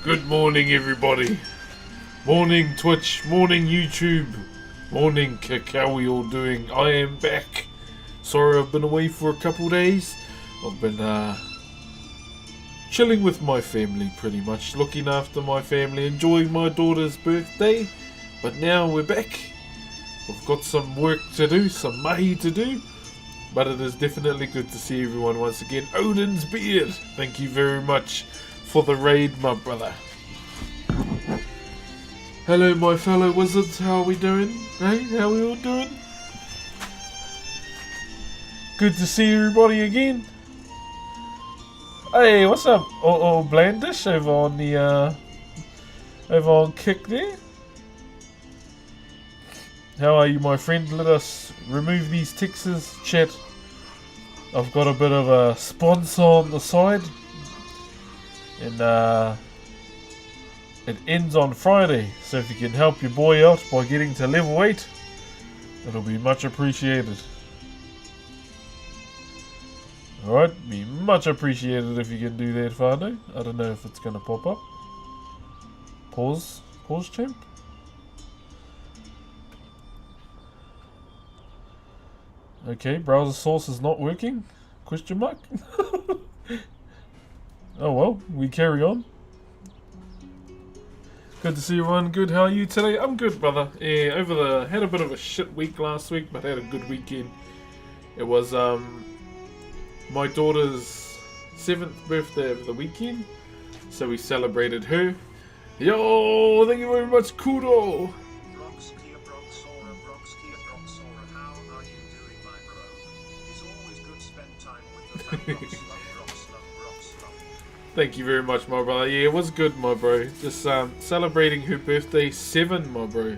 Good morning, everybody. Morning, Twitch. Morning, YouTube. Morning, how are you all doing? I am back. Sorry I've been away for a couple days. I've been chilling with my family, pretty much. Looking after my family, enjoying my daughter's birthday. But now we're back. We've got some work to do, some mahi to do. But it is definitely good to see everyone once again. Odin's Beard, thank you very much for the raid, my brother. Hello, my fellow wizards, how are we doing? Hey, how are we all doing? Good to see everybody again. Hey, what's up, Blandish over on the over on Kick there? How are you, my friend? Let us remove these Texas chat. I've got a bit of a sponsor on the side, and it ends on Friday. So if you can help your boy out by getting to level 8, it'll be much appreciated. Alright, be much appreciated if you can do that, Fano. I don't know if it's gonna pop up. Pause, champ. Okay, browser source is not working? Question mark? Oh well, we carry on. Good to see everyone. Good, how are you today? I'm good, brother. Yeah, had a bit of a shit week last week, but had a good weekend. It was my daughter's 7th birthday over the weekend, so we celebrated her. Yo, thank you very much, Kudo. Thank you very much, my brother. Yeah, it was good, my bro. Just celebrating her birthday 7, my bro.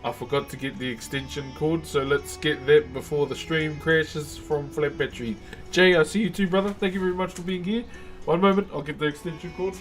I forgot to get the extension cord, so let's get that before the stream crashes from flat battery. Jay, I see you too, brother. Thank you very much for being here. One moment, I'll get the extension cord.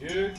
Yeah.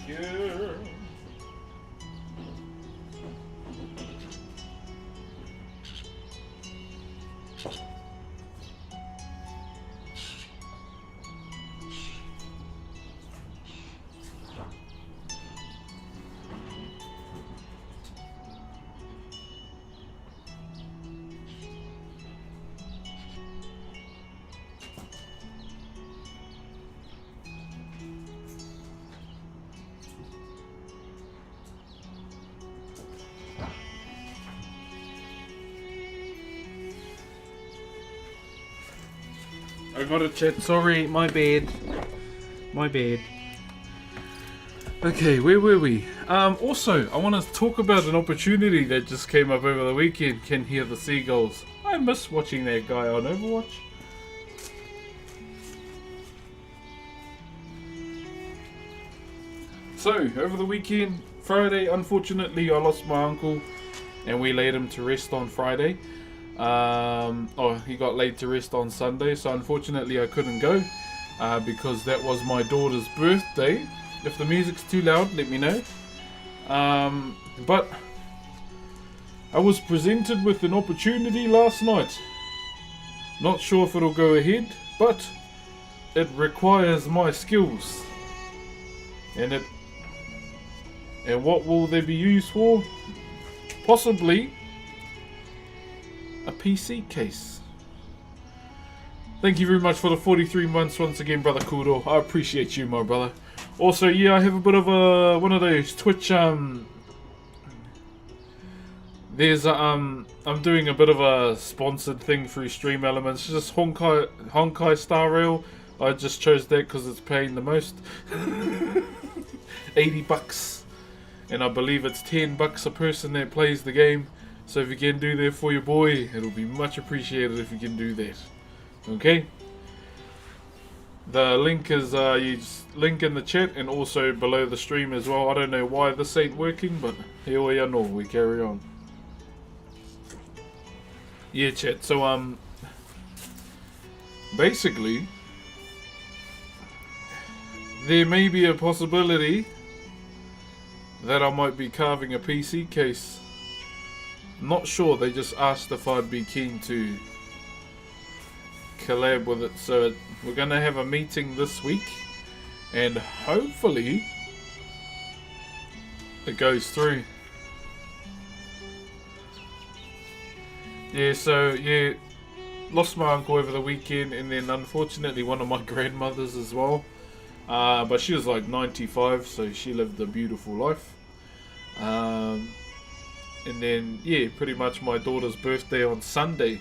I got a chat. Sorry, my bad. Okay, where were we? Also, I want to talk about an opportunity that just came up over the weekend. Can hear the seagulls. I miss watching that guy on Overwatch. So, over the weekend, Friday, unfortunately, I lost my uncle, and we laid him to rest on Friday. He got laid to rest on Sunday, so unfortunately I couldn't go because that was my daughter's birthday. If the music's too loud, let me know. But I was presented with an opportunity last night. Not sure if it'll go ahead, but it requires my skills. And what will they be used for? Possibly a PC case. Thank you very much for the 43 months once again, brother Kudo. I appreciate you, my brother. Also, yeah, I have a bit of one of those Twitch there's I'm doing a bit of a sponsored thing through Stream Elements. It's just Honkai Star Rail. I just chose that because it's paying the most. $80, and I believe it's $10 a person that plays the game. So if you can do that for your boy, it'll be much appreciated if you can do that. Okay. The link is you just link in the chat and also below the stream as well. I don't know why this ain't working, but here we are. No, we carry on. Yeah, chat. So basically, there may be a possibility that I might be carving a PC case. Not sure. They just asked if I'd be keen to collab with it. So we're gonna have a meeting this week, and hopefully it goes through. Yeah, so yeah, lost my uncle over the weekend, and then unfortunately one of my grandmothers as well. But she was like 95, so she lived a beautiful life. And then yeah, pretty much my daughter's birthday on Sunday.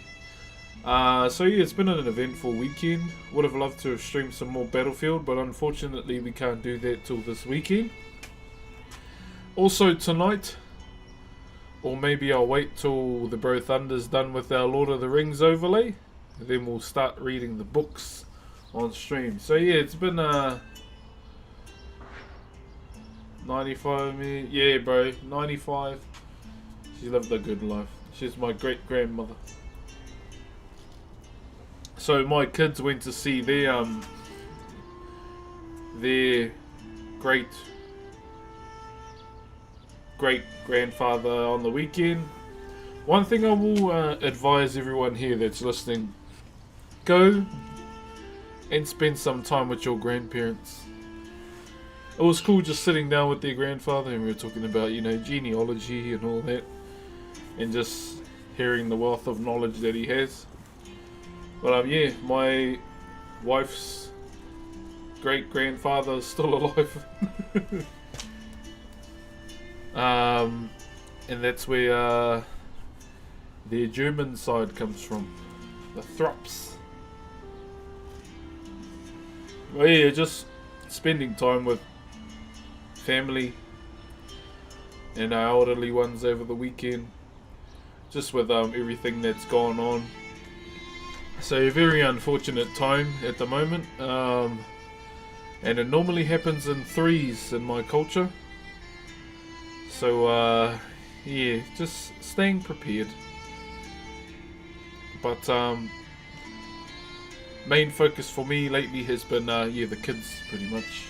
So yeah, it's been an eventful weekend. Would have loved to have streamed some more Battlefield, but unfortunately we can't do that till this weekend. Also tonight, or maybe I'll wait till the Bro Thunder's done with our Lord of the Rings overlay, and then we'll start reading the books on stream. So yeah, it's been 95 minutes. Yeah, bro, 95. She lived a good life. She's my great grandmother. So my kids went to see their great grandfather on the weekend. One thing I will advise everyone here that's listening: go and spend some time with your grandparents. It was cool just sitting down with their grandfather, and we were talking about, you know, genealogy and all that, and just hearing the wealth of knowledge that he has. But yeah, my wife's great grandfather is still alive. And that's where their German side comes from, the Thrups. Well, yeah, just spending time with family and our elderly ones over the weekend, just with everything that's gone on. So a very unfortunate time at the moment, and it normally happens in threes in my culture. So yeah, just staying prepared. But main focus for me lately has been yeah, the kids pretty much,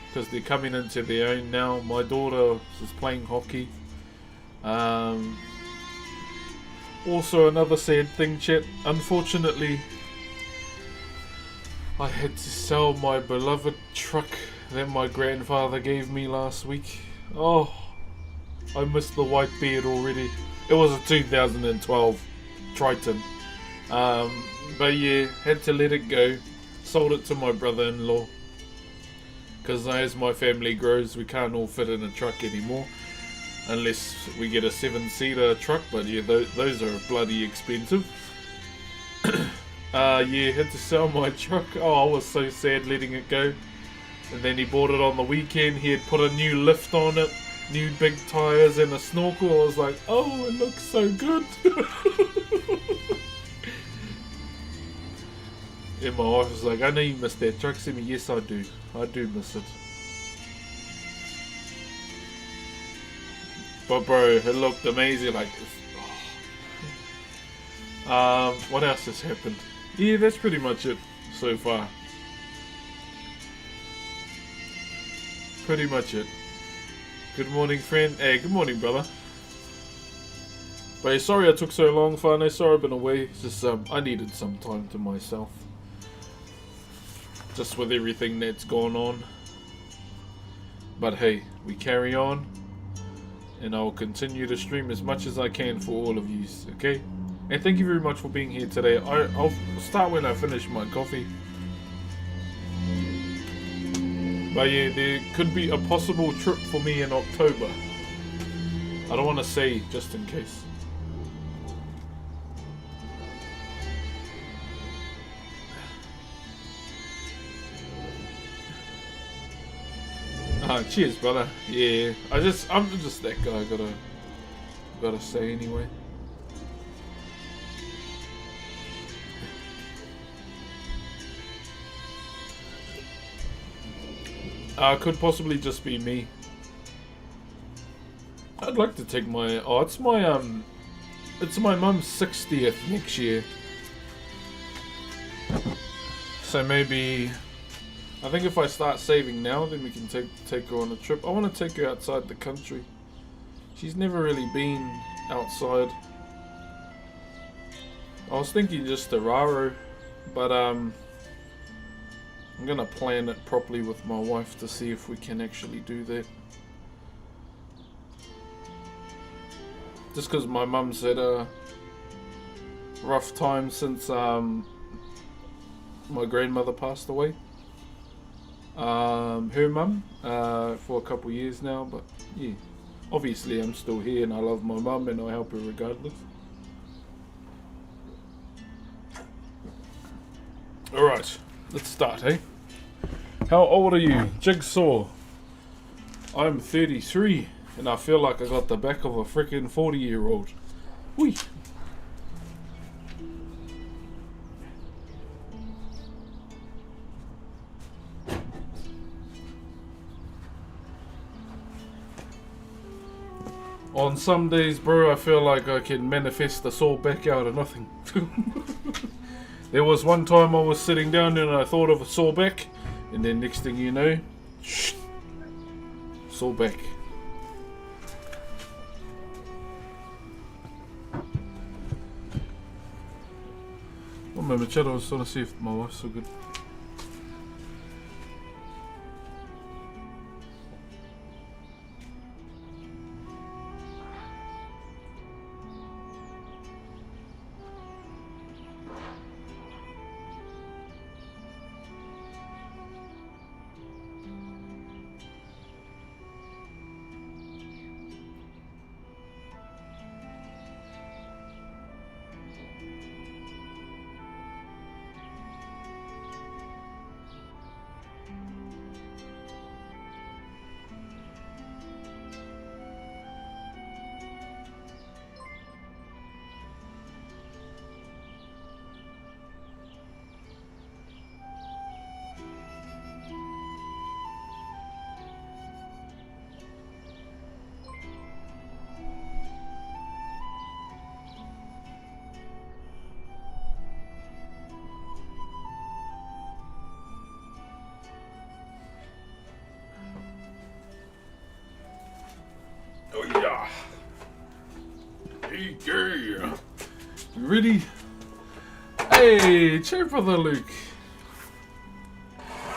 because they're coming into their own now. My daughter is playing hockey. Also another sad thing, chat, unfortunately I had to sell my beloved truck that my grandfather gave me last week. Oh, I miss the white beard already. It was a 2012 Triton. But yeah, had to let it go. Sold it to my brother-in-law, because as my family grows, we can't all fit in a truck anymore, unless we get a 7-seater truck. But yeah, those are bloody expensive. Yeah, had to sell my truck. Oh, I was so sad letting it go. And then he bought it on the weekend. He had put a new lift on it, new big tyres and a snorkel. I was like, oh, it looks so good. And my wife was like, I know you miss that truck, Sammy. Yes, I do. I do miss it. But bro, it looked amazing. Like, what else has happened? Yeah, that's pretty much it so far. Pretty much it. Good morning, friend. Hey, good morning, brother. But sorry I took so long, Fane. Sorry I've been away. It's just I needed some time to myself. just with everything that's gone on. But hey, we carry on, and I'll continue to stream as much as I can for all of you, okay? And thank you very much for being here today. I'll start when I finish my coffee. But yeah, there could be a possible trip for me in October. I don't want to say, just in case. Cheers, brother. Yeah, I'm just that guy. Gotta say anyway. Could possibly just be me. I'd like to take my. Oh, it's my mum's 60th next year. So maybe. I think if I start saving now, then we can take her on a trip. I want to take her outside the country. She's never really been outside. I was thinking just Raro, but I'm gonna plan it properly with my wife to see if we can actually do that. Just because my mum's had a rough time since my grandmother passed away. Her mum for a couple years now, but yeah, obviously I'm still here and I love my mum and I help her regardless. Alright, let's start, hey? How old are you? Jigsaw. I'm 33 and I feel like I got the back of a freaking 40-year-old. Whee! On some days, bro, I feel like I can manifest a sore back out of nothing. There was one time I was sitting down and I thought of a sore back, and then next thing you know, sore back. One moment, chat, I was trying to see if my wife's so good. Yeah. You ready? Hey, cheer brother Luke.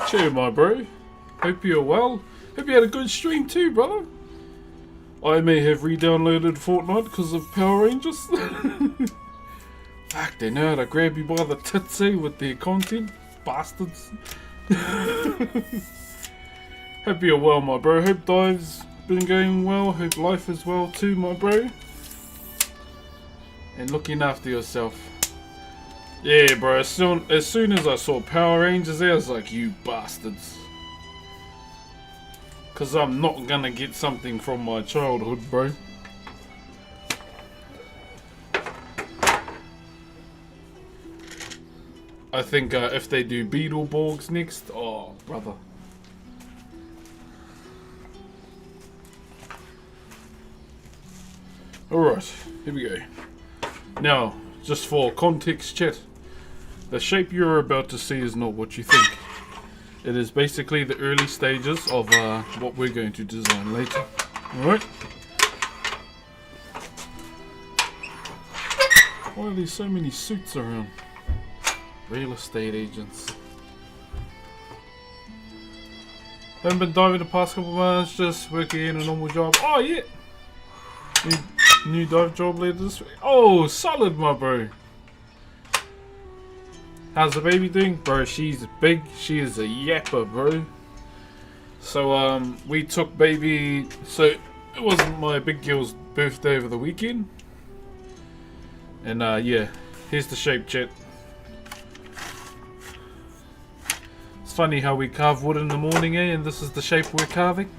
Cheer my bro. Hope you're well. Hope you had a good stream too, brother. I may have re-downloaded Fortnite because of Power Rangers. Fuck, they know how to grab you by the titsy with their content. Bastards. Hope you're well, my bro. Hope dive's been going well. Hope life is well too, my bro. And looking after yourself. Yeah, bro, as soon as I saw Power Rangers there, I was like, you bastards. Because I'm not going to get something from my childhood, bro. I think if they do Beetleborgs next, oh, brother. Alright, here we go. Now, just for context, chat, the shape you're about to see is not what you think. It is basically the early stages of what we're going to design later. Alright? Why are there so many suits around? Real estate agents. Haven't been diving the past couple of months, just working in a normal job. Oh yeah! New dive job later this week. Oh, solid, my bro. How's the baby doing? Bro, she's big. She is a yapper, bro. So, we took baby... So, it wasn't my big girl's birthday over the weekend. And, yeah. Here's the shape, chat. It's funny how we carve wood in the morning, eh? And this is the shape we're carving.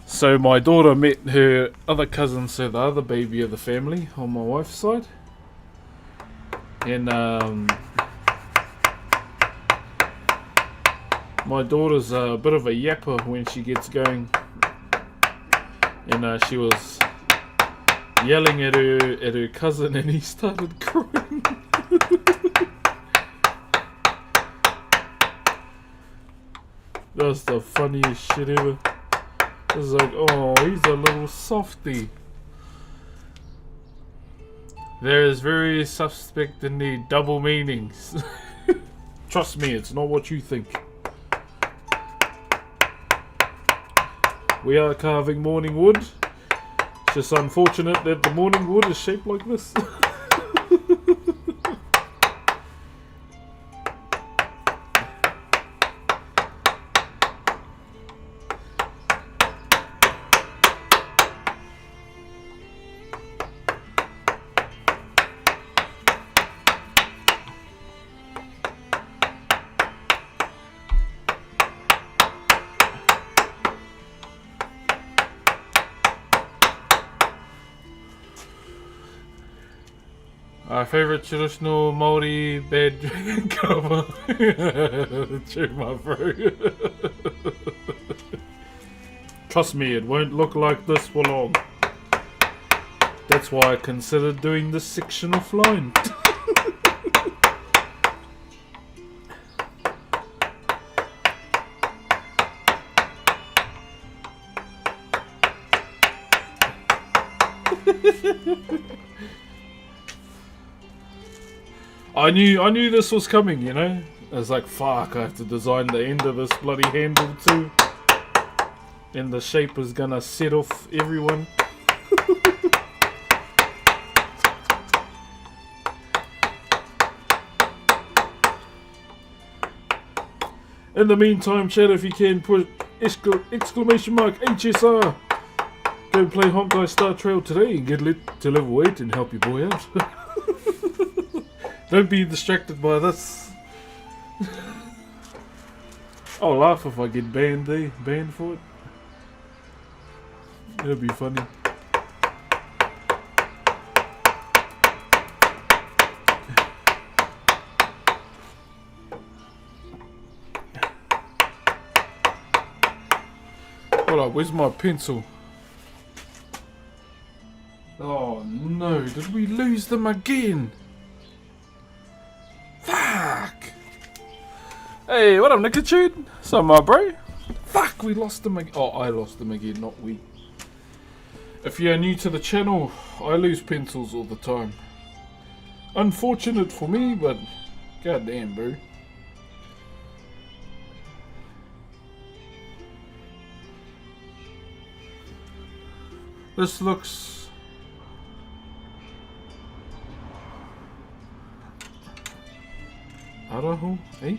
So my daughter met her other cousin, so the other baby of the family on my wife's side. And my daughter's a bit of a yapper when she gets going. And she was yelling at her cousin, and he started crying. That's the funniest shit ever. It's like, oh, he's a little softy. There is very suspect in the double meanings. Trust me, it's not what you think. We are carving morning wood. It's just unfortunate that the morning wood is shaped like this. Our favorite traditional Maori bed cover. True, my bro. Trust me, it won't look like this for long. That's why I considered doing this section offline. I knew this was coming, you know? I was like, fuck, I have to design the end of this bloody handle too. And the shape is gonna set off everyone. In the meantime, chat, if you can put exclamation mark HSR. Go play Honkai Star Trail today and get lit to level 8 and help your boy out. Don't be distracted by this. I'll laugh if I get banned for it. It'll be funny. Hold up, where's my pencil? Oh no, did we lose them again? Fuck! Hey, what up, Nicotune? So, my bro? Fuck, we lost them again. Oh, I lost them again, not we. If you're new to the channel, I lose pencils all the time. Unfortunate for me, but goddamn, bro. This looks... Araho, eh?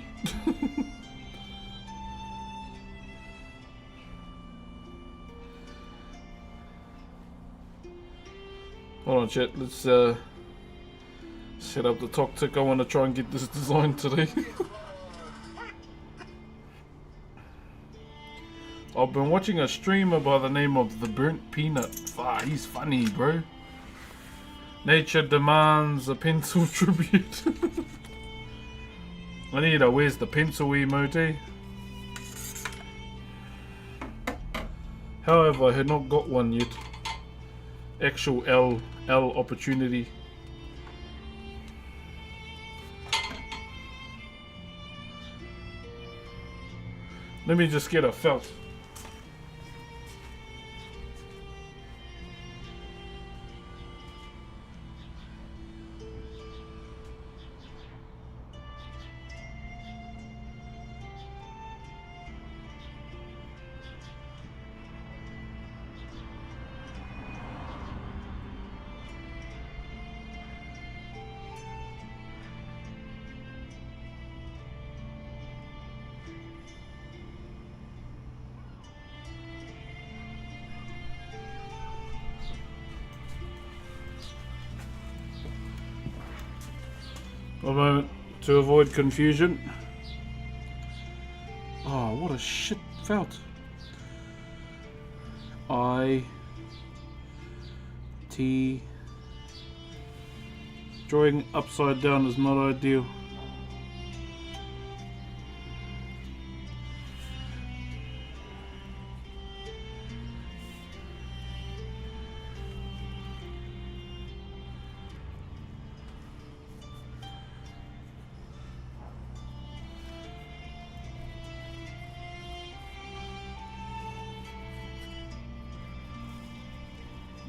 Hold on, chat. Let's set up the talk tick. I want to try and get this design today. I've been watching a streamer by the name of The Burnt Peanut. Ah, he's funny, bro. Nature demands a pencil tribute. I need a where's the pencil emote. However, I had not got one yet. Actual L opportunity. Let me just get a felt. A moment to avoid confusion. Oh, what a shit felt. I-T. Drawing upside down is not ideal.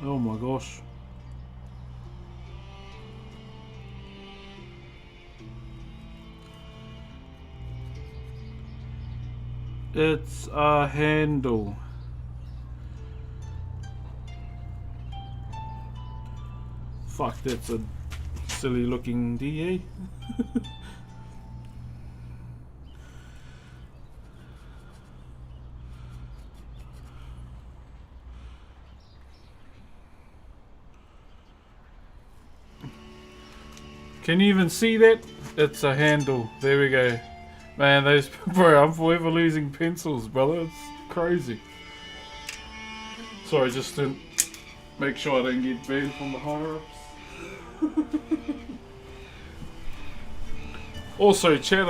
Oh my gosh. It's a handle. Fuck, that's a silly looking DA. Can you even see that? It's a handle. There we go. Man, those... Bro, I'm forever losing pencils, brother. It's crazy. Sorry, just to make sure I don't get banned from the higher-ups. Also, chat,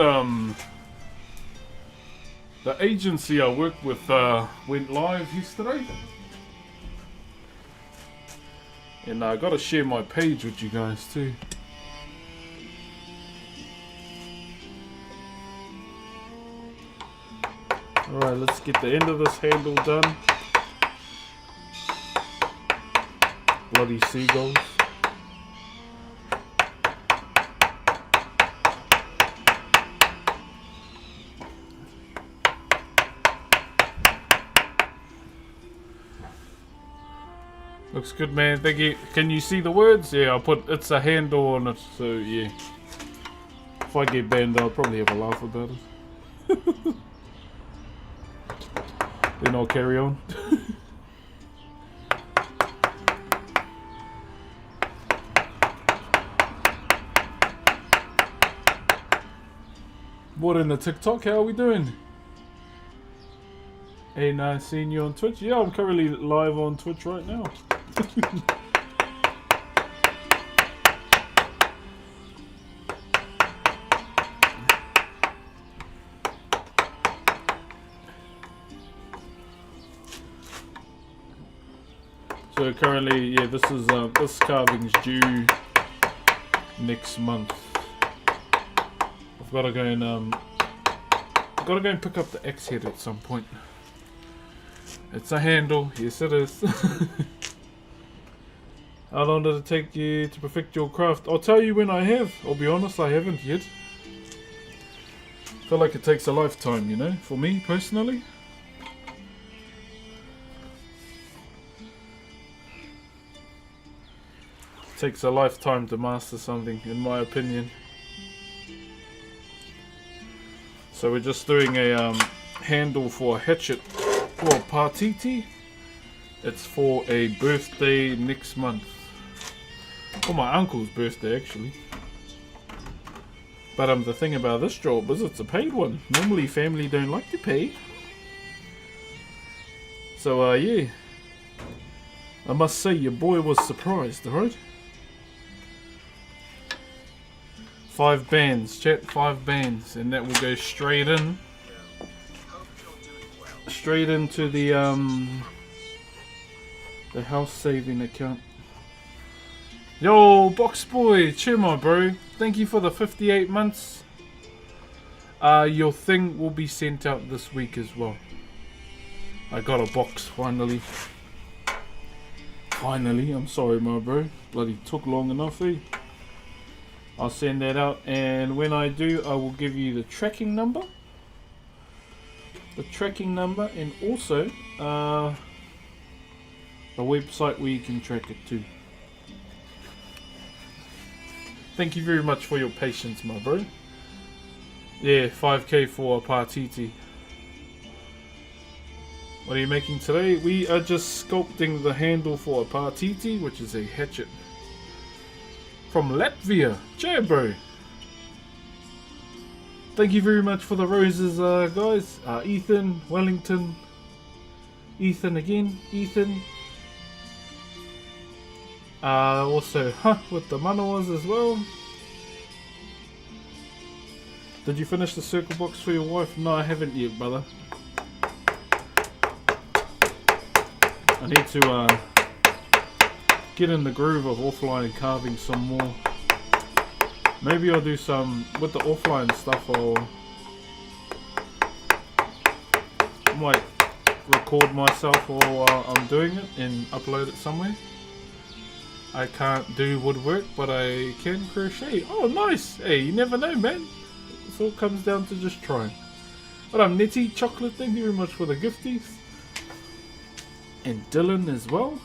the agency I work with went live yesterday. And I gotta share my page with you guys too. Alright, let's get the end of this handle done. Bloody seagulls. Looks good, man. Thank you. Can you see the words? Yeah, I'll put it's a handle on it, so yeah. If I get banned, I'll probably have a laugh about it. Then I'll carry on. What in the TikTok? How are we doing? Hey, seeing you on Twitch? Yeah, I'm currently live on Twitch right now. So currently, yeah, this is this carving's due next month. I've got to go and pick up the X head at some point. It's a handle, yes it is. How long did it take you to perfect your craft? I'll tell you when I have. I'll be honest, I haven't yet. I feel like it takes a lifetime, you know, for me personally. It takes a lifetime to master something, in my opinion. So we're just doing a handle for a hatchet for a partiti. It's for a birthday next month. For my uncle's birthday, actually. But the thing about this job is it's a paid one. Normally family don't like to pay. So yeah. I must say your boy was surprised, right? 5 bands, chat, 5 bands, and that will go straight in. Straight into the house saving account. Yo, Box Boy, chill my bro. Thank you for the 58 months. Your thing will be sent out this week as well. I got a box finally. Finally, I'm sorry my bro. Bloody took long enough, eh? I'll send that out, and when I do, I will give you the tracking number. The tracking number, and also a website where you can track it too. Thank you very much for your patience, my bro. Yeah, 5k for a partiti. What are you making today? We are just sculpting the handle for a partiti, which is a hatchet. From Latvia. Jay, bro. Thank you very much for the roses, guys. Ethan, Wellington, Ethan again, Ethan. Also, with the manawas as well. Did you finish the circle box for your wife? No, I haven't yet, brother. I need to get in the groove of offline and carving some more. Maybe I'll do some with the offline stuff. I might record myself while I'm doing it and upload it somewhere. I can't do woodwork, but I can crochet. Oh, nice! Hey, you never know, man. It all comes down to just trying. But I'm Netty Chocolate. Thank you very much for the gifties. And Dylan as well.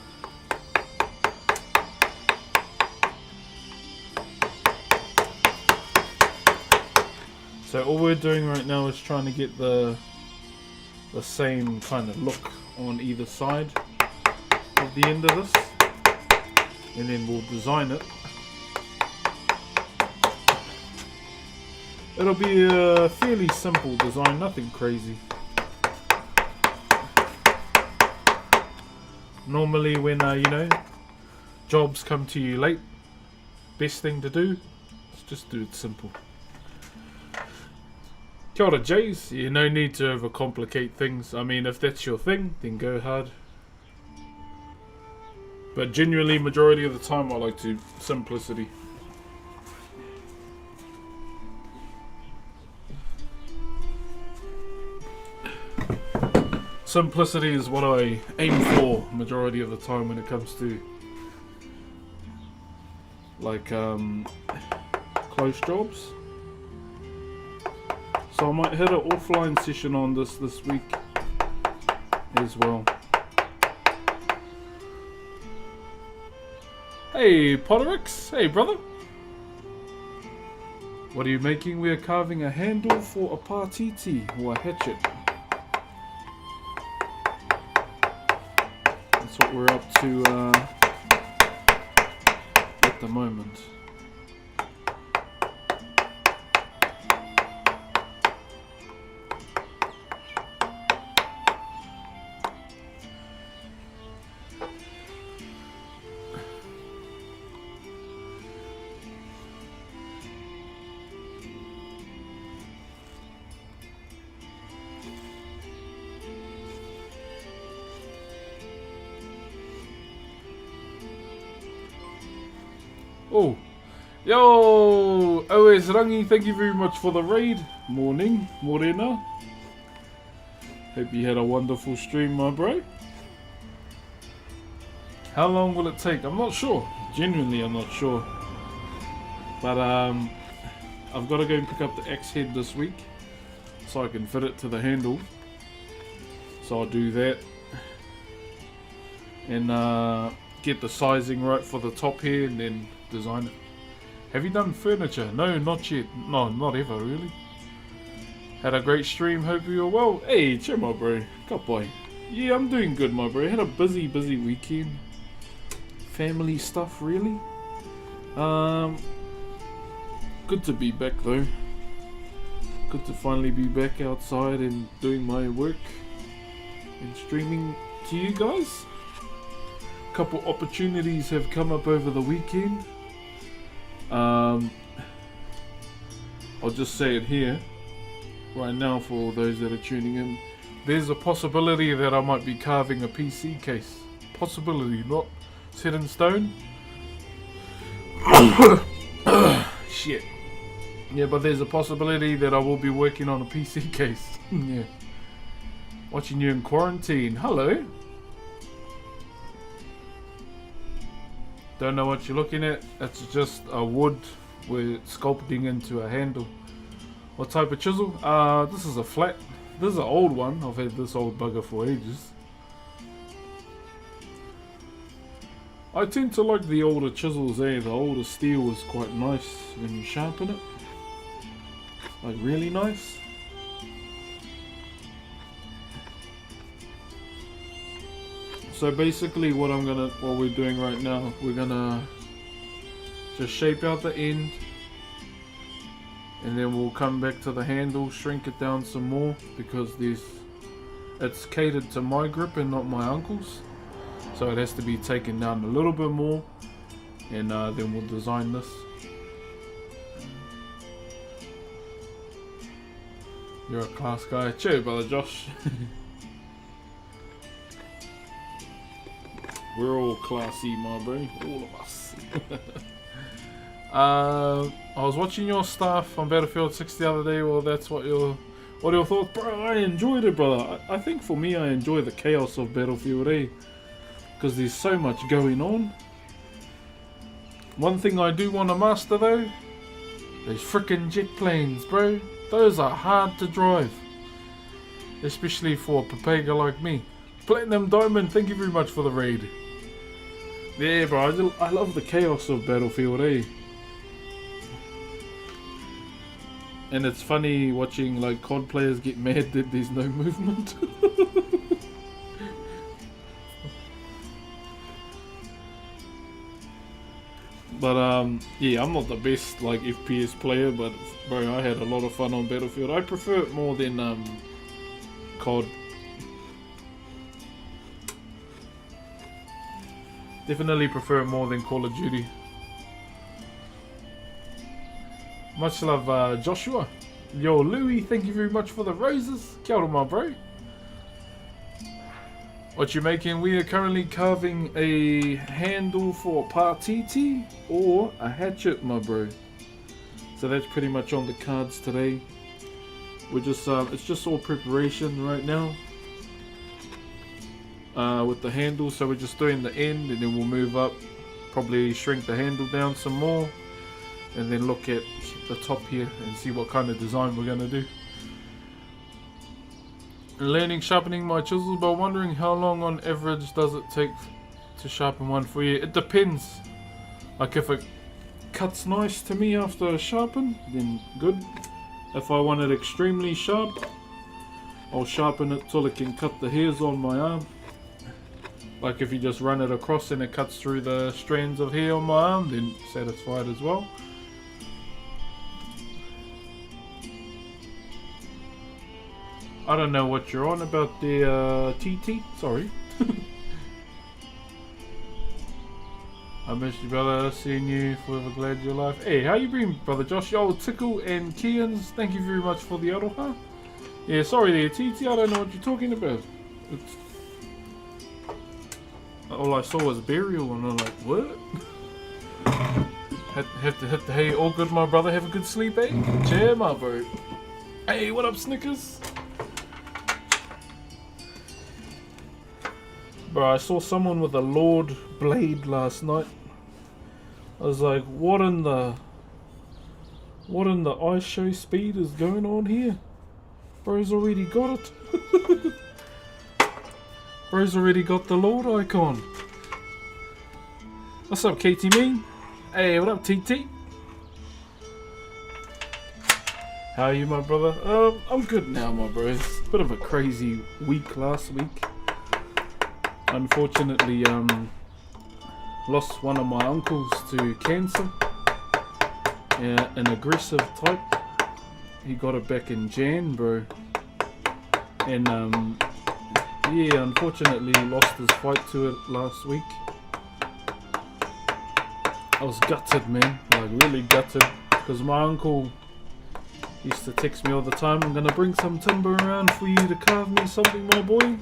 So all we're doing right now is trying to get the same kind of look on either side of the end of this, and then we'll design it. It'll be a fairly simple design, nothing crazy. Normally when you know, jobs come to you late, best thing to do is just do it simple. Kia ora, Jays. Yeah, no need to overcomplicate things. I mean, if that's your thing, then go hard. But genuinely, majority of the time, I like to simplicity. Simplicity is what I aim for majority of the time when it comes to like close jobs. So I might hit an offline session on this week as well. Hey Potterix, hey brother. What are you making? We are carving a handle for a partiti or a hatchet. That's what we're up to at the moment. Oh, yo, OS Rangi, thank you very much for the raid. Morning, Morena. Hope you had a wonderful stream, my bro. How long will it take? I'm not sure. Genuinely, I'm not sure. But I've got to go and pick up the axe head this week so I can fit it to the handle. So I'll do that. And get the sizing right for the top here and then design it. Have you done furniture? No, not yet. No, not ever really. Had a great stream. Hope you're well. Hey, chill, my bro. God boy. Yeah, I'm doing good, my bro. Had a busy weekend. Family stuff, really. Good to be back though. Good to finally be back outside and doing my work and streaming to you guys. Couple opportunities have come up over the weekend. I'll just say it here right now for those that are tuning in. There's a possibility that I might be carving a PC case. Possibility, not set in stone. Shit. Yeah, but there's a possibility that I will be working on a PC case. Yeah. Watching you in quarantine. Hello. Don't know what you're looking at. It's just a wood we're sculpting into a handle. What type of chisel? This is a flat. This is an old one. I've had this old bugger for ages. I tend to like the older chisels, eh? The older steel is quite nice when you sharpen it. Like really nice. So basically what we're doing right now, we're gonna just shape out the end And then we'll come back to the handle, shrink it down some more because it's catered to my grip and not my uncle's. So it has to be taken down a little bit more, and then we'll design this. You're a class guy. Cheer, brother Josh. We're all classy, my bro. All of us. I was watching your stuff on Battlefield 6 the other day. Well, that's what your thoughts, bro? I enjoyed it, brother. I think for me, I enjoy the chaos of Battlefield, because there's so much going on. One thing I do want to master though, those frickin' jet planes, bro. Those are hard to drive, especially for a papega like me. Platinum Diamond, thank you very much for the raid. Yeah, bro, I love the chaos of Battlefield, And it's funny watching like COD players get mad that there's no movement. But yeah, I'm not the best like FPS player, but bro, I had a lot of fun on Battlefield. I prefer it more than COD. Definitely prefer it more than Call of Duty. Much love, Joshua. Yo, Louis, thank you very much for the roses. Kia ora, my bro. What you making? We are currently carving a handle for a partiti or a hatchet, my bro. So that's pretty much on the cards today. We're just it's just all preparation right now with the handle. So we're just doing the end, and then we'll move up, probably shrink the handle down some more, and then look at the top here and see what kind of design we're gonna do. Learning sharpening my chisels, but wondering how long on average does it take to sharpen one for you? It depends. Like if it cuts nice to me after I sharpen, then good. If I want it extremely sharp, I'll sharpen it till it can cut the hairs on my arm. Like if you just run it across and it cuts through the strands of hair on my arm, then satisfied as well. I don't know what you're on about the TT, sorry. I missed you, brother, seeing you, forever glad you're alive. Hey, how you been, brother Josh? Yo, Tickle and Kians, thank you very much for the aroha. Yeah, sorry there, TT, I don't know what you're talking about. All I saw was burial, and I'm like, what? Hey, all good, my brother, have a good sleep, eh? Cheer, my bro. Hey, what up, Snickers? Bro, I saw someone with a Lord blade last night. I was like, what in the ice show speed is going on here? Bro's already got it. Bro's already got the Lord icon. What's up, KT Mean? Hey, what up, TT? How are you, my brother? I'm good now, my bro. It's a bit of a crazy week last week. Unfortunately, lost one of my uncles to cancer. An aggressive type. He got it back in Jan, bro. And yeah, unfortunately lost his fight to it last week. I was gutted, man. Like really gutted. Because my uncle used to text me all the time, I'm gonna bring some timber around for you to carve me something, my boy.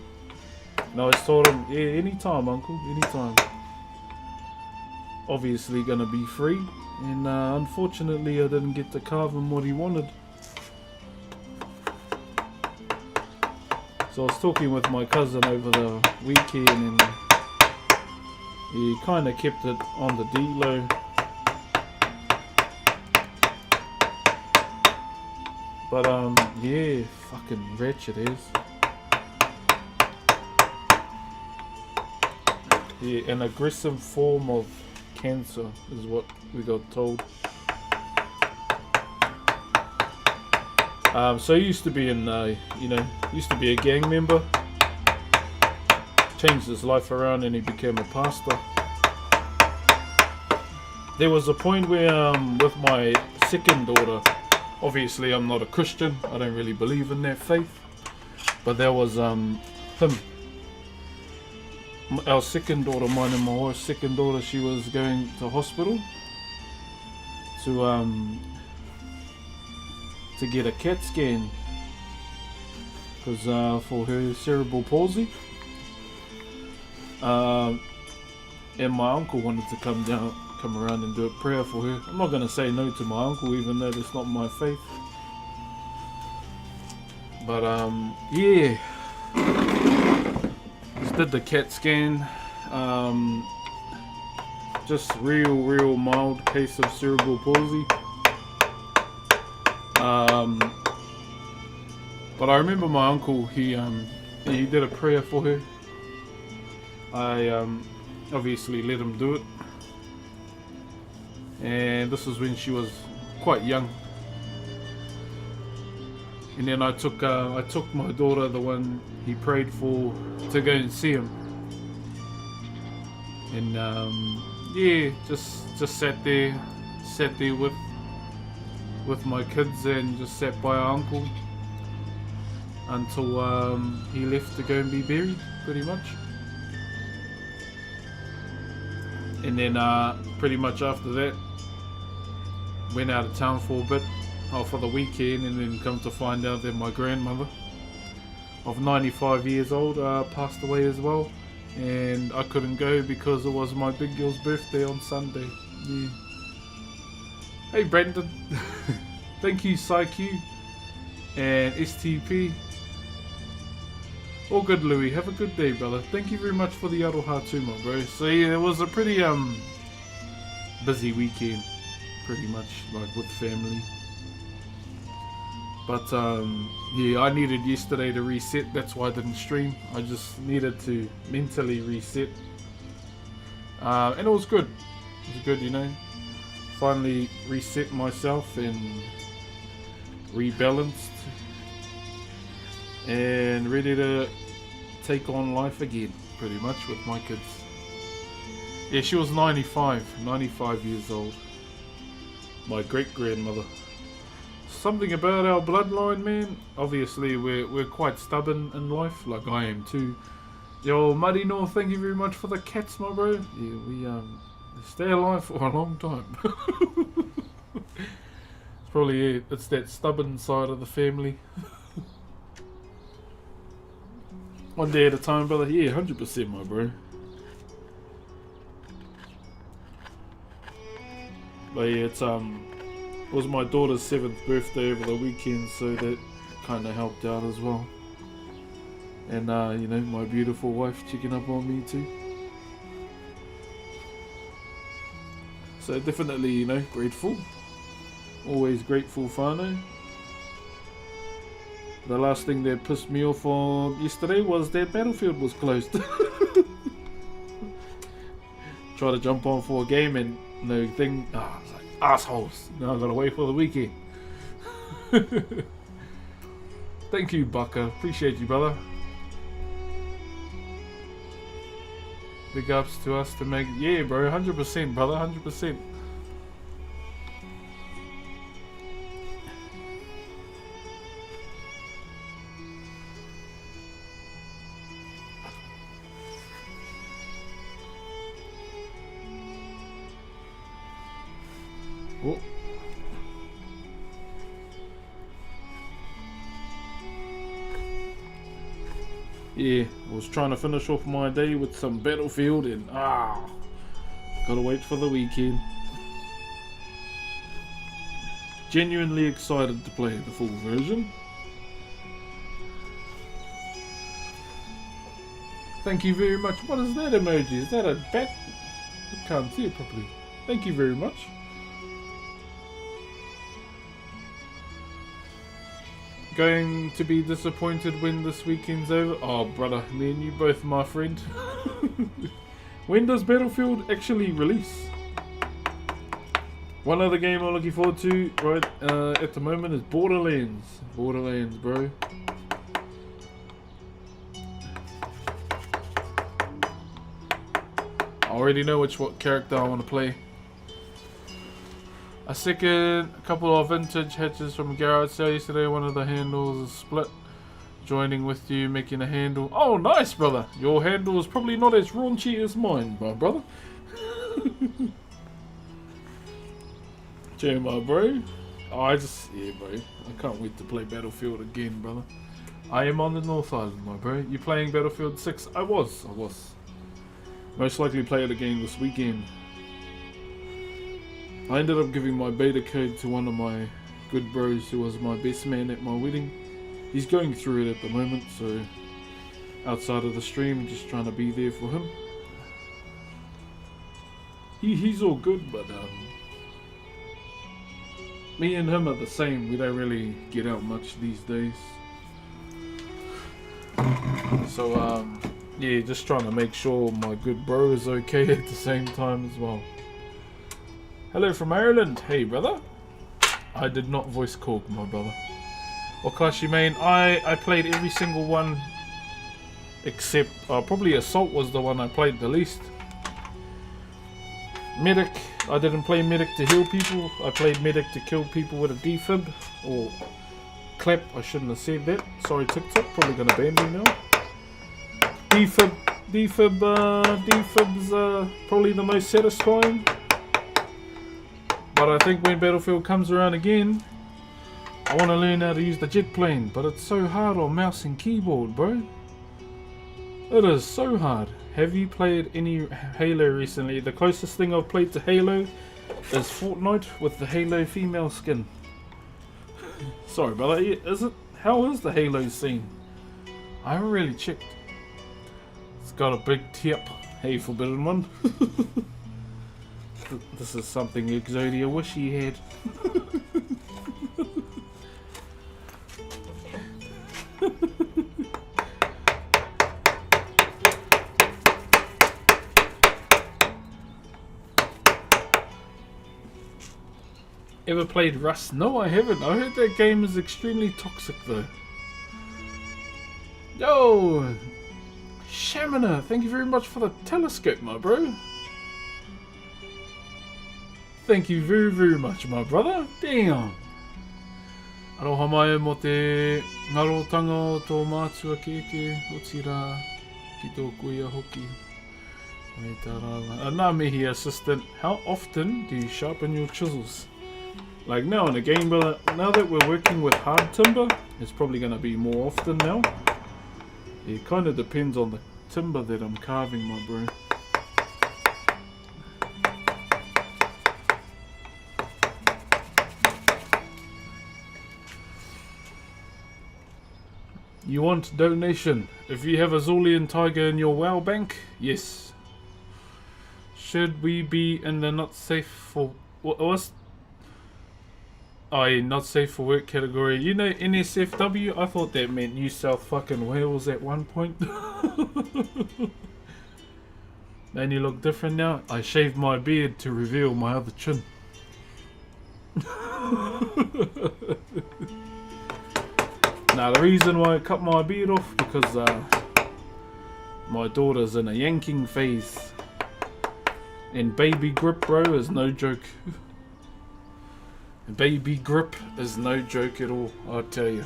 And I always told him, yeah, anytime, uncle, anytime. Obviously gonna be free. And unfortunately I didn't get to carve him what he wanted. So I was talking with my cousin over the weekend, and he kind of kept it on the D-low. But yeah, fucking wretched it is. Yeah, an aggressive form of cancer is what we got told. So he used to be in, used to be a gang member. Changed his life around and he became a pastor. There was a point where, with my second daughter, Obviously, I'm not a Christian. I don't really believe in that faith. But there was him. Our second daughter, mine and my wife's second daughter, she was going to hospital to get a CAT scan because for her cerebral palsy. And my uncle wanted to come around and do a prayer for her. I'm not going to say no to my uncle, even though that's not my faith. But yeah, just did the CAT scan. Just real mild case of cerebral palsy. But I remember my uncle. He did a prayer for her. I obviously let him do it, and this was when she was quite young. And then I took my daughter, the one he prayed for, to go and see him. And yeah, just sat there with my kids and just sat by our uncle until he left to go and be buried, pretty much. And then pretty much after that, went out of town for a bit, for the weekend, and then come to find out that my grandmother of 95 years old passed away as well. And I couldn't go because it was my big girl's birthday on Sunday. Yeah. Hey Brendan, thank you PsyQ and STP. All good, Louis. Have a good day, brother. Thank you very much for the aroha too, my bro. So yeah, it was a pretty busy weekend, pretty much, like with family. But yeah, I needed yesterday to reset. That's why I didn't stream. I just needed to mentally reset, and it was good. It was good, you know. Finally reset myself and rebalanced and ready to take on life again, pretty much, with my kids. Yeah, she was 95 years old. My great-grandmother. Something about our bloodline, man. Obviously, we're quite stubborn in life, like I am too. Yo, Marino, thank you very much for the cats, my bro. Yeah, we stay alive for a long time. It's probably it. It's that stubborn side of the family. One day at a time, brother. Yeah, 100%, my bro. But yeah, it was my daughter's 7th birthday over the weekend, so that kind of helped out as well. And you know, my beautiful wife checking up on me too. So definitely, you know, grateful. Always grateful, whānau. The last thing that pissed me off on yesterday was that Battlefield was closed. Try to jump on for a game and no thing. I was like, assholes. Now I gotta wait for the weekend. Thank you, Bucka. Appreciate you, brother. Big ups to us to make. Yeah, bro. 100%, brother. 100%. Oh. Yeah, I was trying to finish off my day with some Battlefield and gotta wait for the weekend. Genuinely excited to play the full version. Thank you very much. What is that emoji? Is that a bat? I can't see it properly. Thank you very much. Going to be disappointed when this weekend's over? Oh, brother, me and you both, my friend. When does Battlefield actually release? One other game I'm looking forward to right at the moment is Borderlands. Borderlands, bro. I already know what character I want to play. A second, a couple of vintage hatches from a garage sale yesterday. One of the handles is split. Joining with you, making a handle. Oh, nice, brother. Your handle is probably not as raunchy as mine, my brother. Cheer, my bro. Oh, yeah, bro. I can't wait to play Battlefield again, brother. I am on the North Island, my bro. You playing Battlefield 6? I was. Most likely play it again this weekend. I ended up giving my beta code to one of my good bros who was my best man at my wedding. He's going through it at the moment, so outside of the stream, just trying to be there for him. He's all good, but me and him are the same. We don't really get out much these days. So yeah, just trying to make sure my good bro is okay at the same time as well. Hello from Ireland. Hey, brother. I did not voice Korg, my brother. What class you main? I played every single one except probably Assault was the one I played the least. Medic. I didn't play Medic to heal people. I played Medic to kill people with a defib or clap. I shouldn't have said that. Sorry, TikTok. Probably gonna ban me now. Defib's probably the most satisfying. But I think when Battlefield comes around again, I want to learn how to use the jet plane. But it's so hard on mouse and keyboard, bro. It is so hard. Have you played any Halo recently? The closest thing I've played to Halo is Fortnite with the Halo female skin. Sorry, brother. Is it? How is the Halo scene? I haven't really checked. It's got a big tip. Hey, Forbidden One. This is something Exodia wish he had. Ever played Rust? No, I haven't. I heard that game is extremely toxic though. Yo! Shamina, thank you very much for the telescope, my bro. Thank you very, very much, my brother. Damn. Aroha mai mo te ngarotanga o tō mātua keke o tira ki tō kuia hoki. Nā mihi assistant, how often do you sharpen your chisels? Like now in the game, brother, now that we're working with hard timber, it's probably going to be more often now. It kind of depends on the timber that I'm carving, my bro. You want donation? If you have a Zolian tiger in your WoW bank, yes. Should we be in the not safe for what's? Oh, yeah, not safe for work category. You know NSFW? I thought that meant New South fucking Wales at one point. And you look different now. I shaved my beard to reveal my other chin. Now the reason why I cut my beard off because my daughter's in a yanking phase. And baby grip, bro, is no joke. Baby grip is no joke at all, I'll tell you.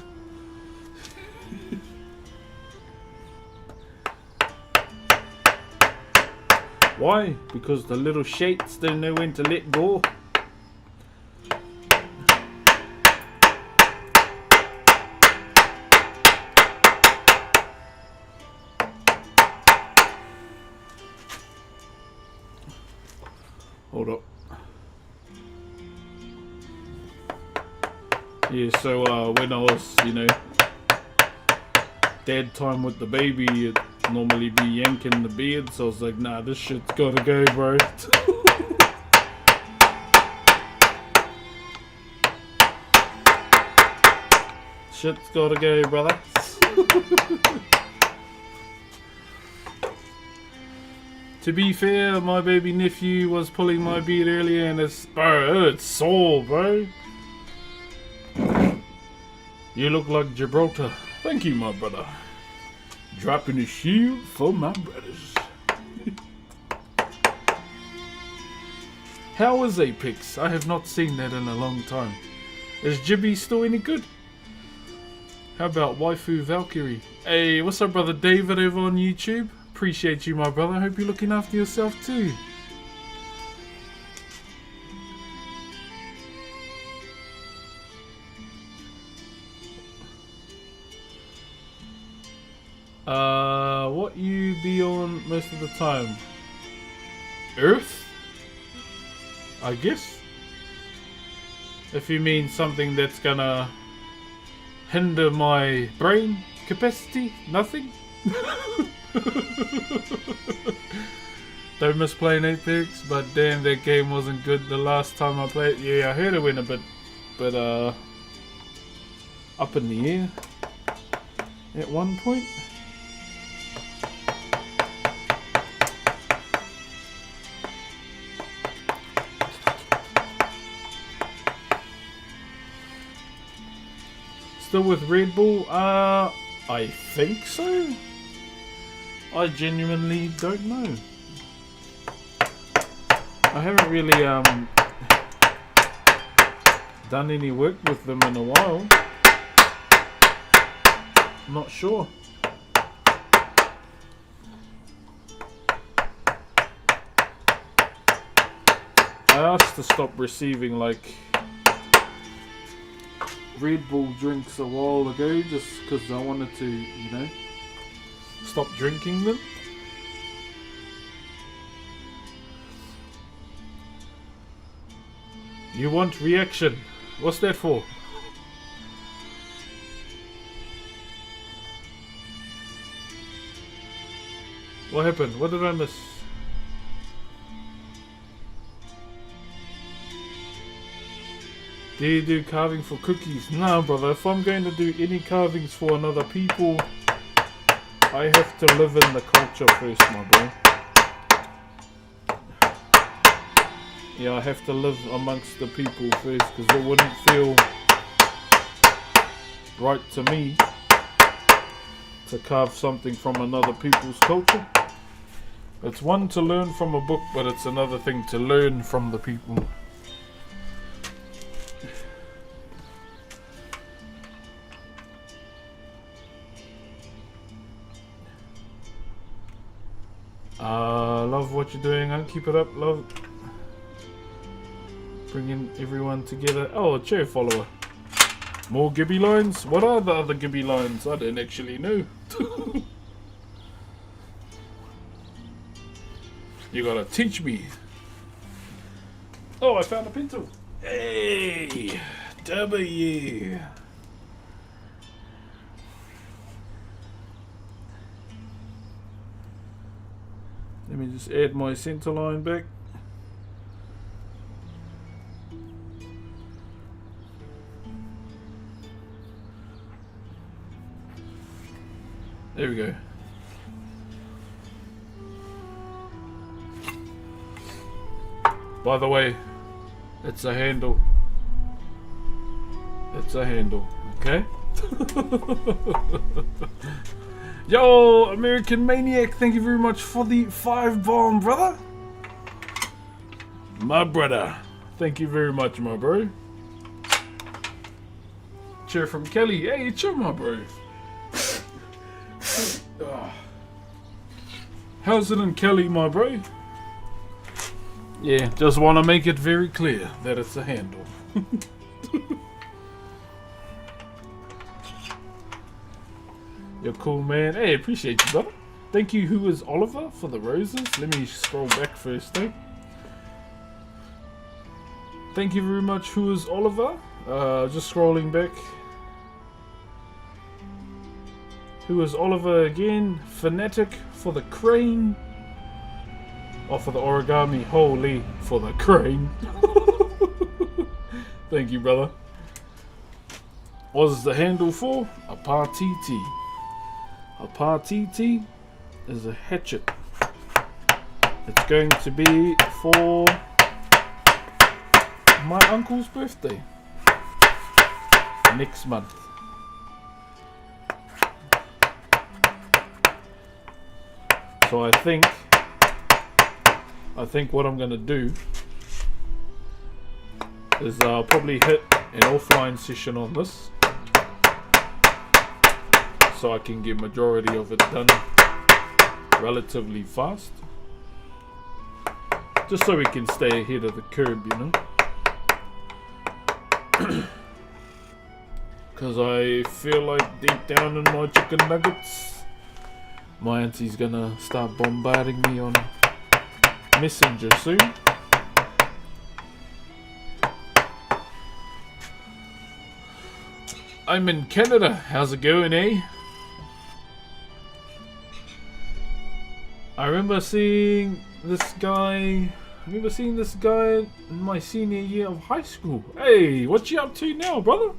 Why? Because the little shakes don't know when to let go. Hold up. Yeah, so when I was, you know, dad time with the baby, it'd normally be yanking the beard, so I was like, nah, this shit's gotta go, bro. Shit's gotta go, brother. To be fair, my baby nephew was pulling my beard earlier and it's sore, bro. You look like Gibraltar. Thank you, my brother. Dropping a shield for my brothers. How is Apex? I have not seen that in a long time. Is Jibby still any good? How about Waifu Valkyrie? Hey, what's up, brother David over on YouTube? Appreciate you, my brother. Hope you're looking after yourself too. What you be on most of the time? Earth? I guess. If you mean something that's gonna hinder my brain capacity, nothing. Don't miss playing Apex, but damn, that game wasn't good the last time I played. Yeah, I heard it went a bit, up in the air at one point. Still with Red Bull? I think so. I genuinely don't know. I haven't really done any work with them in a while. Not sure. I asked to stop receiving like Red Bull drinks a while ago, just because I wanted to, you know, stop drinking them. You want reaction? What's that for? What happened? What did I miss? Do you do carving for cookies? No, brother. If I'm going to do any carvings for another people, I have to live in the culture first, my bro. Yeah, I have to live amongst the people first, because it wouldn't feel right to me to carve something from another people's culture. It's one to learn from a book, but it's another thing to learn from the people. Love what you're doing, and keep it up. Love bringing everyone together. Oh, a chair follower. More Gibby lines? What are the other Gibby lines? I didn't actually know. You gotta teach me. Oh, I found a pencil. Hey, W. Let me just add my center line back. There we go. By the way, it's a handle. It's a handle, okay? Yo, American Maniac, thank you very much for the 5 bomb, brother. My brother. Thank you very much, my bro. Cheer from Kelly. Hey, cheer, my bro. How's it in Kelly, my bro? Yeah, just want to make it very clear that it's a handle. You're cool, man. Hey, appreciate you, brother. Thank you, Who is Oliver, for the roses. Let me scroll back first, though. Thank you very much, Who is Oliver. Just scrolling back. Who is Oliver again? Fanatic for the crane. Or for the origami. Holy, for the crane. Thank you, brother. What is the handle for? A partiti. A partiti is a hatchet. It's going to be for my uncle's birthday next month. So I think what I'm gonna do is I'll probably hit an offline session on this, so I can get majority of it done relatively fast, just so we can stay ahead of the curve, you know. Because I feel like deep down in my chicken nuggets, my auntie's gonna start bombarding me on Messenger soon. I'm in Canada. How's it going, eh? I remember seeing this guy in my senior year of high school. Hey, what you up to now, brother?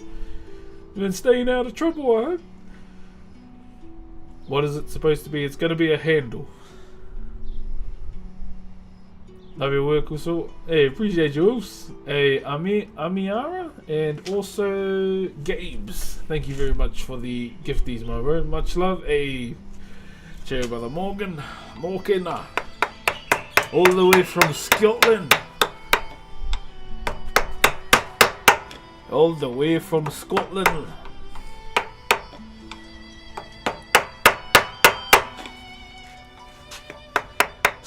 You been staying out of trouble, I hope. What is it supposed to be? It's going to be a handle. Love your work also. Hey, appreciate yours. Hey, Amiara and also Gabes. Thank you very much for the gifties, my bro. Much love. Hey, cheer, brother Morgan. All the way from Scotland. All the way from Scotland.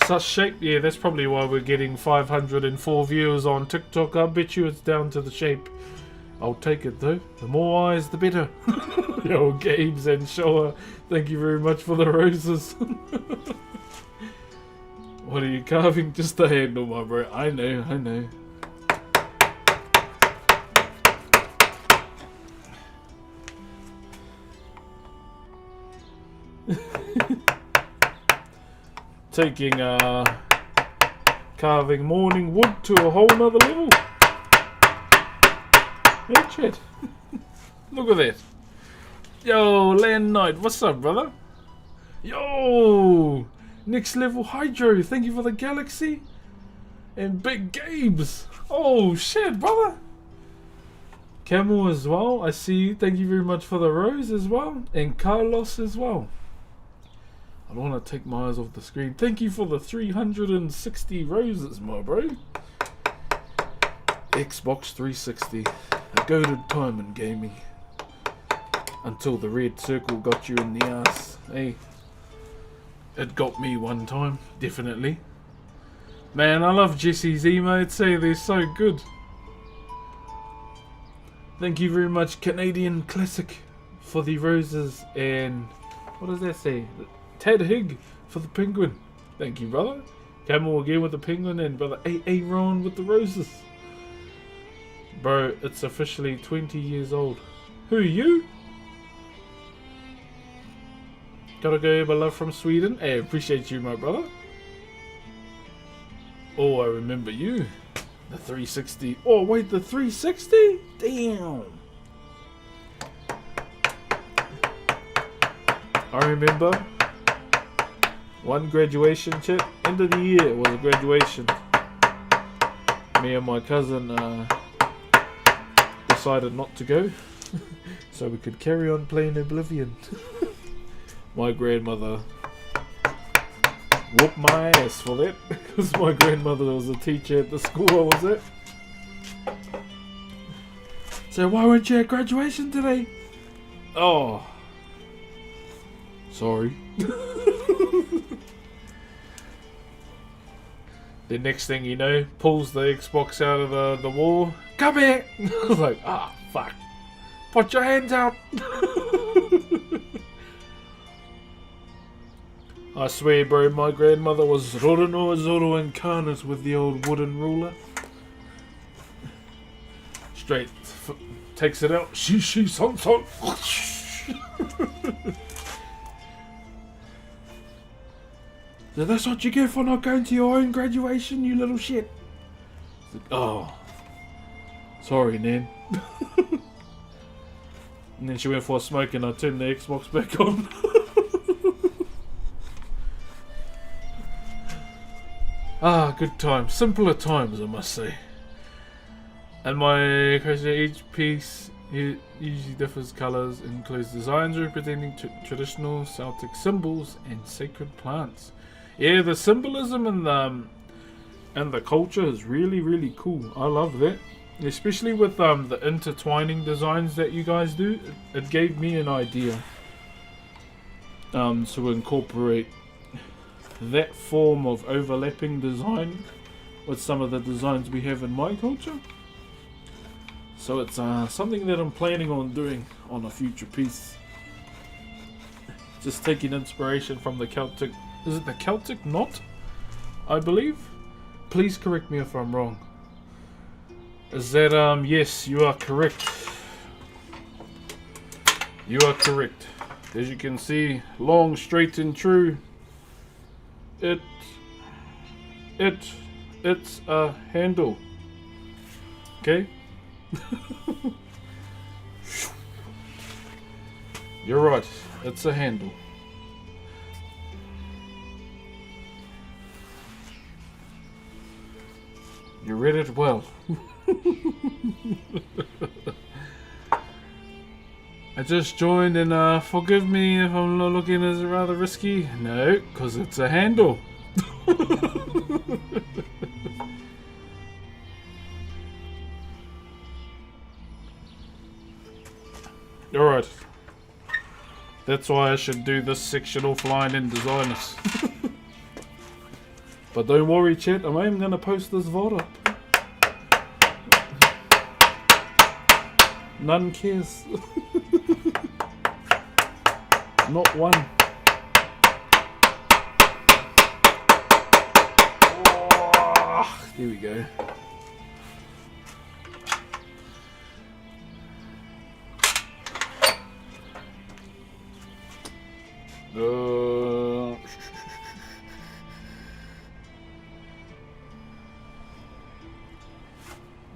Such shape. Yeah, that's probably why we're getting 504 viewers on TikTok. I bet you it's down to the shape. I'll take it though. The more eyes, the better. Yo, Gabes and Shoa, thank you very much for the roses. What are you carving? Just a handle, my bro. I know. Taking carving morning wood to a whole nother level. Hey, Chad. Look at that. Yo, Land Knight, what's up, brother? Yo, next level Hydro, thank you for the galaxy. And Big Gabes. Oh shit, brother. Camel as well, I see you. Thank you very much for the rose as well. And Carlos as well. I don't want to take my eyes off the screen. Thank you for the 360 roses, my bro. Xbox 360. A goated time in gaming. Until the red circle got you in the ass. Hey. It got me one time, definitely. Man, I love Jesse's emotes. Hey, they're so good. Thank you very much, Canadian Classic, for the roses. And what does that say? Ted Higg for the penguin. Thank you, brother. Camel again with the penguin, and brother Aaron with the roses. Bro, it's officially 20 years old. Who are you? Gotta go, my love from Sweden. Hey, appreciate you, my brother. Oh, I remember you. The 360. Oh, wait, the 360? Damn. I remember one graduation trip. End of the year, it was a graduation. Me and my cousin decided not to go. So we could carry on playing Oblivion. My grandmother whooped my ass for that, because my grandmother was a teacher at the school I was at. So why weren't you at graduation today? Oh, sorry. The next thing you know, pulls the Xbox out of the wall. Come here! I was like, ah, fuck. Put your hands out! I swear, bro, my grandmother was Rorono Zoro incarnate with the old wooden ruler. Straight, takes it out. She, son. So that's what you get for not going to your own graduation, you little shit. Like, oh, sorry, Nan. And then she went for a smoke and I turned the Xbox back on. Ah, good times. Simpler times, I must say. And my question, each piece usually differs colours, includes designs representing traditional Celtic symbols and sacred plants. Yeah, the symbolism and the culture is really, really cool. I love that. Especially with the intertwining designs that you guys do, it gave me an idea to incorporate that form of overlapping design with some of the designs we have in my culture. So it's something that I'm planning on doing on a future piece. Just taking inspiration from the Celtic... Is it the Celtic knot? I believe? Please correct me if I'm wrong. Is that, yes, you are correct. You are correct. As you can see, long, straight and true. It's a handle. Okay? You're right, it's a handle. You read it well. I just joined and forgive me if I'm not looking as rather risky. No, because it's a handle. Alright. That's why I should do this section offline and design it. But don't worry, chat, I am going to post this VOD up. None cares. Not one. Oh, there we go.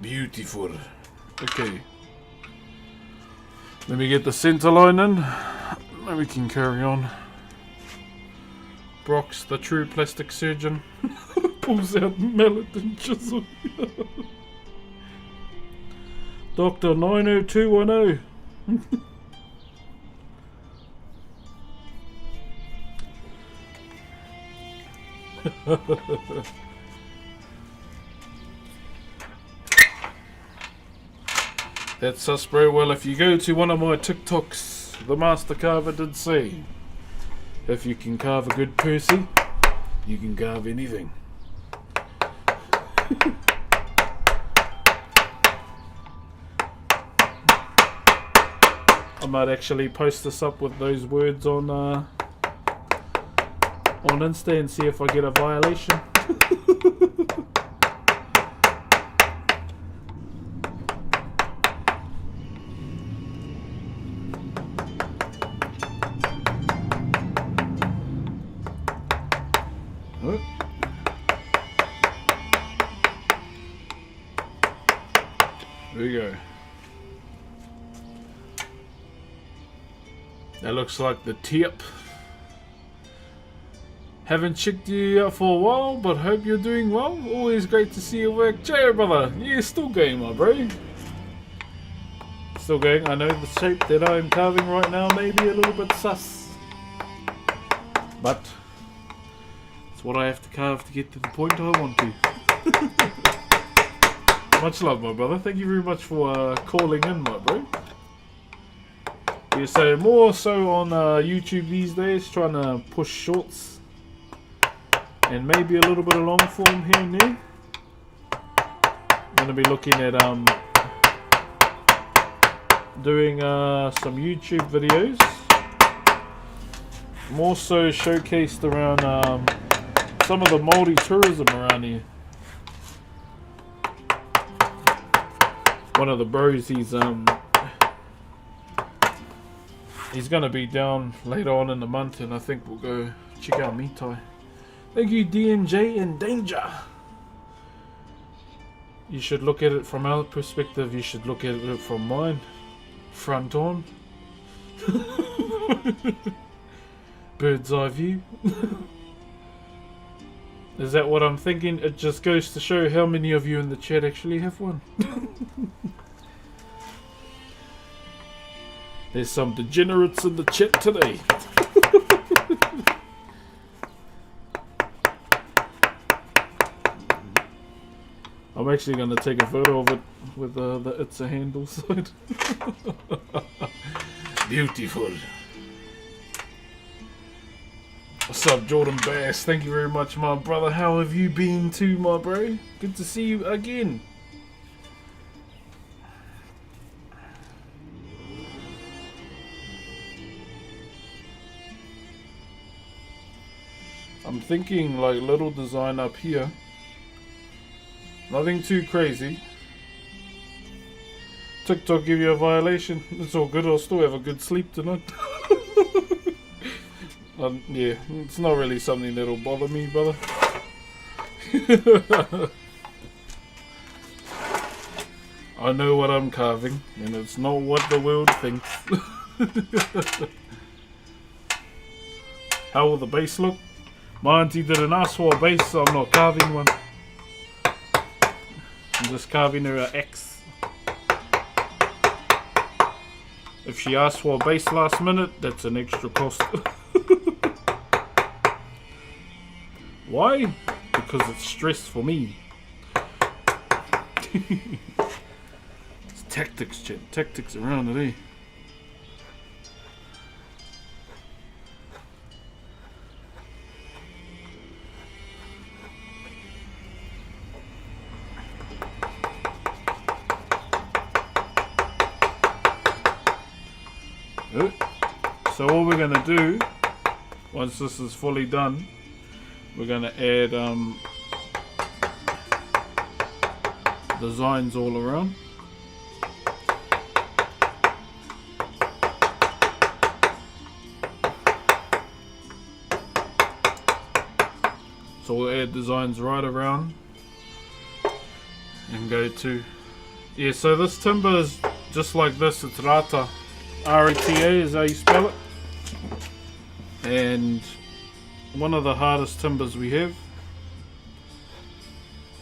Beautiful. Okay. Let me get the center line in. Then we can carry on. Brox, the true plastic surgeon, pulls out mallet and chisel. Dr. 90210. That's us, bro. Well, if you go to one of my TikToks, the Master Carver did say, if you can carve a good Percy, you can carve anything. I might actually post this up with those words on Insta and see if I get a violation. There we go. That looks like the tip. Haven't checked you out for a while, but hope you're doing well. Always great to see your work. Cheer, brother. Yeah, still going, my bro. Still going. I know the shape that I'm carving right now may be a little bit sus, but it's what I have to carve to get to the point I want to. Much love, my brother. Thank you very much for calling in, my bro. Yeah, so more so on YouTube these days, trying to push shorts and maybe a little bit of long form here and there. I'm going to be looking at doing some YouTube videos, more so showcased around some of the Maori tourism around here. One of the bros, he's gonna be down later on in the month, and I think we'll go check out Mitai. Thank you, DNJ and Danger. You should look at it from our perspective. You should look at it from mine. Front on. Bird's eye view. Is that what I'm thinking? It just goes to show how many of you in the chat actually have one. There's some degenerates in the chat today. I'm actually going to take a photo of it with the It's a Handle side. Beautiful. What's up, Jordan Bass? Thank you very much, my brother. How have you been too, my bro? Good to see you again. I'm thinking like little design up here. Nothing too crazy. TikTok give you a violation. It's all good. I'll still have a good sleep tonight. Yeah, it's not really something that'll bother me, brother. I know what I'm carving, and it's not what the world thinks. How will the base look? My auntie didn't ask for a base, so I'm not carving one. I'm just carving her an X. If she asks for a base last minute, that's an extra cost. Why? Because it's stress for me. It's tactics, chat. Tactics around it, eh? So what we're gonna do, once this is fully done, we're gonna add designs all around. So we'll add designs right around and go to, yeah, so this timber is just like this. It's rata, R-A-T-A is how you spell it, and one of the hardest timbers we have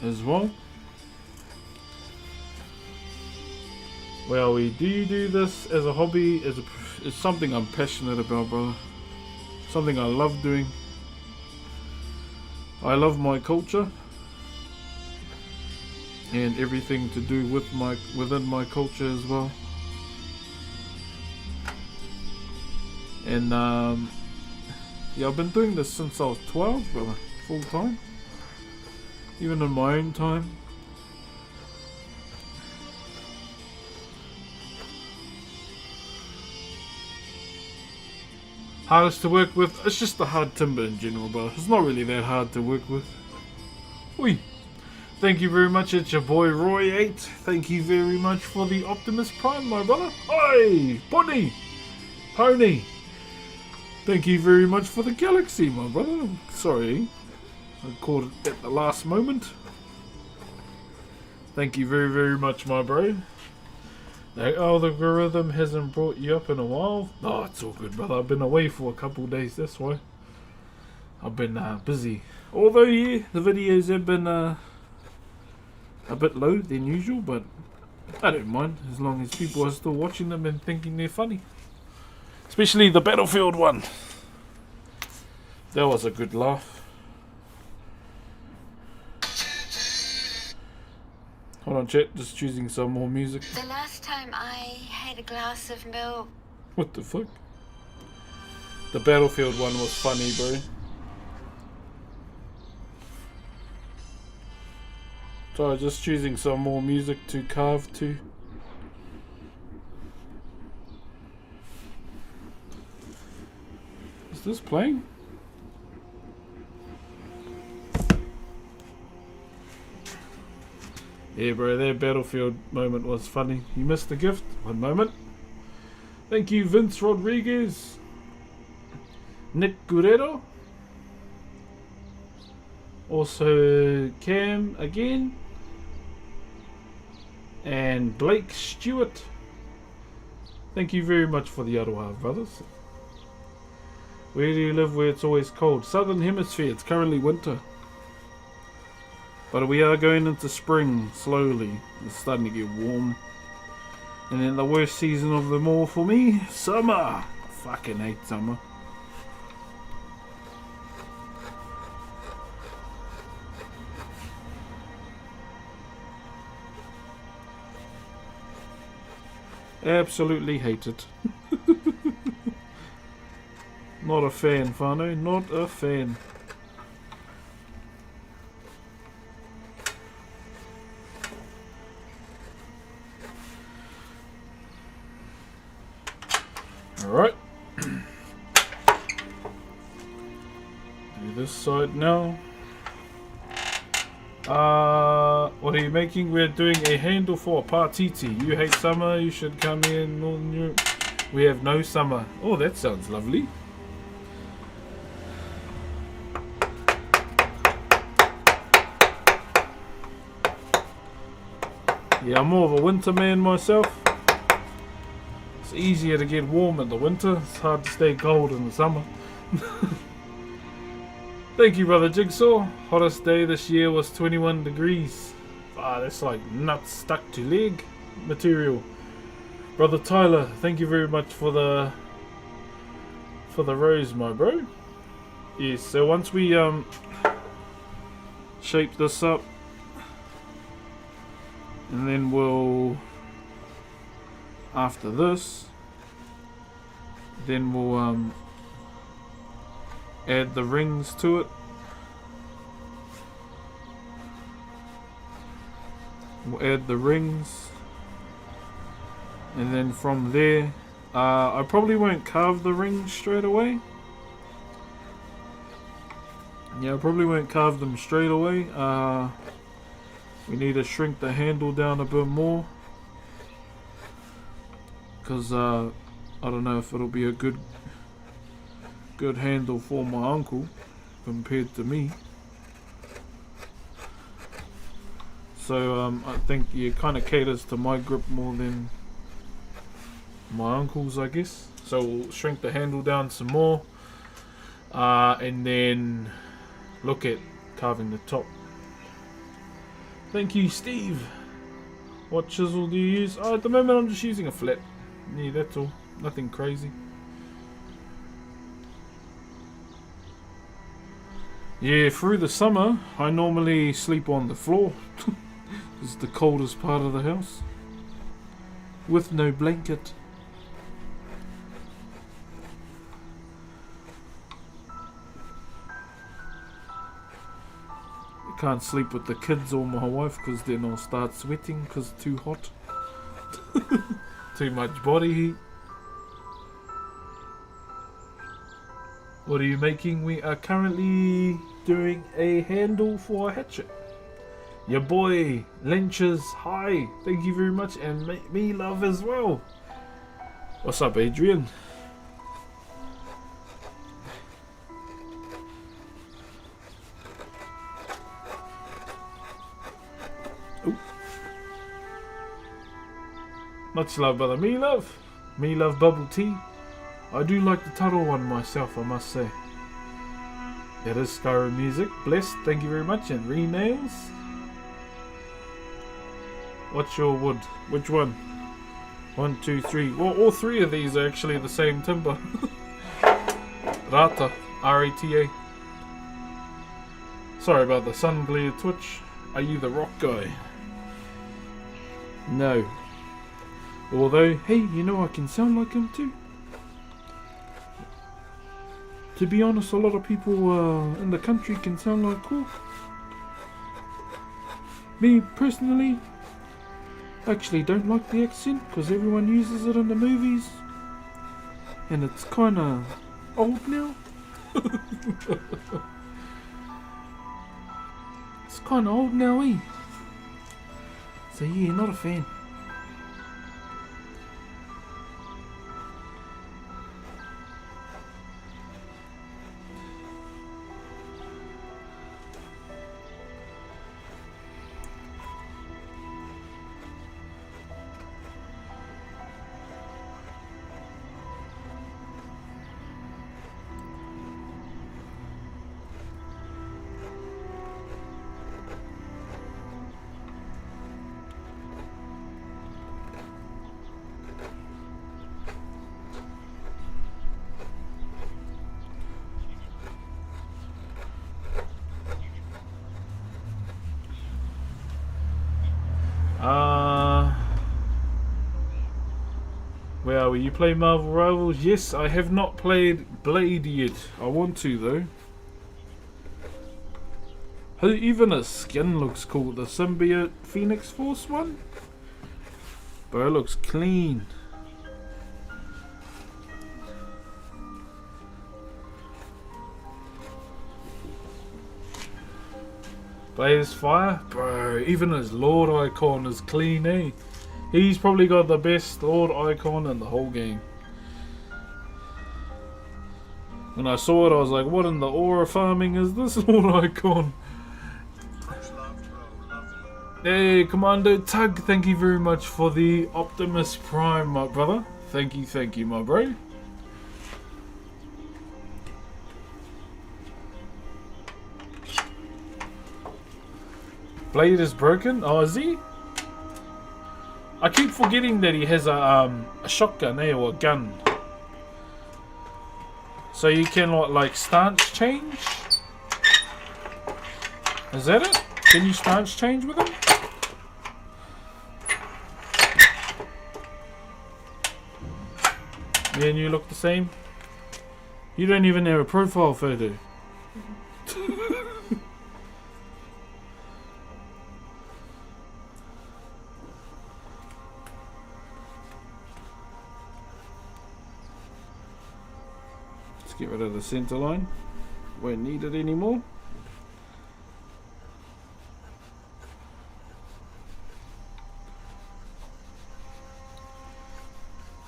as well. Well, we do this as a hobby, it's something I'm passionate about, brother. Something I love doing. I love my culture and everything to do with within my culture as well. And yeah, I've been doing this since I was 12, brother, full time. Even in my own time. Hardest to work with? It's just the hard timber in general, brother. It's not really that hard to work with. Oi! Thank you very much. It's your boy Roy8. Thank you very much for the Optimus Prime, my brother. Oi! Pony! Pony! Thank you very much for the galaxy, my brother. Sorry, I caught it at the last moment. Thank you very, very much, my bro. The algorithm hasn't brought you up in a while. Oh, it's all good, brother. I've been away for a couple of days, that's why. I've been busy. Although, yeah, the videos have been a bit low than usual, but I don't mind as long as people are still watching them and thinking they're funny. Especially the Battlefield one. That was a good laugh. Hold on, chat. Just choosing some more music. The last time I had a glass of milk. What the fuck? The Battlefield one was funny, bro. So just choosing some more music to carve to. Is this playing? Yeah, bro, that Battlefield moment was funny. You missed the gift. One moment. Thank you, Vince Rodriguez. Nick Guerrero. Also, Cam again. And Blake Stewart. Thank you very much for the Aroha, brothers. Where do you live where it's always cold? Southern Hemisphere. It's currently winter. But we are going into spring slowly. It's starting to get warm. And then the worst season of them all for me, summer. Fucking hate summer. Absolutely hate it. Not a fan, whānau. Not a fan. Alright. Do this side now. What are you making? We're doing a handle for a pārtiti. You hate summer, you should come in Northern Europe. We have no summer. Oh, that sounds lovely. Yeah, I'm more of a winter man myself. It's easier to get warm in the winter. It's hard to stay cold in the summer. Thank you, Brother Jigsaw. Hottest day this year was 21 degrees. Ah, that's like nuts stuck to leg material. Brother Tyler, thank you very much for the rose, my bro. Yes, so once we shape this up, and then we'll, after this, then we'll add the rings to it. We'll add the rings, and then from there, I probably won't carve the rings straight away. Yeah, I probably won't carve them straight away. We need to shrink the handle down a bit more, because I don't know if it'll be a good handle for my uncle compared to me. So I think it kind of caters to my grip more than my uncle's, I guess. So we'll shrink the handle down some more, and then look at carving the top. Thank you, Steve. What chisel do you use? Oh, at the moment I'm just using a flat. Yeah, that's all. Nothing crazy. Yeah, through the summer, I normally sleep on the floor. It's the coldest part of the house. With no blanket. I can't sleep with the kids or my wife because then I'll start sweating because it's too hot. Too much body heat. What are you making? We are currently doing a handle for a hatchet. Your boy, Lynch's, hi. Thank you very much. And me love as well. What's up, Adrian? Ooh. Much love, brother. Me love. Me love bubble tea. I do like the Taro one myself, I must say. That is Skyrim music. Blessed, thank you very much. And renails. What's your wood? Which one? 1, 2, 3. Well, all three of these are actually the same timber. Rata. R-A-T-A. Sorry about the sun glare twitch. Are you the rock guy? No. Although, hey, you know I can sound like him too. To be honest, a lot of people in the country can sound like cool. Me, personally, actually don't like the accent because everyone uses it in the movies. And it's kind of old now. It's kind of old now, eh? So yeah, not a fan. Where are we? You play Marvel Rivals? Yes, I have not played Blade yet. I want to though. Even a skin looks cool. The Symbiote Phoenix Force one? Bro, it looks clean. Blaze Fire? Bro, even his Lord icon is clean, eh? He's probably got the best Lord icon in the whole game. When I saw it, I was like, what in the aura farming is this Lord icon? Hey, Commando Tug, thank you very much for the Optimus Prime, my brother. Thank you, my bro. Blade is broken? Oh, is he? I keep forgetting that he has a shotgun, or a gun. So you can like stance change? Is that it? Can you stance change with him? Me and you look the same? You don't even have a profile photo. Let's get rid of the center line. Won't need it anymore.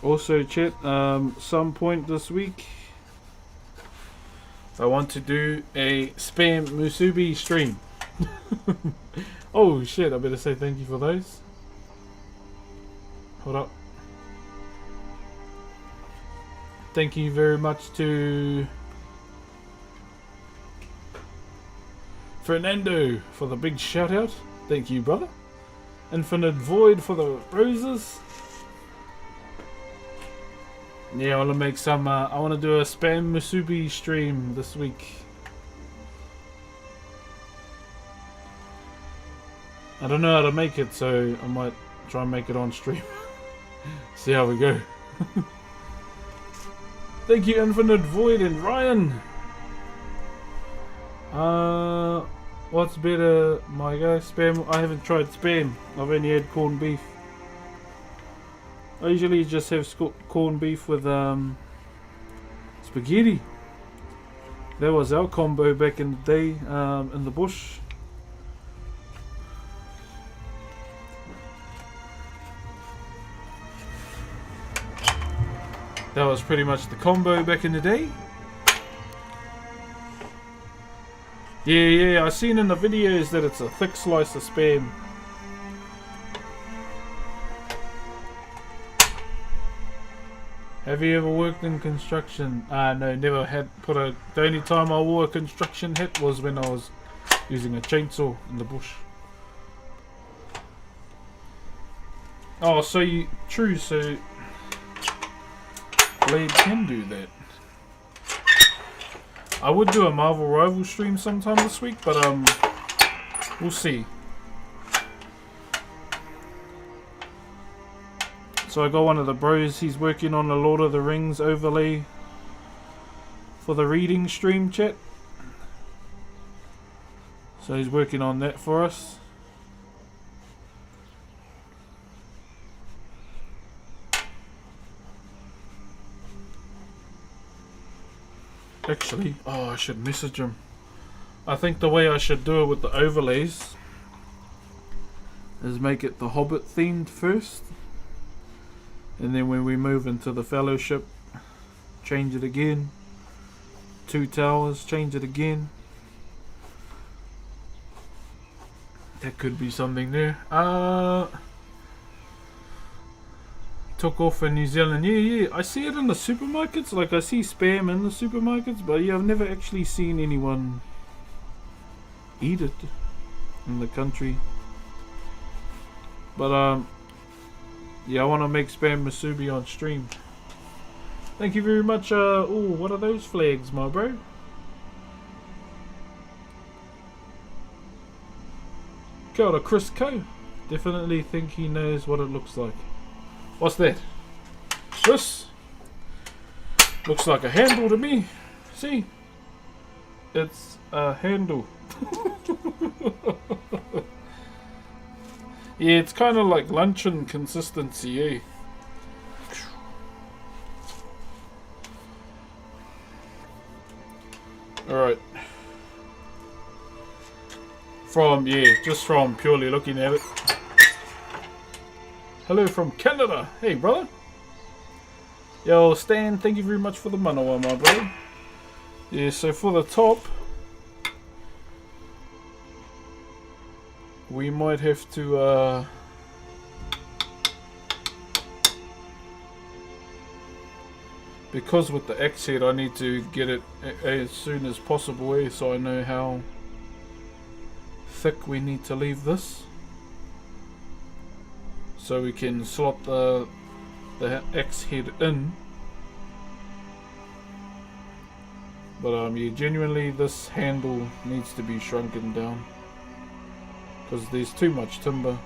Also, chat, some point this week I want to do a spam musubi stream. Oh shit, I better say thank you for those. Hold up. Thank you very much to Fernando for the big shout out. Thank you, brother. Infinite Void for the roses. Yeah, I want to make some. I want to do a spam musubi stream this week. I don't know how to make it, so I might try and make it on stream. See how we go. Thank you, Infinite Void and Ryan. What's better, my guy? Spam? I haven't tried spam. I've only had corned beef. I usually just have corned beef with spaghetti. That was our combo back in the day, in the bush. That was pretty much the combo back in the day. Yeah, I seen in the videos that it's a thick slice of spam. Have you ever worked in construction? No, never had put a... The only time I wore a construction hat was when I was using a chainsaw in the bush. Oh, so you... True, so... Blade can do that. I would do a Marvel Rival stream sometime this week, but we'll see. So I got one of the bros, he's working on a Lord of the Rings overlay for the reading stream, chat. So he's working on that for us. Actually, oh, I should message him. I think the way I should do it with the overlays is make it the Hobbit themed first. And then when we move into the Fellowship, change it again. Two Towers, change it again. That could be something there. Took off in New Zealand. Yeah, I see it in the supermarkets. Like, I see spam in the supermarkets, but yeah, I've never actually seen anyone eat it in the country. But yeah, I want to make spam musubi on stream. Thank you very much. Oh, what are those flags, my bro? Kia ora, Chris Co. Definitely think he knows what it looks like. What's that? this? Looks like a handle to me. See? It's a handle. Yeah, it's kind of like luncheon consistency, eh? Alright. Just from purely looking at it. Hello from Canada. Hey, brother. Yo, Stan, thank you very much for the manawa, my brother. Yeah, so for the top, we might have to, because with the X head I need to get it as soon as possible, eh, so I know how thick we need to leave this, so we can slot the X head in. But yeah, genuinely this handle needs to be shrunken down because there's too much timber.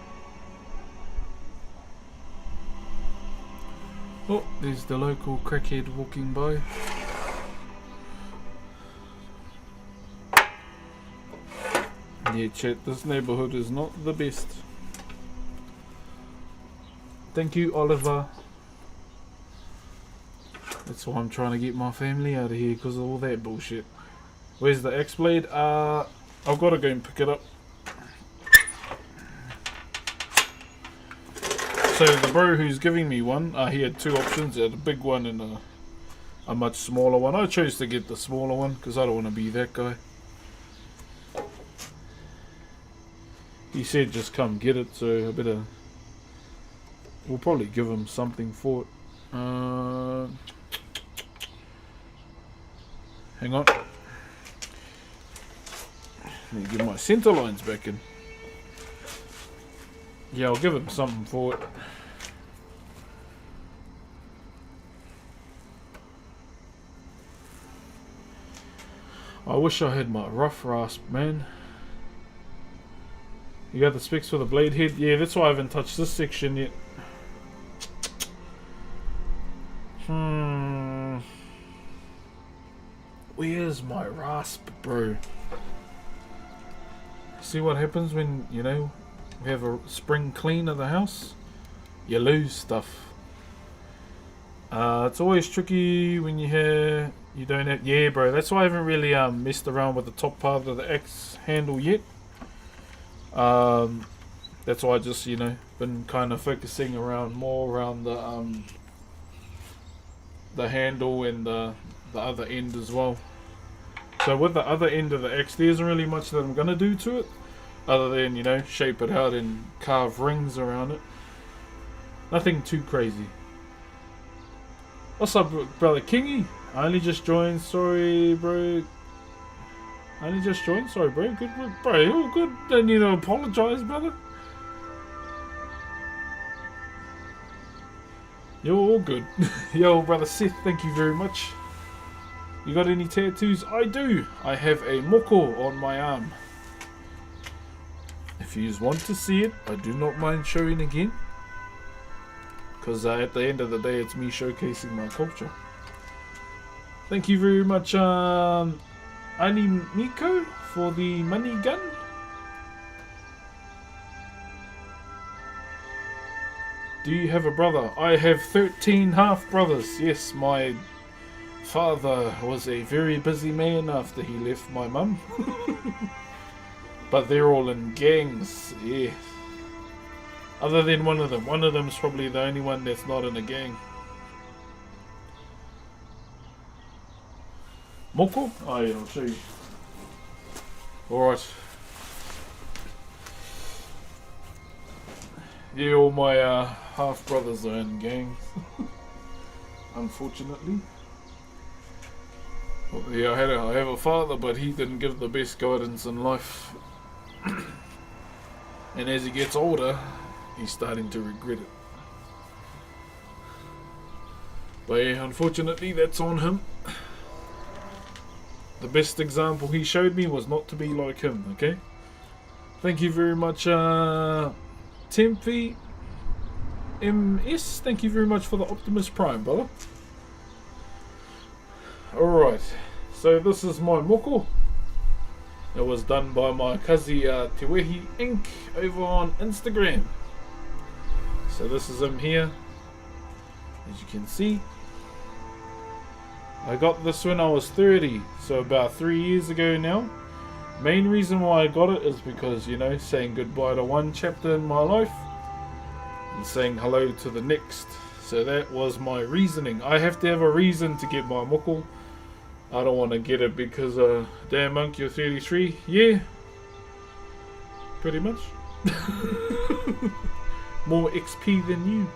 Oh, there's the local crackhead walking by. Yeah, chat, this neighborhood is not the best. Thank you, Oliver. That's why I'm trying to get my family out of here, because of all that bullshit. Where's the X-Blade? I've got to go and pick it up. So the bro who's giving me one, he had two options. He had a big one and a much smaller one. I chose to get the smaller one, because I don't want to be that guy. He said just come get it, so I better... We'll probably give him something for it. Hang on. Let me get my center lines back in. Yeah, I'll give him something for it. I wish I had my rough rasp, man. You got the specs for the blade head? Yeah, that's why I haven't touched this section yet. Where's my rasp, bro? See what happens when, you know, we have a spring clean of the house? You lose stuff. It's always tricky when you don't have... Yeah, bro, that's why I haven't really messed around with the top part of the X handle yet. That's why I just, you know, been kind of focusing more around the handle and the other end as well. So with the other end of the X, there isn't really much that I'm gonna do to it, other than, you know, shape it out and carve rings around it. Nothing too crazy. What's up, brother Kingy? I only just joined. Sorry, bro. I only just joined. Sorry, bro. Good, bro. You're all good. Don't need to apologize, brother. You're all good. Yo, brother Seth, thank you very much. You got any tattoos? I do. I have a moko on my arm. If you want to see it, I do not mind showing again. Because at the end of the day, it's me showcasing my culture. Thank you very much, Animiko, for the money gun. Do you have a brother? I have 13 half brothers. Yes, my father was a very busy man after he left my mum. But they're all in gangs, yeah. Other than one of them. One of them's probably the only one that's not in a gang. Moko? Oh yeah, I'll show you. Alright. Yeah, all my half brothers are in gangs. Unfortunately. Well, yeah, I have a father, but he didn't give the best guidance in life. And as he gets older, he's starting to regret it. But yeah, unfortunately, that's on him. The best example he showed me was not to be like him, okay? Thank you very much, Tempe. MS, thank you very much for the Optimus Prime, brother. Alright, so this is my moko. It was done by my Kazi Te Wehi Inc. over on Instagram. So this is him here, as you can see. I got this when I was 30, so about 3 years ago now. Main reason why I got it is because, you know, saying goodbye to one chapter in my life and saying hello to the next. So that was my reasoning. I have to have a reason to get my moko. I don't want to get it because, damn monk, you're 33. Yeah, pretty much. More XP than you.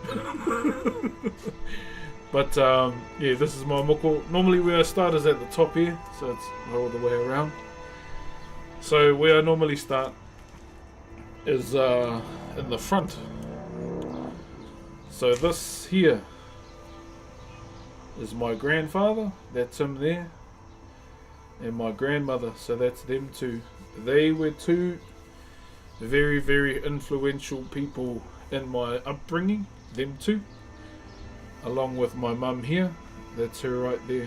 But, yeah, this is my moko. Normally where I start is at the top here, so it's all the way around. So where I normally start is in the front. So this here is my grandfather. That's him there. And my grandmother, so that's them two. They were two very, very influential people in my upbringing, them two. Along with my mum here, that's her right there.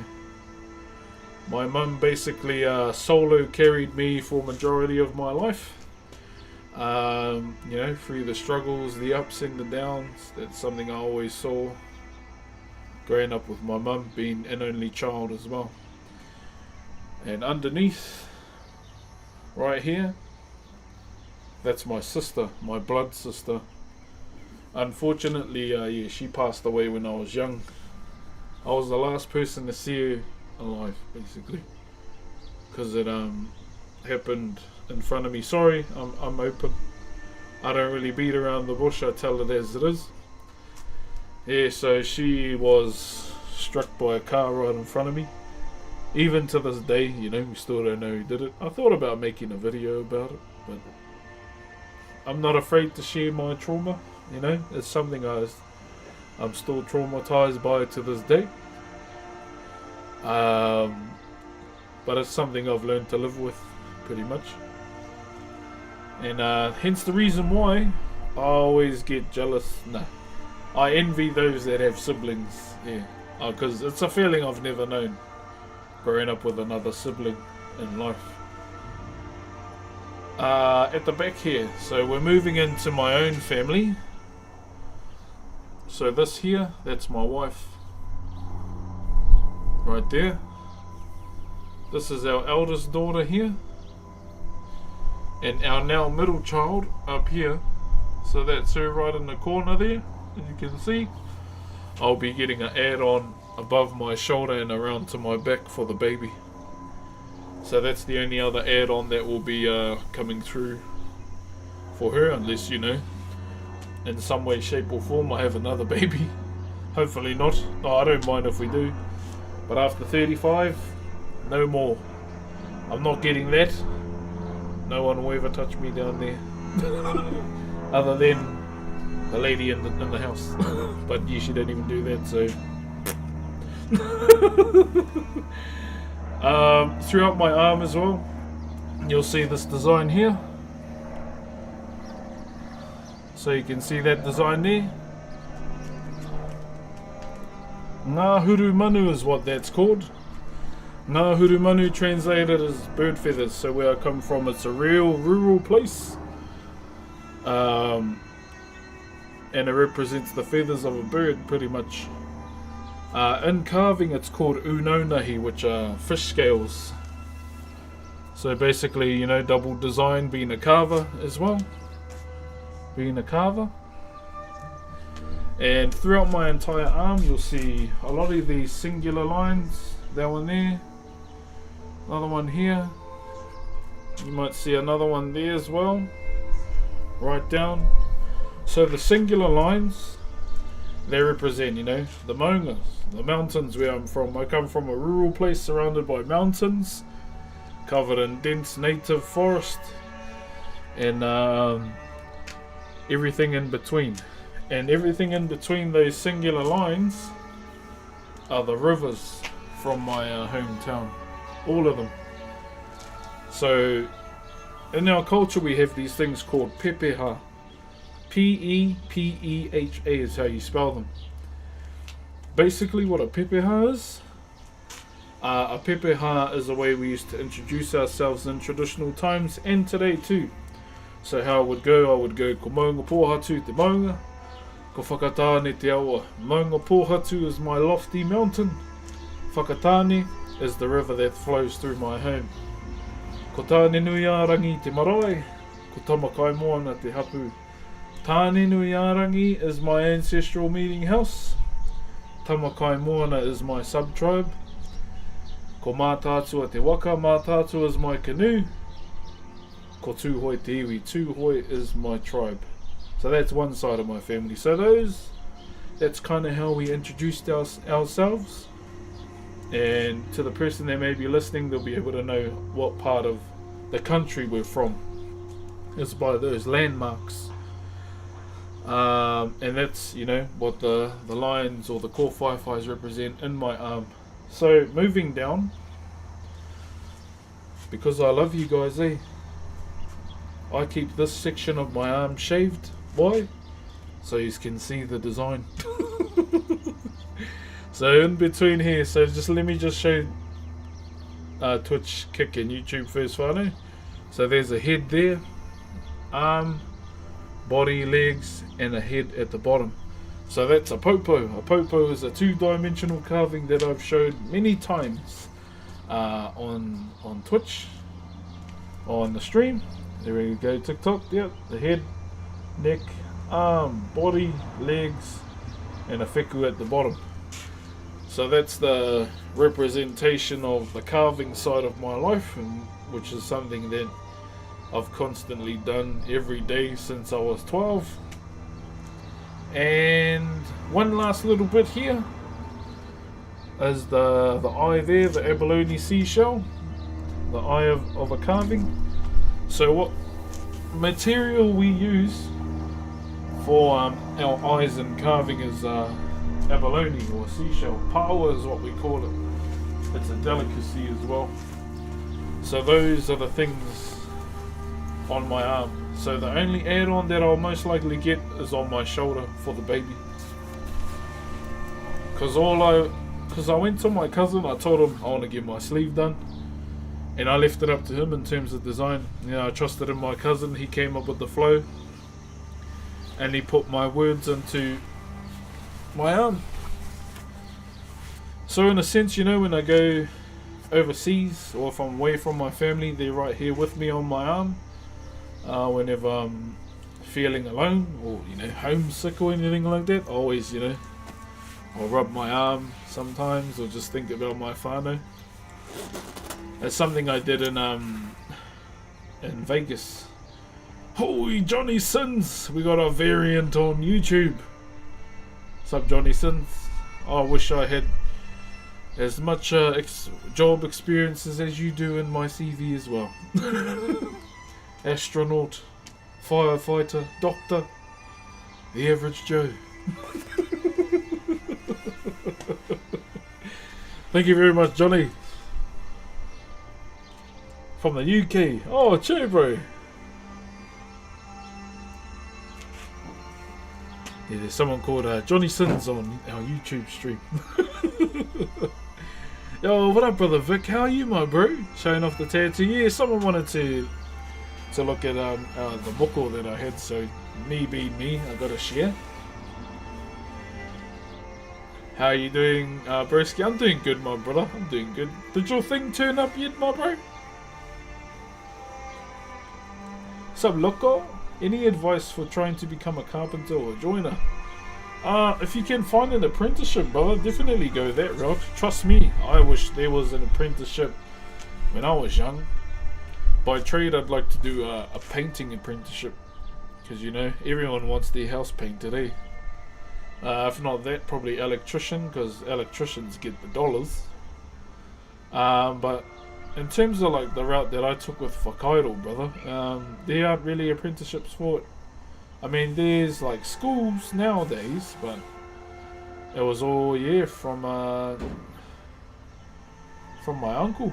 My mum basically solo carried me for majority of my life. You know, through the struggles, the ups and the downs. That's something I always saw growing up with my mum, being an only child as well. And underneath, right here, that's my sister, my blood sister. Unfortunately, yeah, she passed away when I was young. I was the last person to see her alive, basically, because it happened in front of me. Sorry, I'm open. I don't really beat around the bush. I tell it as it is. Yeah, so she was struck by a car right in front of me. Even to this day, you know, we still don't know who did it. I thought about making a video about it, but I'm not afraid to share my trauma. You know, it's something I'm still traumatized by to this day. But it's something I've learned to live with, pretty much. And hence the reason why I always get jealous. Nah, I envy those that have siblings. Yeah, because it's a feeling I've never known. Growing up with another sibling in life. At the back here, so we're moving into my own family. So this here, that's my wife. Right there. This is our eldest daughter here. And our now middle child up here. So that's her right in the corner there, as you can see. I'll be getting an add-on above my shoulder and around to my back for the baby. So that's the only other add-on that will be coming through for her, unless, you know, in some way, shape or form I have another baby. Hopefully not. No, I don't mind if we do. But after 35, no more. I'm not getting that. No one will ever touch me down there. Other than the lady in the house. But yeah, she don't even do that, so... throughout my arm as well, you'll see this design here. So you can see that design there. Ngā huru manu is what that's called. Ngā huru manu translated as bird feathers. So where I come from, it's a real rural place. And it represents the feathers of a bird, pretty much. In carving, it's called unonahi, which are fish scales. So basically, you know, double design, being a carver as well. Being a carver. And throughout my entire arm, you'll see a lot of these singular lines. That one there. Another one here. You might see another one there as well. Right down. So the singular lines, they represent, you know, the maungas, the mountains where I'm from. I come from a rural place surrounded by mountains, covered in dense native forest, and everything in between. And everything in between those singular lines are the rivers from my hometown. All of them. So in our culture we have these things called pepeha. P-E-P-E-H-A is how you spell them. Basically what a pepeha is, a pepeha is the way we used to introduce ourselves in traditional times and today too. So how I would go ko maunga pōhatu te maunga, ko whakatāne te awa. Maunga pōhatu is my lofty mountain. Whakatāne is the river that flows through my home. Ko tāne nui ārangi te marae, ko tamakai moana te hapu. Tāne nui ārangi is my ancestral meeting house. Tamakai moana is my sub-tribe. Ko mātātua te waka, mātātua is my canoe. Ko tūhoi te iwi, tūhoi is my tribe. So that's one side of my family. So that's kind of how we introduced ourselves. And to the person that may be listening, they'll be able to know what part of the country we're from. It's by those landmarks. And that's, you know, what the lines or the kōwhaiwhais represent in my arm. So moving down, because I love you guys, I keep this section of my arm shaved. Why? So you can see the design. So in between here, so let me show Twitch, Kick and YouTube first, whānau. So there's a head there, arm, body, legs, and a head at the bottom. So that's a popo. A popo is a two-dimensional carving that I've showed many times on Twitch, on the stream. There we go, TikTok. Yep, the head, neck, arm, body, legs, and a wheku at the bottom. So that's the representation of the carving side of my life, and which is something that I've constantly done every day since I was 12. And one last little bit here is the eye there, the abalone seashell, the eye of a carving. So what material we use for our eyes and carving is abalone or seashell. Paua is what we call it. It's a delicacy as well. So those are the things on my arm. So the only add-on that I'll most likely get is on my shoulder for the baby. Because I went to my cousin, I told him I want to get my sleeve done. And I left it up to him in terms of design. You know, I trusted in my cousin, he came up with the flow. And he put my words into my arm. So in a sense, you know, when I go overseas, or if I'm away from my family, they're right here with me on my arm. Whenever I'm feeling alone, or, you know, homesick or anything like that, I always, you know, I'll rub my arm sometimes, or just think about my whānau. That's something I did in Vegas. Holy Johnny Sins! We got a variant on YouTube. What's up, Johnny Sins? I wish I had as much job experiences as you do in my CV as well. Astronaut, firefighter, doctor, the average Joe. Thank you very much, Johnny. From the UK. Oh, cheer, bro. Yeah, there's someone called Johnny Sins on our YouTube stream. Yo, what up, brother Vic? How are you, my bro? Showing off the tattoo. Yeah, someone wanted to look at the buckle that I had, so me being me, I got to share. How are you doing, broski? I'm doing good, my brother. I'm doing good. Did your thing turn up yet, my bro? Sup, loco? Any advice for trying to become a carpenter or a joiner? If you can find an apprenticeship, brother, definitely go that route. Trust me, I wish there was an apprenticeship when I was young. By trade, I'd like to do a painting apprenticeship. Because, you know, everyone wants their house painted, eh? If not that, probably electrician, because electricians get the dollars. But in terms of like the route that I took with Whakairo, brother, there aren't really apprenticeships for it. I mean, there's like schools nowadays, but it was all, yeah, from my uncle.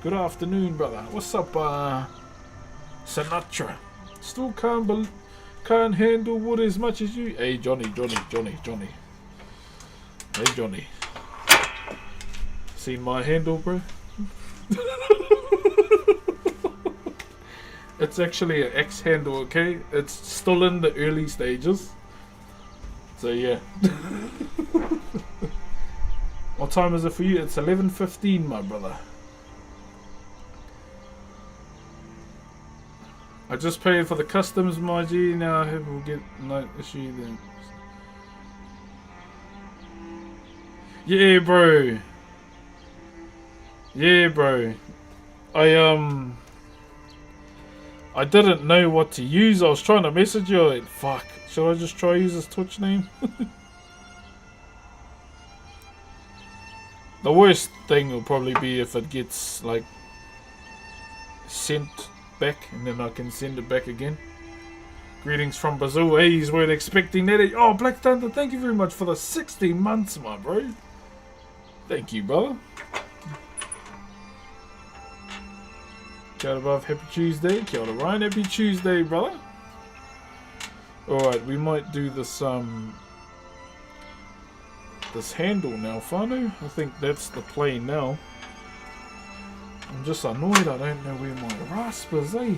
Good afternoon, brother. What's up, Sinatra? Still Can't handle wood as much as you. Hey, Johnny. Hey, Johnny. Seen my handle, bro? It's actually an X handle, okay? It's still in the early stages. So, yeah. What time is it for you? It's 11:15, my brother. I just paid for the customs, my G. Now I hope we'll get no issue then. Yeah, bro. Yeah, bro. I didn't know what to use. I was trying to message you. Like, fuck. Should I just try use his Twitch name? The worst thing will probably be if it gets like sent back, and then I can send it back again. Greetings from Brazil. Hey, you weren't expecting that. Oh, Black Thunder, thank you very much for the 16 months, my bro. Thank you, brother. Kia ora, above. Happy Tuesday. Kia ora, Ryan. Happy Tuesday, brother. Alright, we might do this this handle now, whānau. I think that's the play now. I'm just annoyed I don't know where my rasp is, eh?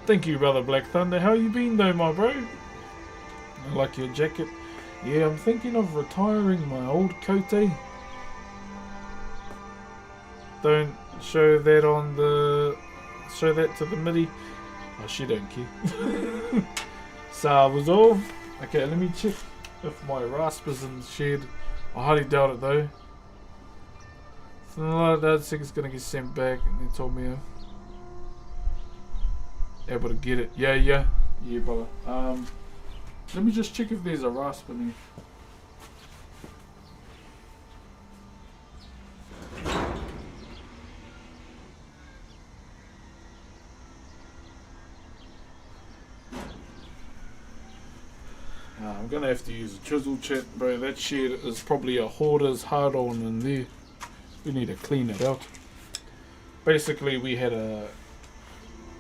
Thank you, brother Black Thunder. How you been though, my bro? I like your jacket. Yeah, I'm thinking of retiring my old coat, eh? Don't show that on the... Show that to the MIDI. Oh, she don't care. Salvazov. Okay, let me check if my rasp is in the shed. I highly doubt it though. So that thing's gonna get sent back, and they told me I'm able to get it. Yeah, brother. Let me just check if there's a rasp in here. I'm gonna have to use a chisel, chat, bro. That shed is probably a hoarder's hard on in there. We need to clean it out. Basically, we had a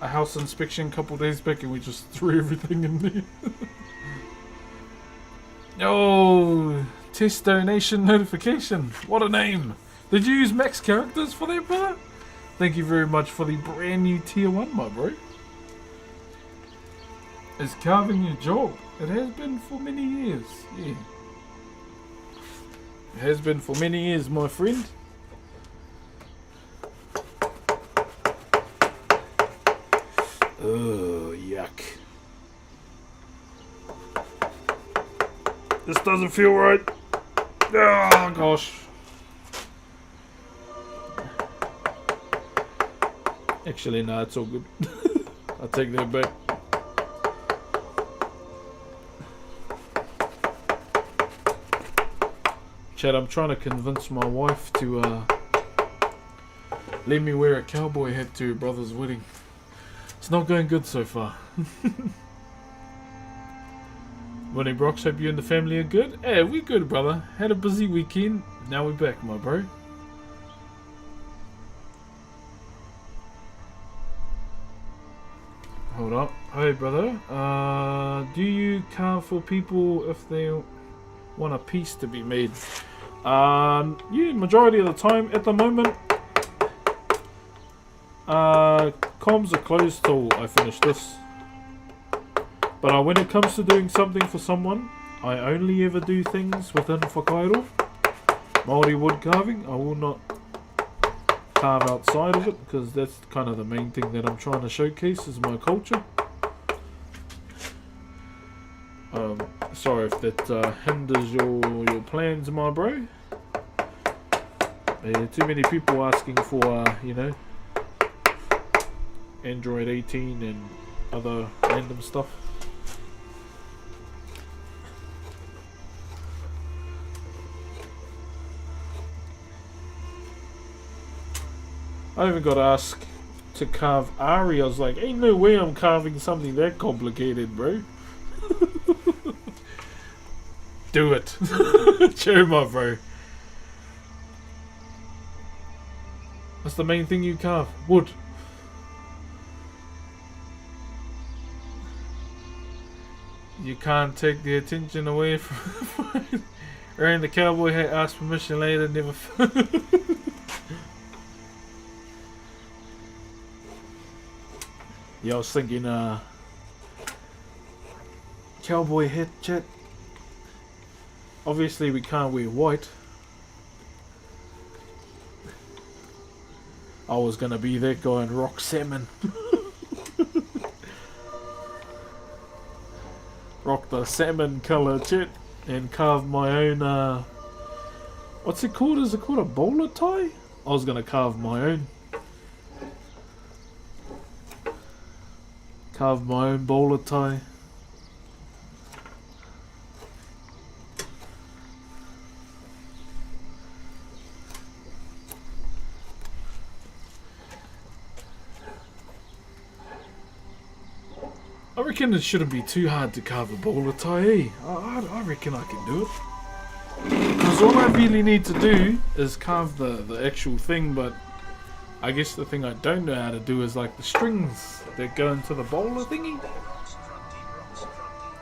house inspection a couple days back, and we just threw everything in there. Oh, test donation notification. What a name! Did you use max characters for that, brother? Thank you very much for the brand new tier 1, my bro. Is carving your job? It has been for many years. Yeah. It has been for many years, my friend. Oh, yuck. This doesn't feel right. Oh, gosh. Actually, no, it's all good. I'll take that back. Chad, I'm trying to convince my wife to let me wear a cowboy hat to her brother's wedding. It's not going good so far. Morning, Brox. Hope you and the family are good. Yeah, we're good, brother. Had a busy weekend. Now we're back, my bro. Hold up. Hey, brother. Do you carve for people if they want a piece to be made? Yeah, majority of the time at the moment. Comms are closed till I finish this. But when it comes to doing something for someone, I only ever do things within Whakairo. Maori wood carving, I will not carve outside of it, because that's kind of the main thing that I'm trying to showcase is my culture. Sorry if that hinders your plans, my bro. Too many people asking for, you know, Android 18 and other random stuff. I even got asked to carve Ari. I was like, ain't no way I'm carving something that complicated, bro. Do it. Chill, my bro. That's the main thing you carve. Wood. You can't take the attention away from wearing the cowboy hat. Ask permission later. Never. Yeah, I was thinking, cowboy hat, chat. Obviously, we can't wear white. I was gonna be that guy and rock salmon. Rock the salmon colour, chat, and carve my own. What's it called? Is it called a bowler tie? I was gonna carve my own. Carve my own bowler tie. I reckon it shouldn't be too hard to carve a bowler tie, eh? I reckon I can do it. Because all I really need to do is carve the actual thing, but I guess the thing I don't know how to do is like the strings that go into the bowler thingy.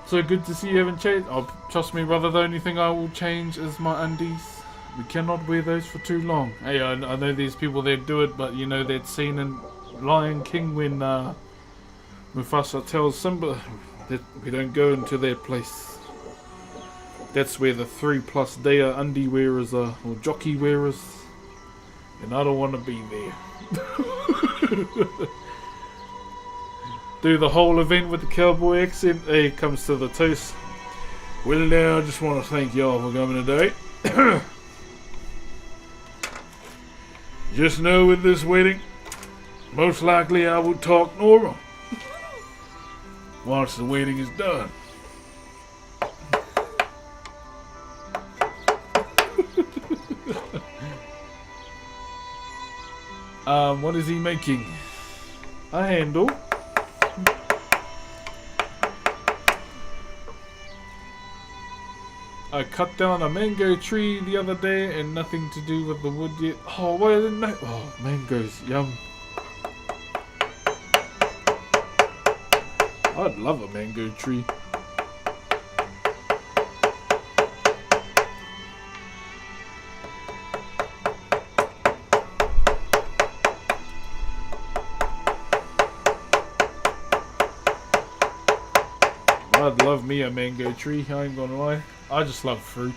So good to see you haven't changed. Oh, trust me brother, the only thing I will change is my undies. We cannot wear those for too long. Hey, I know there's people that do it, but you know that scene in Lion King when Mufasa tells Simba that we don't go into their place. That's where the 3+ day undie wearers are, or jockey wearers. And I don't want to be there. Do the whole event with the cowboy accent. Hey, comes to the toast. Well now, I just want to thank y'all for coming today. Just know with this wedding, most likely I will talk normal once the wedding is done. What is he making? A handle. I cut down a mango tree the other day and nothing to do with the wood yet. Oh, why didn't I? Oh, mangoes, yum. I'd love a mango tree. I'd love me a mango tree, I ain't gonna lie. I just love fruit.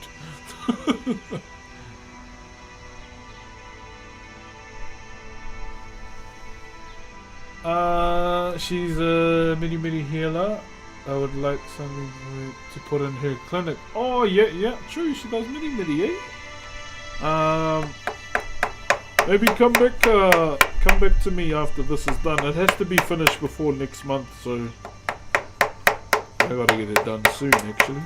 She's a mini healer. I would like something to put in her clinic. Oh yeah, true. She does mini, eh? Maybe come back to me after this is done. It has to be finished before next month, so I gotta get it done soon, actually.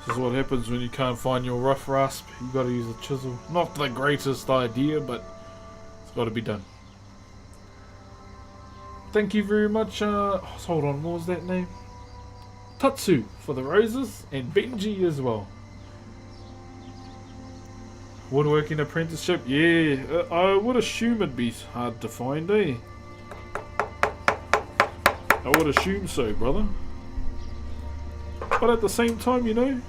This is what happens when you can't find your rough rasp. You gotta use a chisel. Not the greatest idea, but it's gotta be done. Thank you very much. Hold on, what was that name? Tatsu for the roses, and Benji as well. Woodworking apprenticeship, yeah. I would assume it'd be hard to find, eh? I would assume so, brother. But at the same time, you know,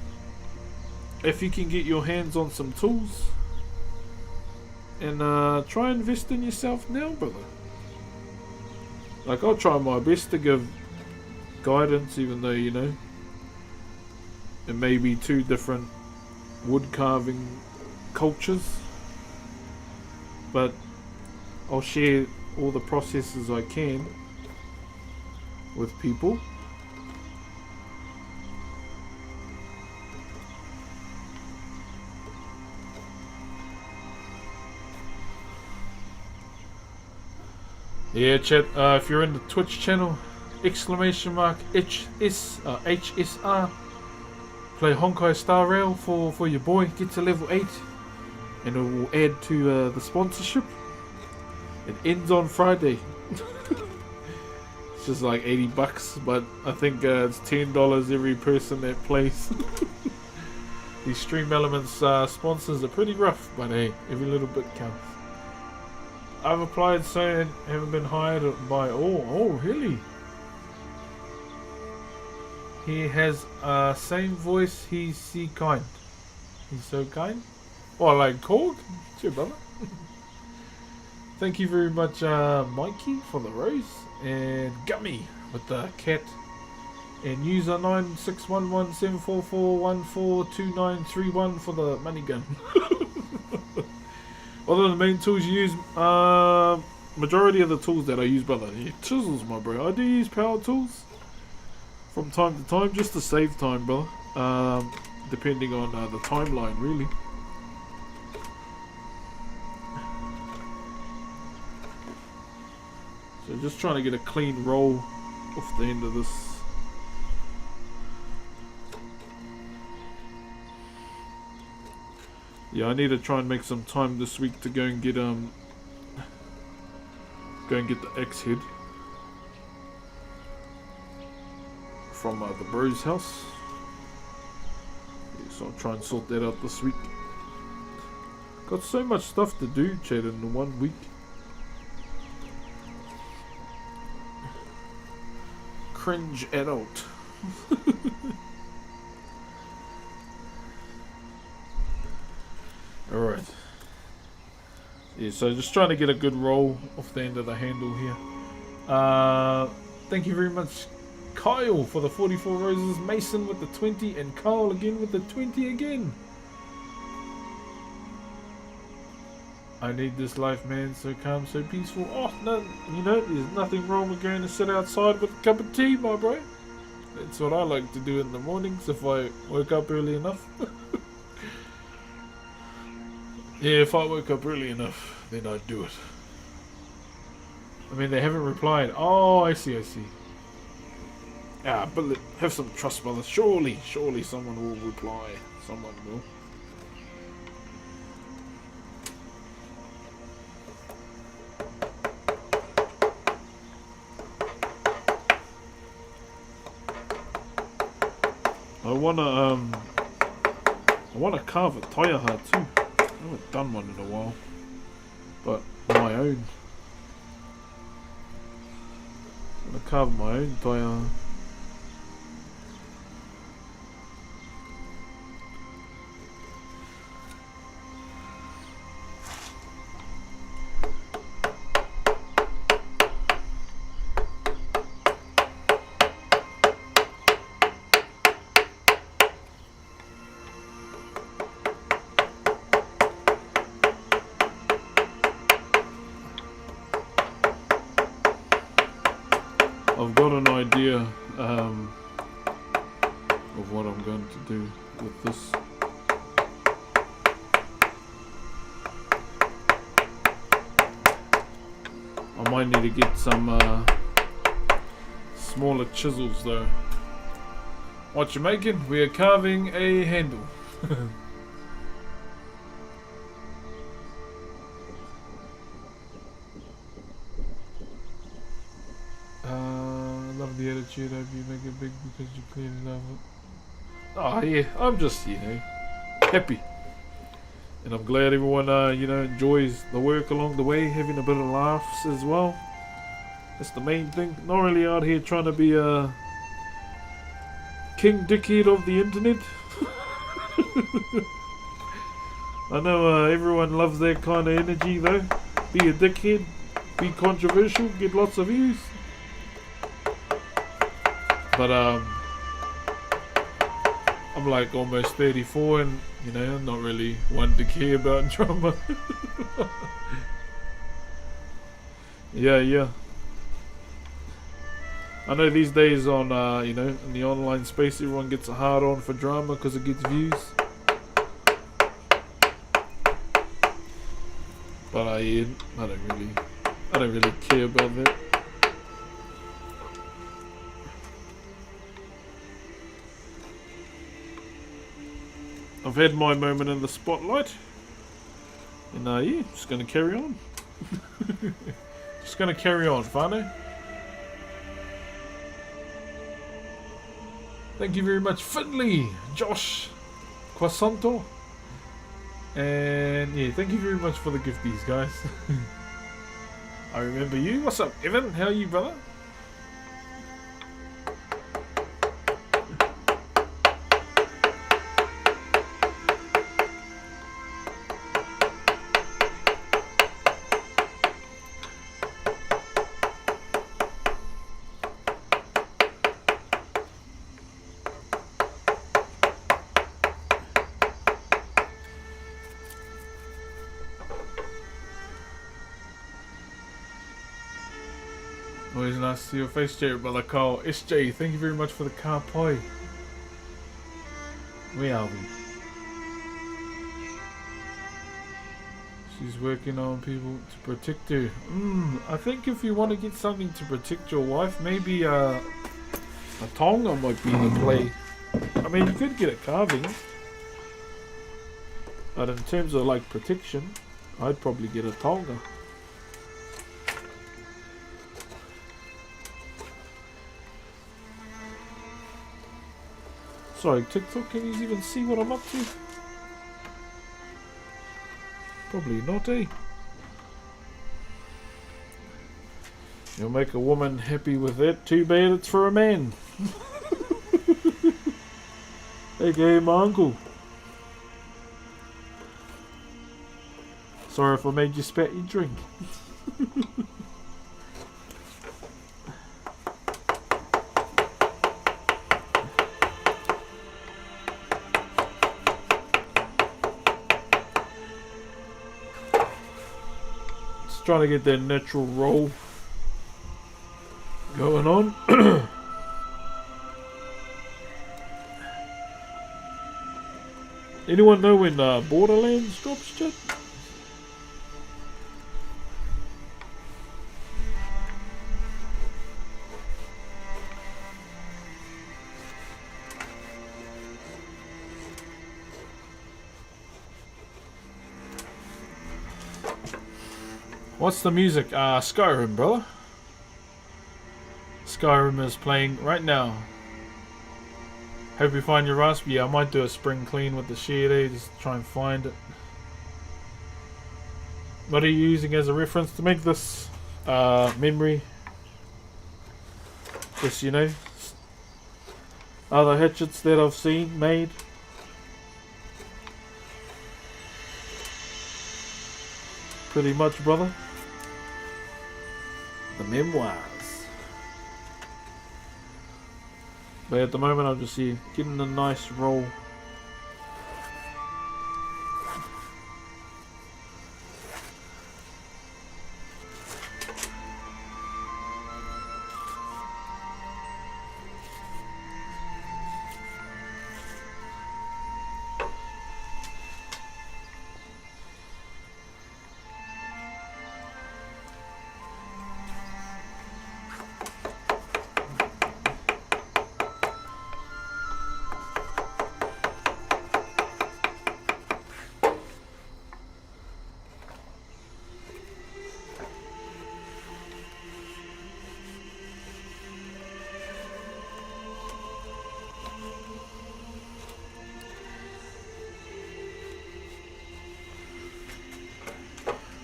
if you can get your hands on some tools and try and invest in yourself now, brother. Like, I'll try my best to give guidance, even though, you know, it may be two different wood carving cultures, but I'll share all the processes I can with people. Yeah, chat, if you're in the Twitch channel, !HSR, play Honkai Star Rail for your boy, get to level 8, and it will add to the sponsorship. It ends on Friday. It's just like $80, but I think it's $10 every person that plays. These Stream Elements sponsors are pretty rough, but hey, every little bit counts. I've applied saying haven't been hired by oh really? He has same voice, he's kind. He's so kind. Oh, like Korg? Sure, brother. Thank you very much, Mikey, for the rose. And Gummy with the cat. And user 961174414291 for the money gun. Other than the main tools you use, majority of the tools that I use, brother. Yeah, chisels, my bro. I do use power tools from time to time just to save time, brother. Depending on the timeline, really. So just trying to get a clean roll off the end of this. Yeah, I need to try and make some time this week to go and get the X head from the bro's house. Yeah, so I'll try and sort that out this week. Got so much stuff to do, Chad, in 1 week. Cringe adult. Alright. Yeah, so just trying to get a good roll off the end of the handle here. Thank you very much, Kyle, for the 44 roses. Mason with the 20, and Kyle again with the 20 again. I need this life, man. So calm, so peaceful. Oh, no, you know, there's nothing wrong with going to sit outside with a cup of tea, my bro. That's what I like to do in the mornings if I wake up early enough. Yeah, if I woke up early enough, then I'd do it. I mean, they haven't replied. Oh, I see. Ah, but have some trust, brother. Surely someone will reply. Someone will. I wanna carve a taiaha too. I haven't done one in a while, but my own. I'm gonna carve my own taiaha. I've got an idea of what I'm going to do with this. I might need to get some smaller chisels though. What you making? We are carving a handle. Love the attitude. Hope you make it big because you clearly love it. Oh yeah, I'm just happy, and I'm glad everyone enjoys the work along the way, having a bit of laughs as well. That's the main thing. Not really out here trying to be a king dickhead of the internet. I know everyone loves that kind of energy though. Be a dickhead, be controversial, get lots of views. But I'm like almost 34 and I'm not really one to care about drama. Yeah. I know these days on in the online space everyone gets a hard on for drama because it gets views. But I don't really care about that. I've had my moment in the spotlight, and just gonna carry on. Just gonna carry on, whānau. Thank you very much, Finley, Josh, Quasanto, and yeah, thank you very much for the gifties, guys. I remember you. What's up, Evan? How are you, brother? Always nice to see your face, Jerry, brother Carl. SJ, thank you very much for the car pie. Where are we? She's working on people to protect her. I think if you want to get something to protect your wife, maybe a tonga might be the play. I mean, you could get a carving. But in terms of like protection, I'd probably get a tonga. Sorry, TikTok, can you even see what I'm up to? Probably not, eh? You'll make a woman happy with that. Too bad it's for a man. AKA my uncle. Sorry if I made you spat your drink. Trying to get that natural roll going on. Anyone know when Borderlands drops, chat? What's the music? Skyrim, brother. Skyrim is playing right now. Hope you find your rasp. Yeah, I might do a spring clean with the shade, just try and find it. What are you using as a reference to make this memory? Just, you know, other hatchets that I've seen made. Pretty much, brother. The memoirs. But at the moment I'm just here getting a nice roll.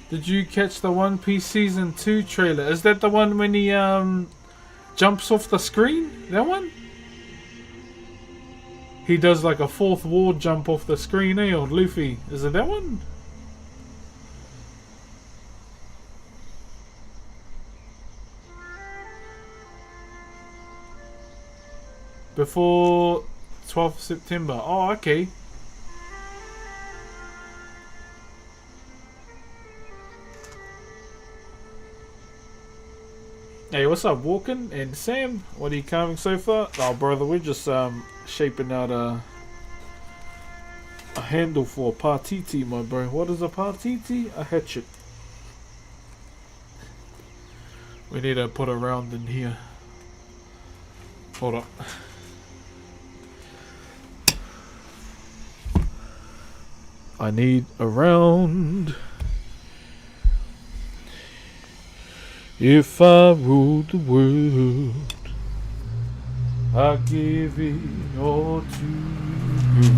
Did you catch the One Piece Season 2 trailer? Is that the one when he jumps off the screen? That one? He does like a fourth wall jump off the screen, eh? Or Luffy. Is it that one? Before 12th September. Oh, okay. Hey, what's up, Walken and Sam? What are you carving so far? Oh, brother, we're just shaping out a handle for a partiti, my bro. What is a partiti? A hatchet. We need to put a round in here. Hold up. I need a round. If I ruled the world, I'd give it all to you.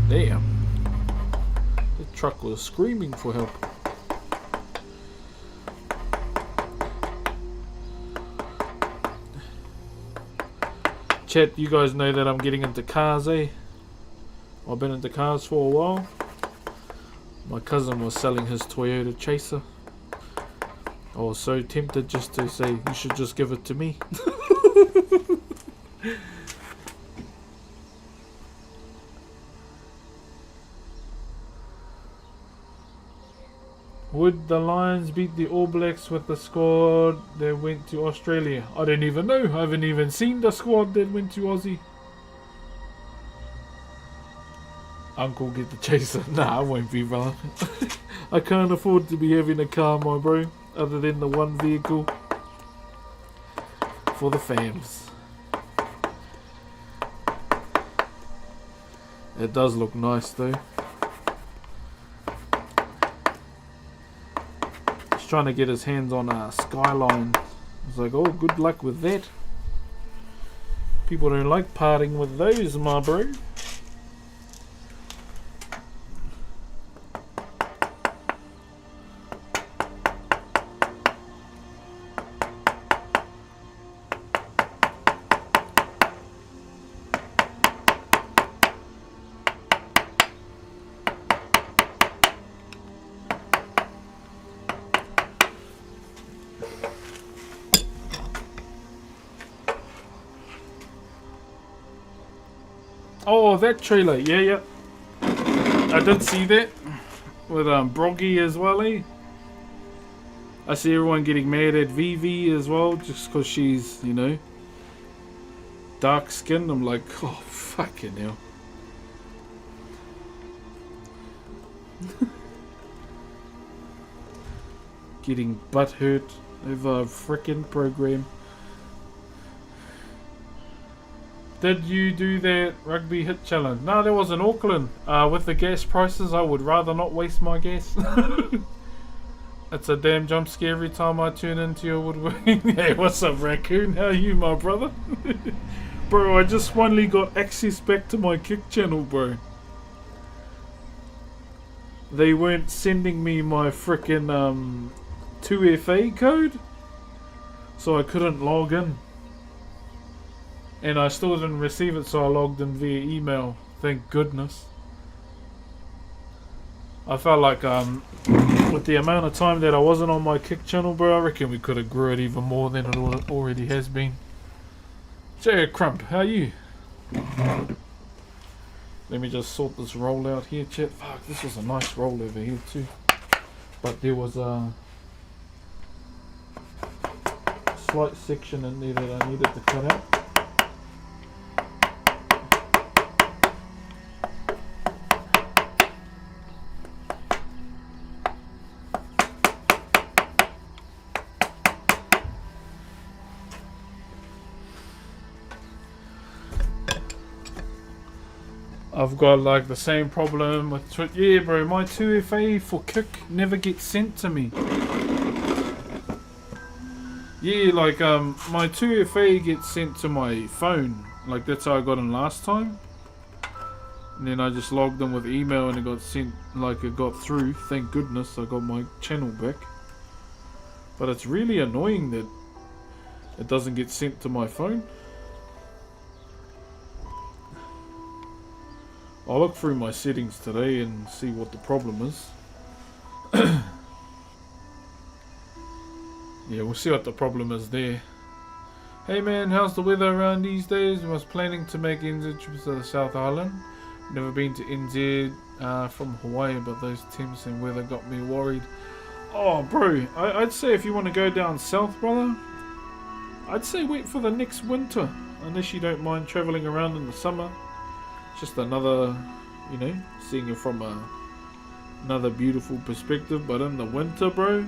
Damn. The truck was screaming for help. Chat, you guys know that I'm getting into cars, eh? I've been into cars for a while. My cousin was selling his Toyota Chaser. I was so tempted just to say, you should just give it to me. Would the Lions beat the All Blacks with the squad that went to Australia? I don't even know. I haven't even seen the squad that went to Aussie. Uncle, get the Chaser. Nah, I won't be, brother. I can't afford to be having a car, my bro, other than the one vehicle for the fams. It does look nice though. He's trying to get his hands on a Skyline. I was like, oh, good luck with that. People don't like parting with those, my bro. Oh, that trailer, yeah. I did see that with Broggy as well, eh? I see everyone getting mad at Vivi as well, just because she's, you know, dark skinned. I'm like, oh, fucking hell. Getting butthurt over a frickin' program. Did you do that rugby hit challenge? No, that was in Auckland. With the gas prices, I would rather not waste my gas. It's a damn jump scare every time I tune into your woodworking. Hey, what's up, Raccoon? How are you, my brother? Bro, I just finally got access back to my Kick channel, bro. They weren't sending me my frickin' 2FA code, so I couldn't log in. And I still didn't receive it, so I logged in via email. Thank goodness. I felt like with the amount of time that I wasn't on my Kick channel, bro, I reckon we could have grew it even more than it already has been. Jay Crump, how are you? Let me just sort this roll out here, chat. Fuck, this was a nice roll over here too. But there was a slight section in there that I needed to cut out. I've got like the same problem with Twitch. Yeah, bro, my 2FA for Kick never gets sent to me. Yeah, like my 2FA gets sent to my phone. Like that's how I got in last time. And then I just logged in with email and it got sent, like it got through. Thank goodness I got my channel back. But it's really annoying that it doesn't get sent to my phone. I'll look through my settings today and see what the problem is. Yeah, we'll see what the problem is there. Hey man, how's the weather around these days? I was planning to make NZ trips to the South Island. Never been to NZ from Hawaii, but those temps and weather got me worried. Oh bro, I'd say if you want to go down south, brother, I'd say wait for the next winter. Unless you don't mind travelling around in the summer. Just another, you know, seeing it from another beautiful perspective. But in the winter, bro,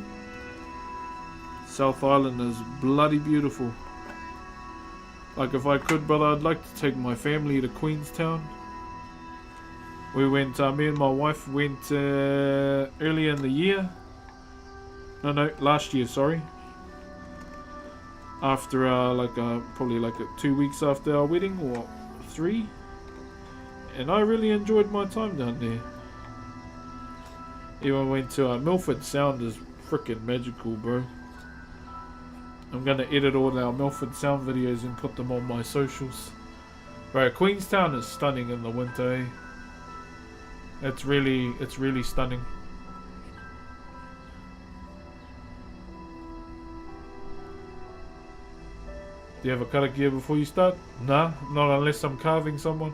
South Island is bloody beautiful. Like if I could, brother, I'd like to take my family to Queenstown. We went, me and my wife went earlier in the year. No, last year, sorry. After probably like 2 weeks after our wedding, or 3. And I really enjoyed my time down there. Even went to Milford Sound is freaking magical, bro. I'm gonna edit all our Milford Sound videos and put them on my socials. Right, Queenstown is stunning in the winter, eh? It's really stunning. Do you have a karakia before you start? Nah, not unless I'm carving someone.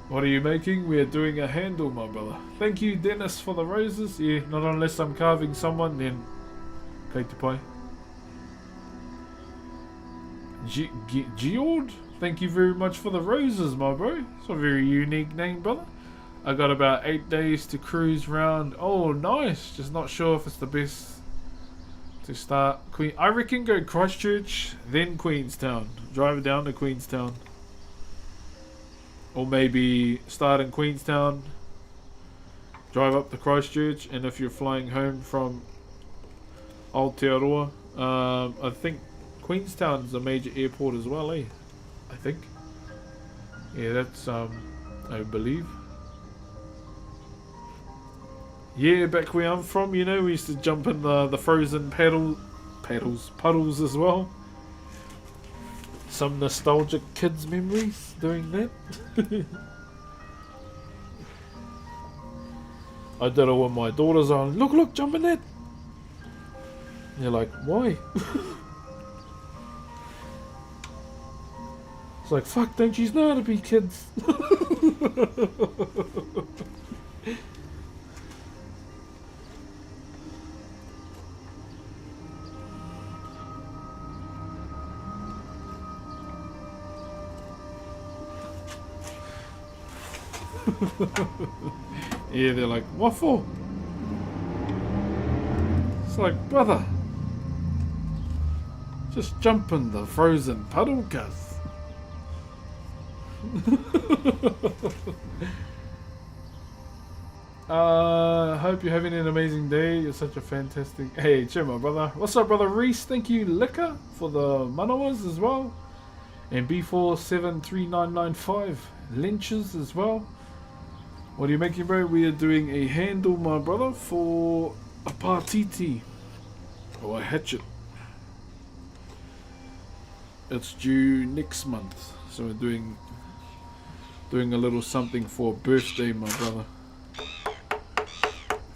What are you making? We are doing a handle, my brother. Thank you, Dennis, for the roses. Yeah, not unless I'm carving someone, then kei te pai. Geord? Thank you very much for the roses, my bro. It's a very unique name, brother. I got about 8 days to cruise round. Oh, nice. Just not sure if it's the best to start. I reckon go Christchurch, then Queenstown. Drive down to Queenstown. Or maybe start in Queenstown, drive up to Christchurch, and if you're flying home from Aotearoa, I think Queenstown's a major airport as well, eh? I think. Yeah, that's, I believe. Yeah, back where I'm from, you know, we used to jump in the frozen puddles as well. Some nostalgic kids memories doing that. I did it when my daughters are look, jump in that. And you're like, why? It's like, fuck, don't you know how to be kids? Yeah, they're like, what for? It's like, brother, just jump in the frozen puddle, cuz. Hope you're having an amazing day. You're such a fantastic... Hey, chill, my brother. What's up, brother Reese? Thank you, Liquor, for the manawas as well. And B473995 lynches as well. What are you making, bro? We are doing a handle, my brother, for a partiti or a hatchet. It's due next month, so we're doing a little something for birthday, my brother.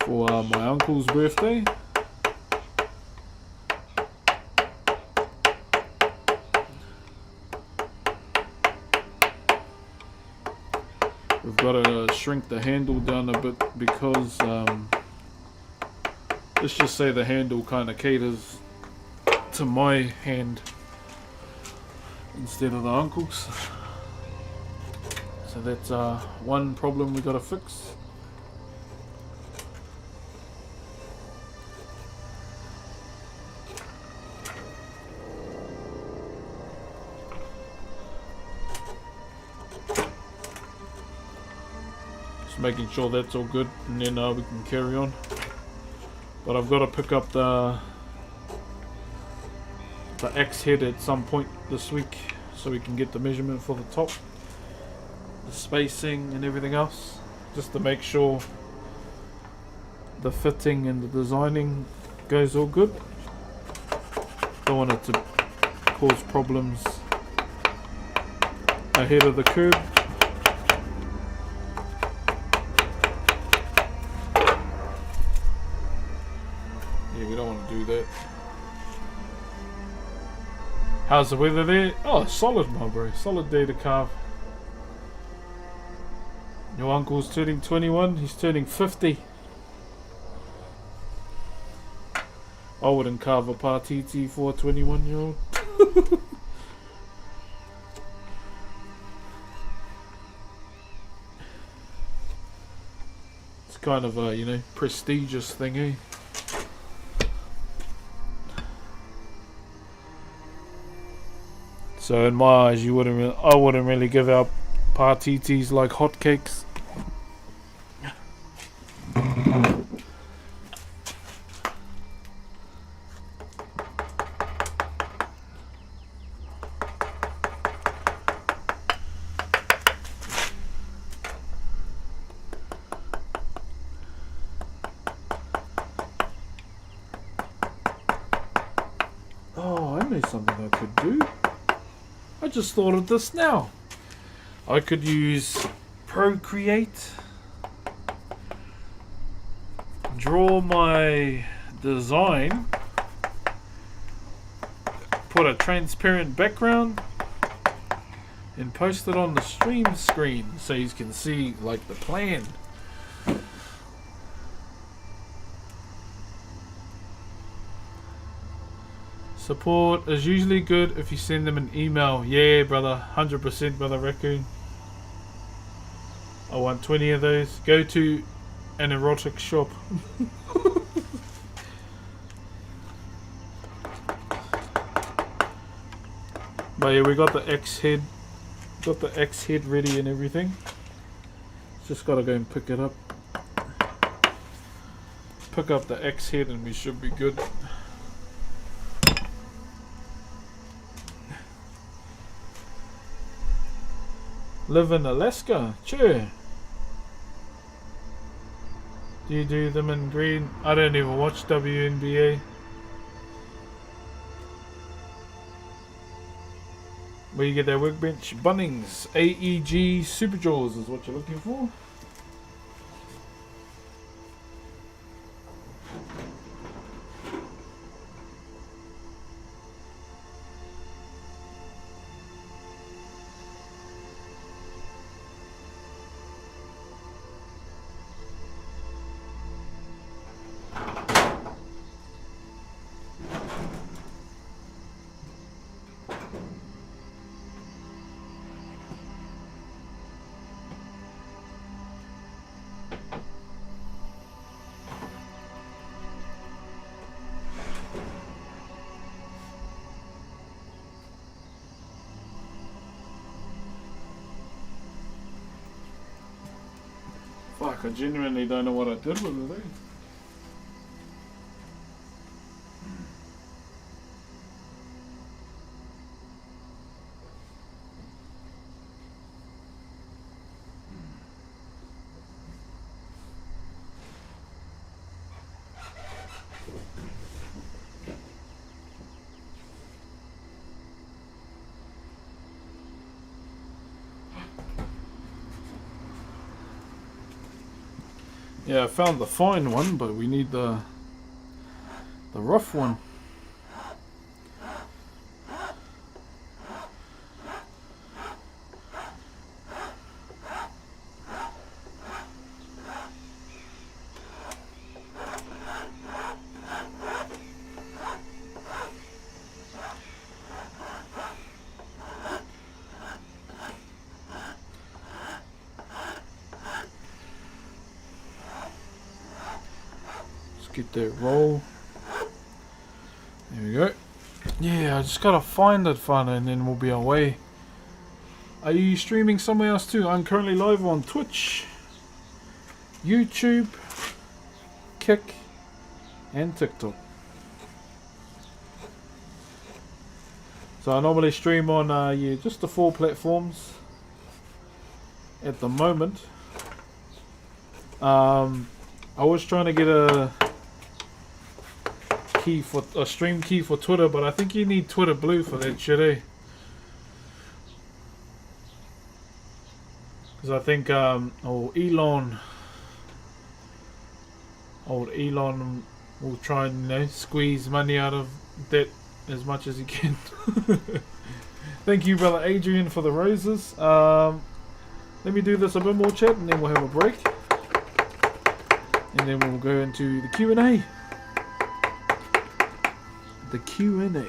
For my uncle's birthday. We've got to shrink the handle down a bit because let's just say the handle kind of caters to my hand instead of the uncle's. So that's one problem we got to fix. Making sure that's all good, and then we can carry on. But I've got to pick up the axe head at some point this week so we can get the measurement for the top, the spacing and everything else, just to make sure the fitting and the designing goes all good. Don't want it to cause problems ahead of the curb. We don't want to do that. How's the weather there? Oh, solid, my bro. Solid day to carve. Your uncle's turning 21. He's turning 50. I wouldn't carve a partiti for a 21-year-old. It's kind of a, you know, prestigious thing, eh? So in my eyes, I wouldn't really give out partitis like hotcakes. something I could do. I just thought of this now. I could use Procreate, draw my design, put a transparent background, and post it on the stream screen so you can see like the plan. Support is usually good if you send them an email. Yeah, brother, 100%, brother Raccoon. I want 20 of those. Go to an erotic shop. But yeah, we got the X head. Got the X head ready and everything. Just gotta go and pick it up. Pick up the X head and we should be good. Live in Alaska? Sure. Do you do them in green? I don't even watch WNBA. Where you get that workbench? Bunnings. AEG Superjaws is what you're looking for. Fuck, I genuinely don't know what I did with it, eh? Yeah, I found the fine one, but we need the rough one. Get that roll. There we go. Yeah, I just gotta find it, fun, and then we'll be away. Are you streaming somewhere else too? I'm currently live on Twitch, YouTube, Kick, and TikTok. So I normally stream on yeah, just the 4 platforms at the moment. I was trying to get a stream key for Twitter, but I think you need Twitter Blue for that shit, eh? Because I think old Elon will try and, you know, squeeze money out of that as much as he can. Thank you, brother Adrian, for the roses. Let me do this a bit more, chat, and then we'll have a break, and then we'll go into the Q&A. The Q&A.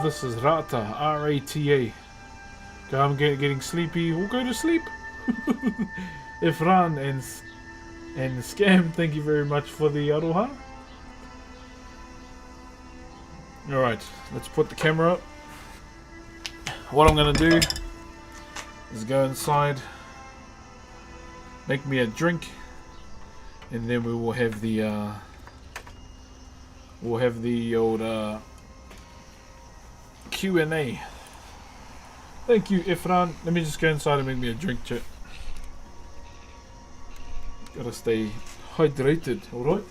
This is Rata, R-A-T-A. I'm getting sleepy. We'll go to sleep. Ifran and Scam, thank you very much for the aroha. Alright, let's put the camera up. What I'm going to do Let's go inside, make me a drink, and then we will have the old Q&A. Thank you, Ifran. Let me just go inside and make me a drink, chat. Gotta stay hydrated, alright?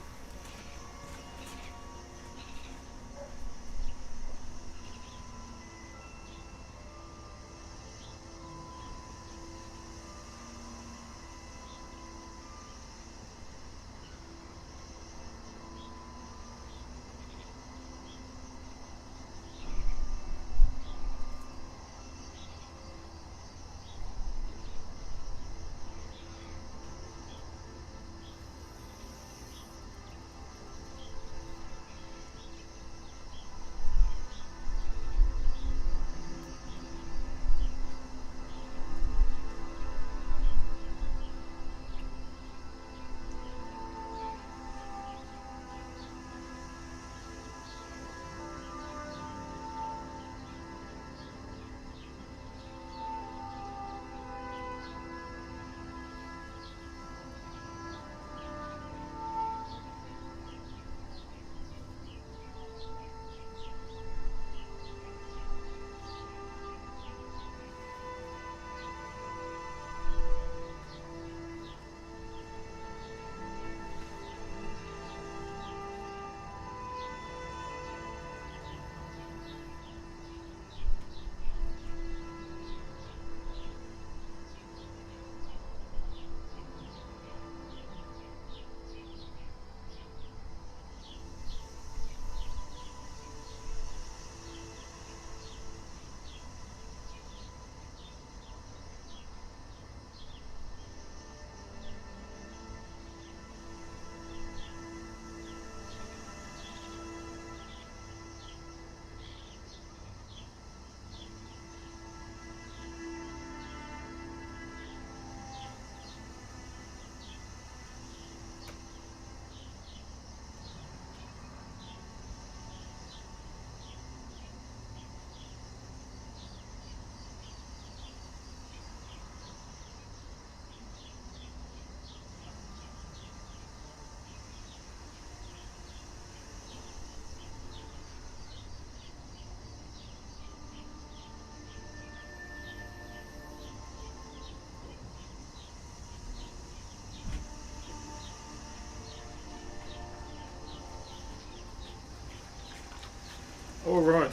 Alright.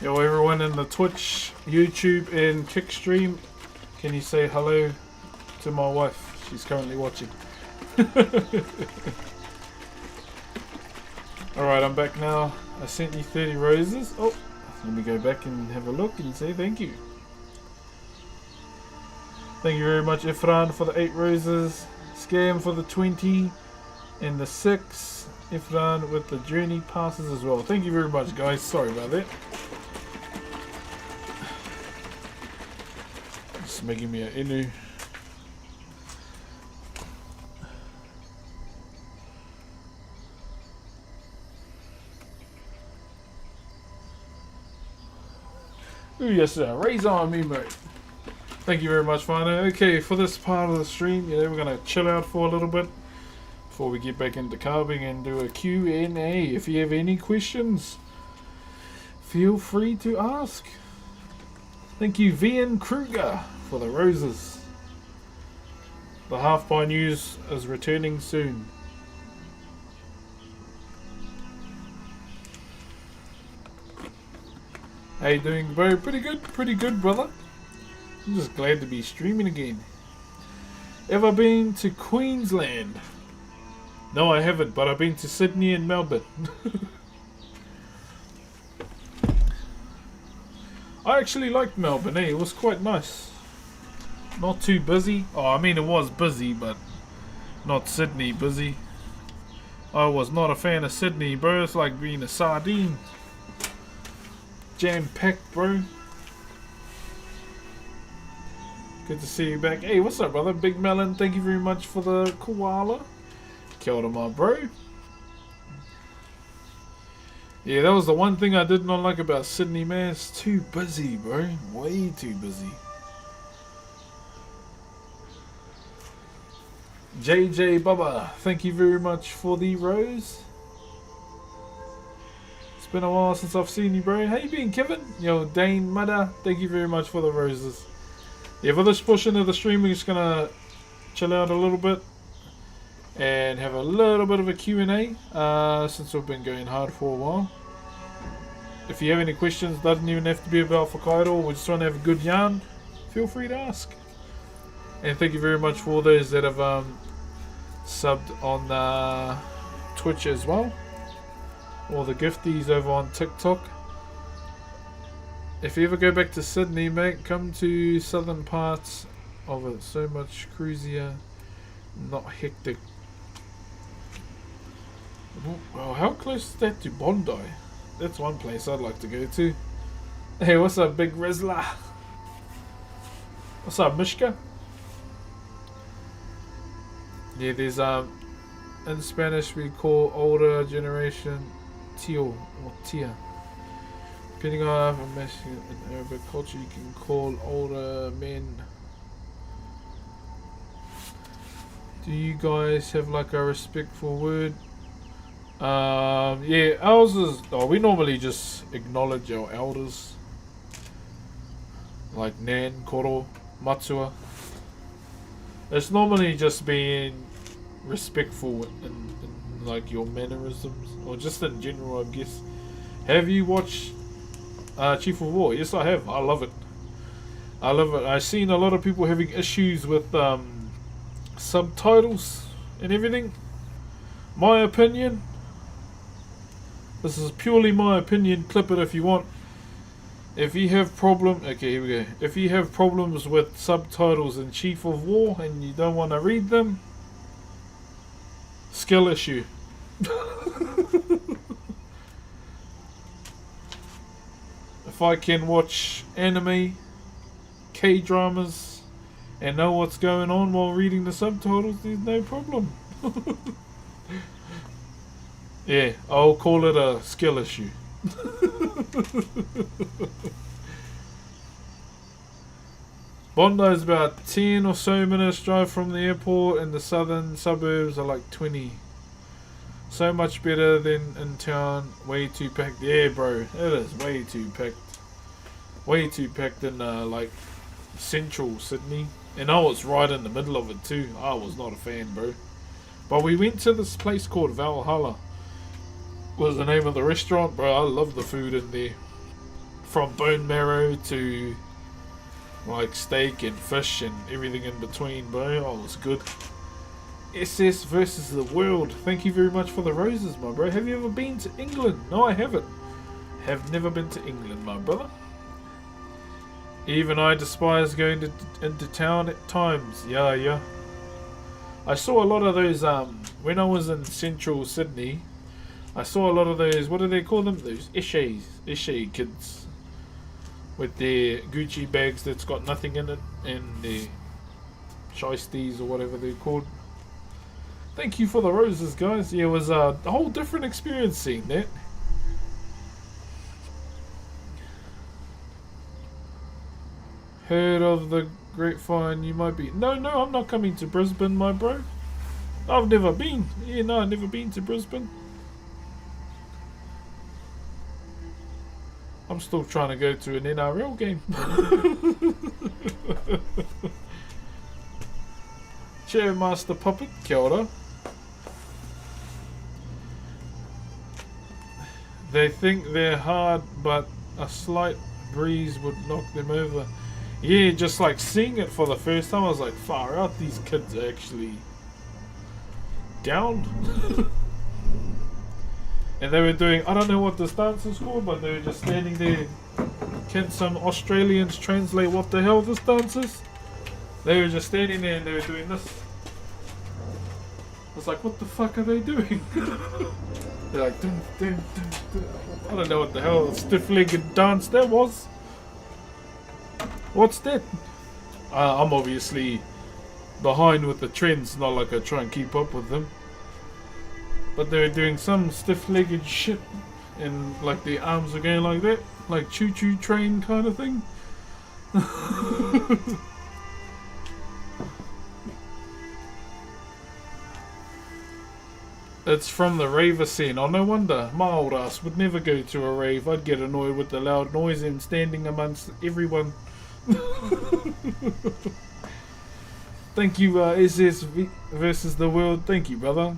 Yo, everyone in the Twitch, YouTube, and Kick stream, can you say hello to my wife? She's currently watching. Alright, I'm back now. I sent you 30 roses. Oh, let me go back and have a look and say thank you. Thank you very much, Ifran, for the 8 roses. Scam for the 20 and the 6. Ifran with the journey passes as well. Thank you very much, guys. Sorry about that. Just making me an inu. Ooh, yes sir. Raise on me, mate. Thank you very much, Fino. Okay, for this part of the stream, we're gonna chill out for a little bit before we get back into carving and do a Q&A. If you have any questions, feel free to ask. Thank you, Vian Kruger, for the roses. The Half Pie News is returning soon. How you doing, bro? Pretty good, brother. I'm just glad to be streaming again. Ever been to Queensland? No, I haven't, but I've been to Sydney and Melbourne. I actually liked Melbourne, It was quite nice. Not too busy. Oh, I mean, it was busy, but not Sydney busy. I was not a fan of Sydney, bro. It's like being a sardine. Jam-packed, bro. Good to see you back. Hey, what's up, brother? Big Melon, thank you very much for the koala. Kia ora, my bro. Yeah, that was the one thing I did not like about Sydney, man. It's too busy, bro. Way too busy. JJ Bubba, thank you very much for the rose. It's been a while since I've seen you, bro. How you been, Kevin? Yo, Dane Mudda, thank you very much for the roses. Yeah, for this portion of the stream, we're just gonna chill out a little bit and have a little bit of a Q&A since we've been going hard for a while. If you have any questions, doesn't even have to be about Whakairo, we just want to have a good yarn, feel free to ask. And thank you very much for all those that have subbed on Twitch as well. All the gifties over on TikTok. If you ever go back to Sydney, mate, come to southern parts of it. So much cruisier, not hectic. Well, how close is that to Bondi? That's one place I'd like to go to. Hey, what's up, Big Rizzler? What's up, Mishka? Yeah, there's in Spanish we call older generation Tio or Tia. Depending on in Arabic culture, you can call older men. Do you guys have like a respectful word? Yeah, ours is. Oh, we normally just acknowledge our elders, like Nan, Koro, Matua. It's normally just being respectful in like your mannerisms, or just in general, I guess. Have you watched Chief of War? Yes, I have. I love it. I love it. I've seen a lot of people having issues with subtitles and everything. My opinion. This is purely my opinion. Clip it if you want. If you have okay, here we go. If you have problems with subtitles in Chief of War and you don't want to read them, skill issue. If I can watch anime, K-dramas, and know what's going on while reading the subtitles, there's no problem. Yeah, I'll call it a skill issue. Bondi is about 10 or so minutes drive from the airport, and the southern suburbs are like 20. So much better than in town. Way too packed. Yeah, bro, it is way too packed. Way too packed in like central Sydney, and I was right in the middle of it too. I was not a fan, bro. But we went to this place called Valhalla. Was the name of the restaurant, bro. I love the food in there, from bone marrow to like steak and fish and everything in between, bro. Oh, it was good. SS versus the world. Thank you very much for the roses, my bro. Have you ever been to England? No, I haven't. Have never been to England, my brother. Even I despise going into town at times. Yeah. I saw a lot of those when I was in central Sydney. I saw a lot of those, what do they call them? Those Ishe kids. With their Gucci bags that's got nothing in it. And their shiesties or whatever they're called. Thank you for the roses, guys. Yeah, it was a whole different experience seeing that. Heard of the grapevine, you might be... No, I'm not coming to Brisbane, my bro. I've never been. Yeah, no, I've never been to Brisbane. I'm still trying to go to an NRL game. Chairmaster Puppet, kia ora. They think they're hard, but a slight breeze would knock them over. Yeah, just like seeing it for the first time, I was like, far out, these kids are actually down. And they were doing, I don't know what this dance is called, but they were just standing there. Can some Australians translate what the hell this dance is? They were just standing there and they were doing this. I was like, what the fuck are they doing? They're like, dun, dun, dun, dun. I don't know what the hell stiff-legged dance that was. What's that? I'm obviously behind with the trends, not like I try and keep up with them. But they were doing some stiff-legged shit. and like the arms are going like that, like choo-choo train kind of thing. It's from the raver scene. Oh, no wonder. My old ass would never go to a rave. I'd get annoyed with the loud noise and standing amongst everyone. Thank you, SS versus the world. Thank you, brother.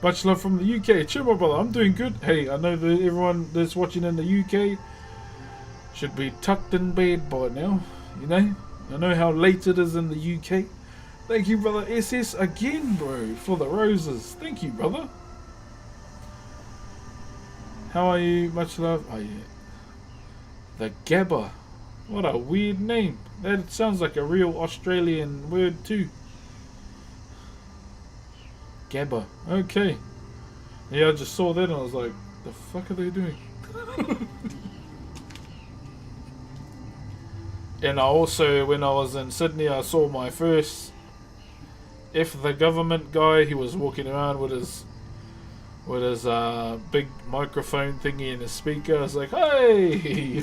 Much love from the UK. Chill, my brother. I'm doing good. Hey, I know that everyone that's watching in the UK should be tucked in bed by now. You know? I know how late it is in the UK. Thank you, brother SS, again, bro, for the roses. Thank you, brother. How are you? Much love. Oh, yeah. The Gabba. What a weird name. That sounds like a real Australian word, too. Gabba. Okay. Yeah, I just saw that and I was like, the fuck are they doing? And I also, when I was in Sydney, I saw my first F the government guy. He was walking around with his big microphone thingy and his speaker. I was like, hey!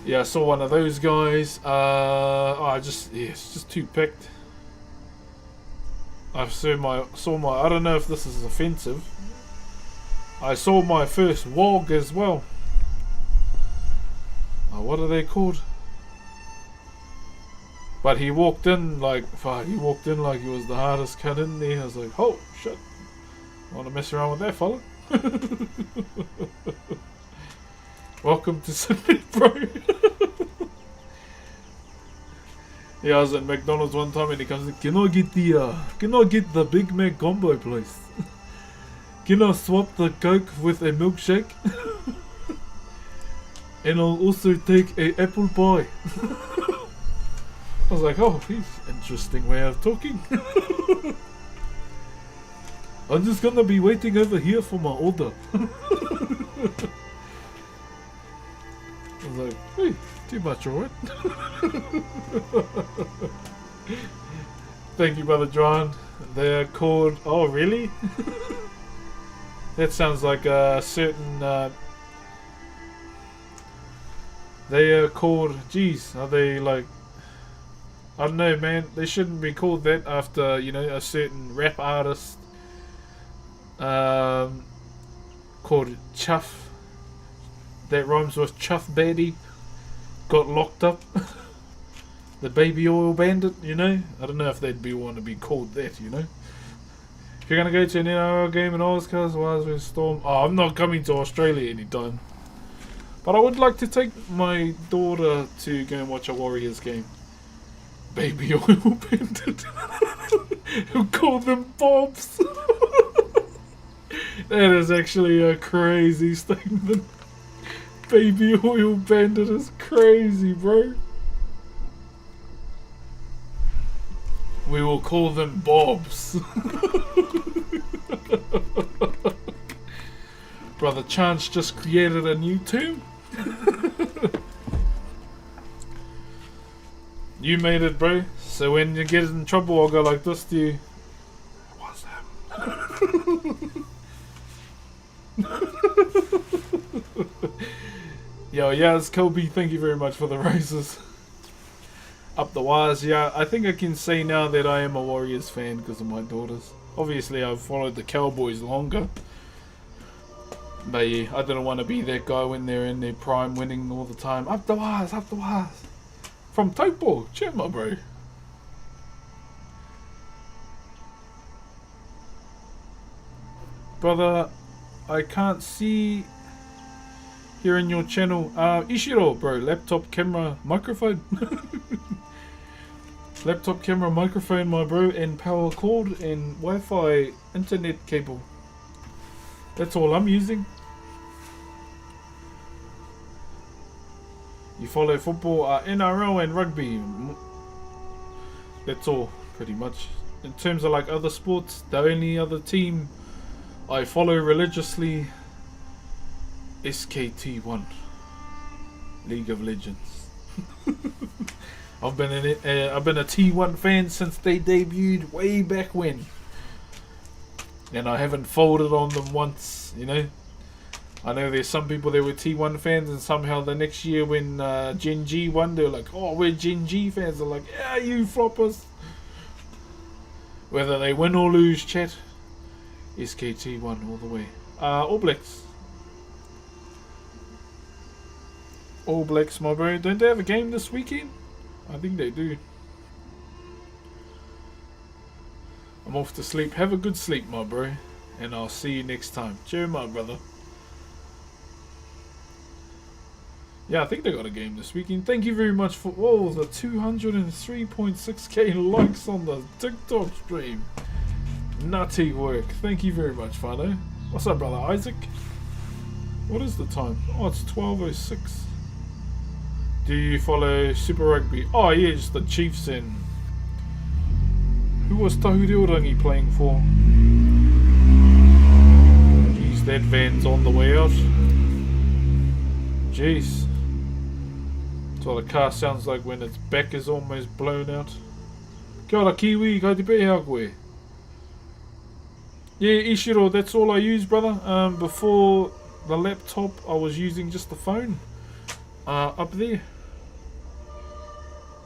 Yeah, I saw one of those guys. It's just too picked. I saw my. I don't know if this is offensive. I saw my first wog as well. What are they called? But he walked in like he was the hardest cut in there. I was like, oh shit, I want to mess around with that fella. Welcome to Sydney, bro. Yeah, I was at McDonald's one time and he comes in, can I get the Big Mac combo, please? Can I swap the Coke with a milkshake? And I'll also take a apple pie. I was like, oh, he's interesting way of talking. I'm just gonna be waiting over here for my order. I was like, hey, too much, alright? Thank you, Brother John. They're called... Oh, really? That sounds like a certain... they are called... Geez, are they like... I don't know, man. They shouldn't be called that after, you know, a certain rap artist called Chuff. That rhymes with Chuff Baddie. Got locked up. The baby oil bandit, you know. I don't know if they'd want to be called that, you know. If you're going to go to an NRL game in Oscars, Wise with Storm. Oh, I'm not coming to Australia anytime. But I would like to take my daughter to go and watch a Warriors game. Baby oil bandit. Who call them Bobs. That is actually a crazy statement. Baby oil bandit is crazy, bro. We will call them Bobs. Brother Chance just created a new term. You made it, bro. So when you get in trouble, I'll go like this to you. What's that? Yo, Yaz, Kobe, thank you very much for the roses. Up the wires, yeah. I think I can say now that I am a Warriors fan because of my daughters. Obviously, I've followed the Cowboys longer. But yeah, I didn't want to be that guy when they're in their prime winning all the time. Up the wires, up the wires. From Taupo, cheer my bro. Brother, I can't see here in your channel. Ishiro, bro, laptop, camera, microphone. Laptop, camera, microphone, my bro, and power cord and Wi-Fi internet cable. That's all I'm using. You follow football, NRL and rugby. That's all, pretty much. In terms of like other sports, the only other team I follow religiously, SKT1, League of Legends. I've been a T1 fan since they debuted way back when, and I haven't folded on them once. You know, I know there's some people that were T1 fans, and somehow the next year when Gen G won, they're like, "Oh, we're Gen G fans." They're like, "Yeah, you floppers." Whether they win or lose, chat, SKT1 all the way. All Blacks. All Blacks, my bro. Don't they have a game this weekend? I think they do. I'm off to sleep. Have a good sleep, my bro. And I'll see you next time. Cheer, my brother. Yeah, I think they got a game this weekend. Thank you very much for all the 203.6k likes on the TikTok stream. Nutty work. Thank you very much, Fano. What's up, brother Isaac? What is the time? Oh, it's 12:06. Do you follow Super Rugby? Oh, yeah, just the Chiefs and... Who was Tahureorangi playing for? Jeez, that van's on the way out. Jeez. That's what a car sounds like when its back is almost blown out. Kia ora Kiwi, kai te pēhea koe. Yeah, Ishiro, that's all I use, brother. Before the laptop, I was using just the phone. Up there.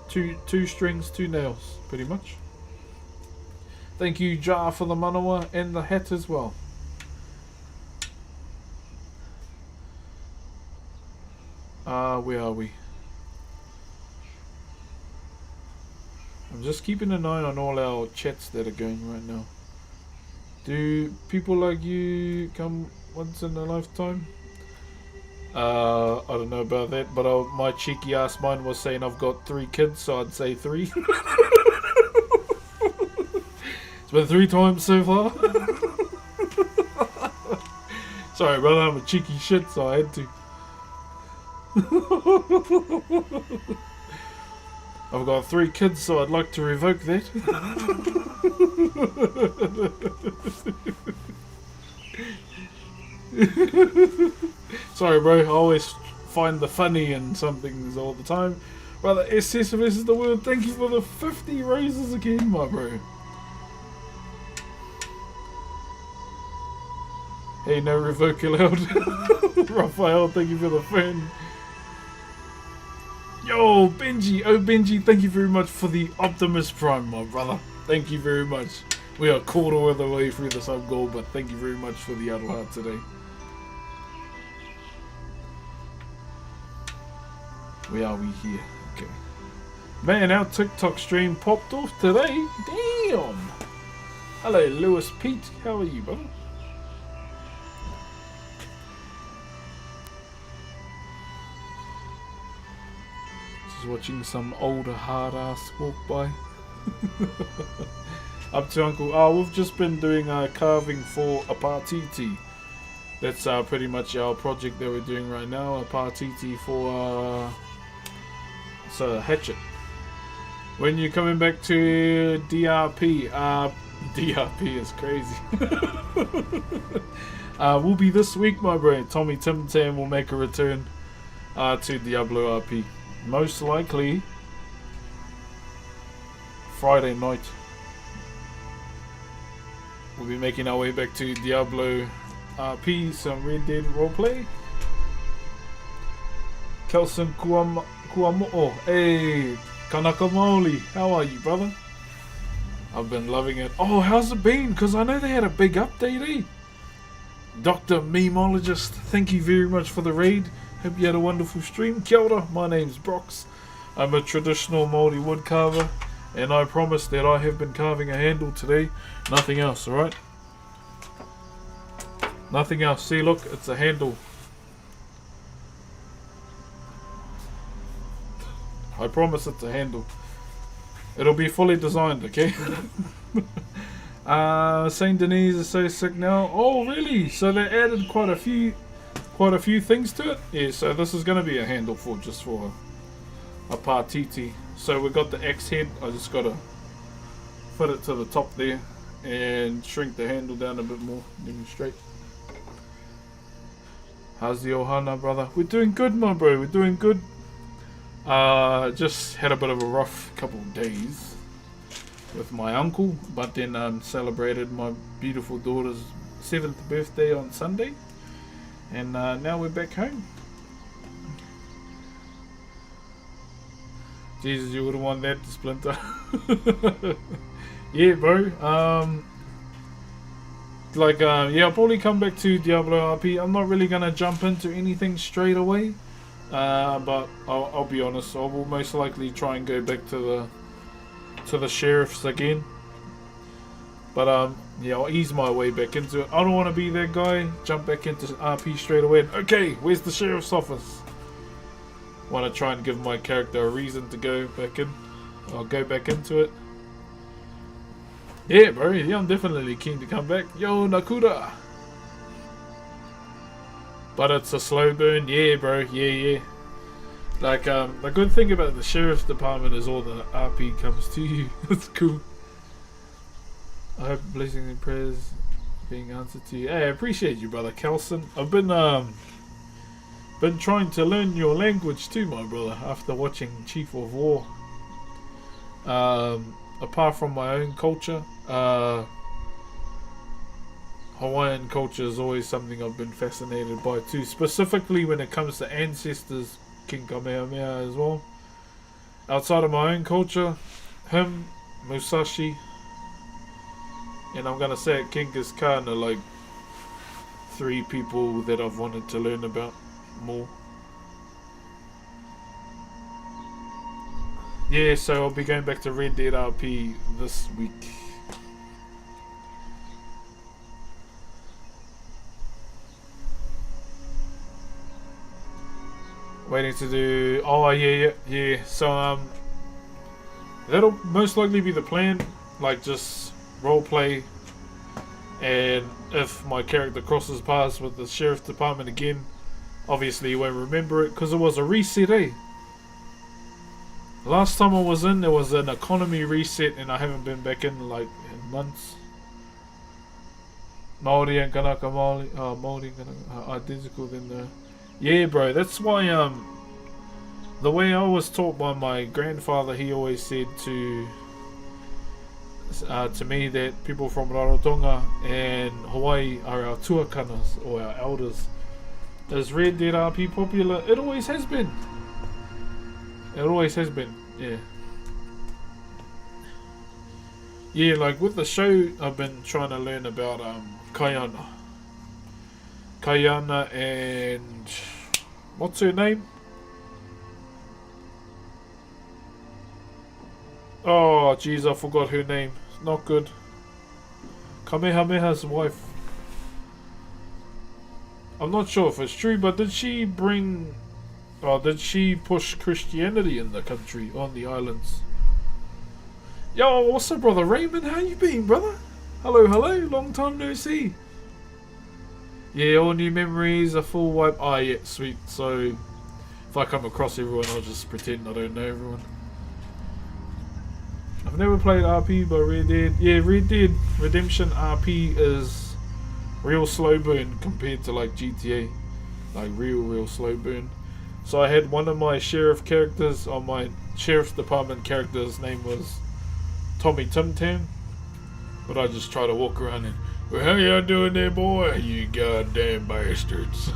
Two strings, two nails, pretty much. Thank you, Jar, for the manawa and the hat as well. Where are we? I'm just keeping an eye on all our chats that are going right now. Do people like you come once in a lifetime? I don't know about that, but my cheeky ass mind was saying I've got 3 kids, so I'd say 3. It's been 3 times so far. Sorry, brother, I'm a cheeky shit, so I had to. I've got 3 kids, so I'd like to revoke that. Sorry, bro. I always find the funny in some things all the time. Brother, SS versus the world. Thank you for the 50 roses again, my bro. Hey, no revoke allowed. Raphael, thank you for the fan. Yo, Benji. Oh, Benji, thank you very much for the Optimus Prime, my brother. Thank you very much. We are quarter of the way through the sub goal, but thank you very much for the Aroha today. Where are we here? Okay. Man, our TikTok stream popped off today. Damn. Hello, Lewis Pete. How are you, brother? Just watching some older hard ass walk by. Up to Uncle. Oh, we've just been doing carving for a partiti. That's pretty much our project that we're doing right now. A partiti for it's a hatchet. When you're coming back to DRP, DRP is crazy. Will be this week, my bro. Tommy Tim Tam will make a return to Diablo RP. Most likely Friday night. We'll be making our way back to Diablo RP, some Red Dead roleplay. Kelson Kuamo'o. Hey, Kanaka Maoli. How are you, brother? I've been loving it. Oh, how's it been? Because I know they had a big update, eh? Dr. Memologist, thank you very much for the raid. Hope you had a wonderful stream. Kia ora, my name's Brox. I'm a traditional Maori wood carver, and I promise that I have been carving a handle today. Nothing else, alright? Nothing else. See, look, it's a handle. I promise it's a handle. It'll be fully designed, okay? Saint Denis is so sick now. Oh, really? So they added quite a few things to it. Yeah. So this is going to be a handle for a partiti. So we got the X head. I just got to fit it to the top there and shrink the handle down a bit more. Demonstrate. How's the Ohana, brother? We're doing good, my bro. We're doing good. Just had a bit of a rough couple of days with my uncle, but then celebrated my beautiful daughter's 7th birthday on Sunday, and now we're back home. Jesus, you would have won that, Splinter. Yeah, bro. Yeah, I'll probably come back to Diablo RP. I'm not really gonna jump into anything straight away, but I'll be honest. I will most likely try and go back to the sheriffs again. But yeah, I'll ease my way back into it. I don't want to be that guy. Jump back into RP straight away. Okay, where's the sheriff's office? Want to try and give my character a reason to go back in. I'll go back into it. Yeah, bro. Yeah, I'm definitely keen to come back. Yo, Nakuda. But it's a slow burn. Yeah, bro. Yeah. Like, the good thing about the sheriff's department is all the RP comes to you. That's cool. I hope blessings and prayers being answered to you. Hey, I appreciate you, brother Kelson. I've been trying to learn your language too, my brother, after watching Chief of War. Apart from my own culture, Hawaiian culture is always something I've been fascinated by too, specifically when it comes to ancestors, King Kamehameha as well. Outside of my own culture, him, Musashi, and I'm gonna say it, Genghis Khan are like 3 people that I've wanted to learn about more. Yeah, so I'll be going back to Red Dead RP this week. Waiting to do... Oh, yeah. So, that'll most likely be the plan. Like, just roleplay. And if my character crosses paths with the sheriff's department again, obviously you won't remember it, because it was a reset, eh? Last time I was in, there was an economy reset, and I haven't been back in like in months. Maori and Kanaka Maori, Maori and Kanaka are identical than the... Yeah, bro, that's why, the way I was taught by my grandfather, he always said to me that people from Rarotonga and Hawaii are our tuakanas, or our elders. Is Red Dead RP popular? It always has been. It always has been, yeah. Yeah, like with the show, I've been trying to learn about Kayana. Kayana and... what's her name? Oh, jeez, I forgot her name. It's not good. Kamehameha's wife. I'm not sure if it's true, but did she bring... did she push Christianity in the country, on the islands? Yo, what's up, brother Raymond? How you been, brother? Hello, long time no see. Yeah, all new memories, a full wipe. Ah, yeah, sweet. So, if I come across everyone, I'll just pretend I don't know everyone. I've never played RP, but Red Dead. Yeah, Red Dead Redemption RP is real slow burn compared to like GTA. Like real slow burn. So I had one of my sheriff characters, or my sheriff's department character's name was Tommy Tim Tam. But I just try to walk around and, well, how y'all doing there, boy? You goddamn bastards.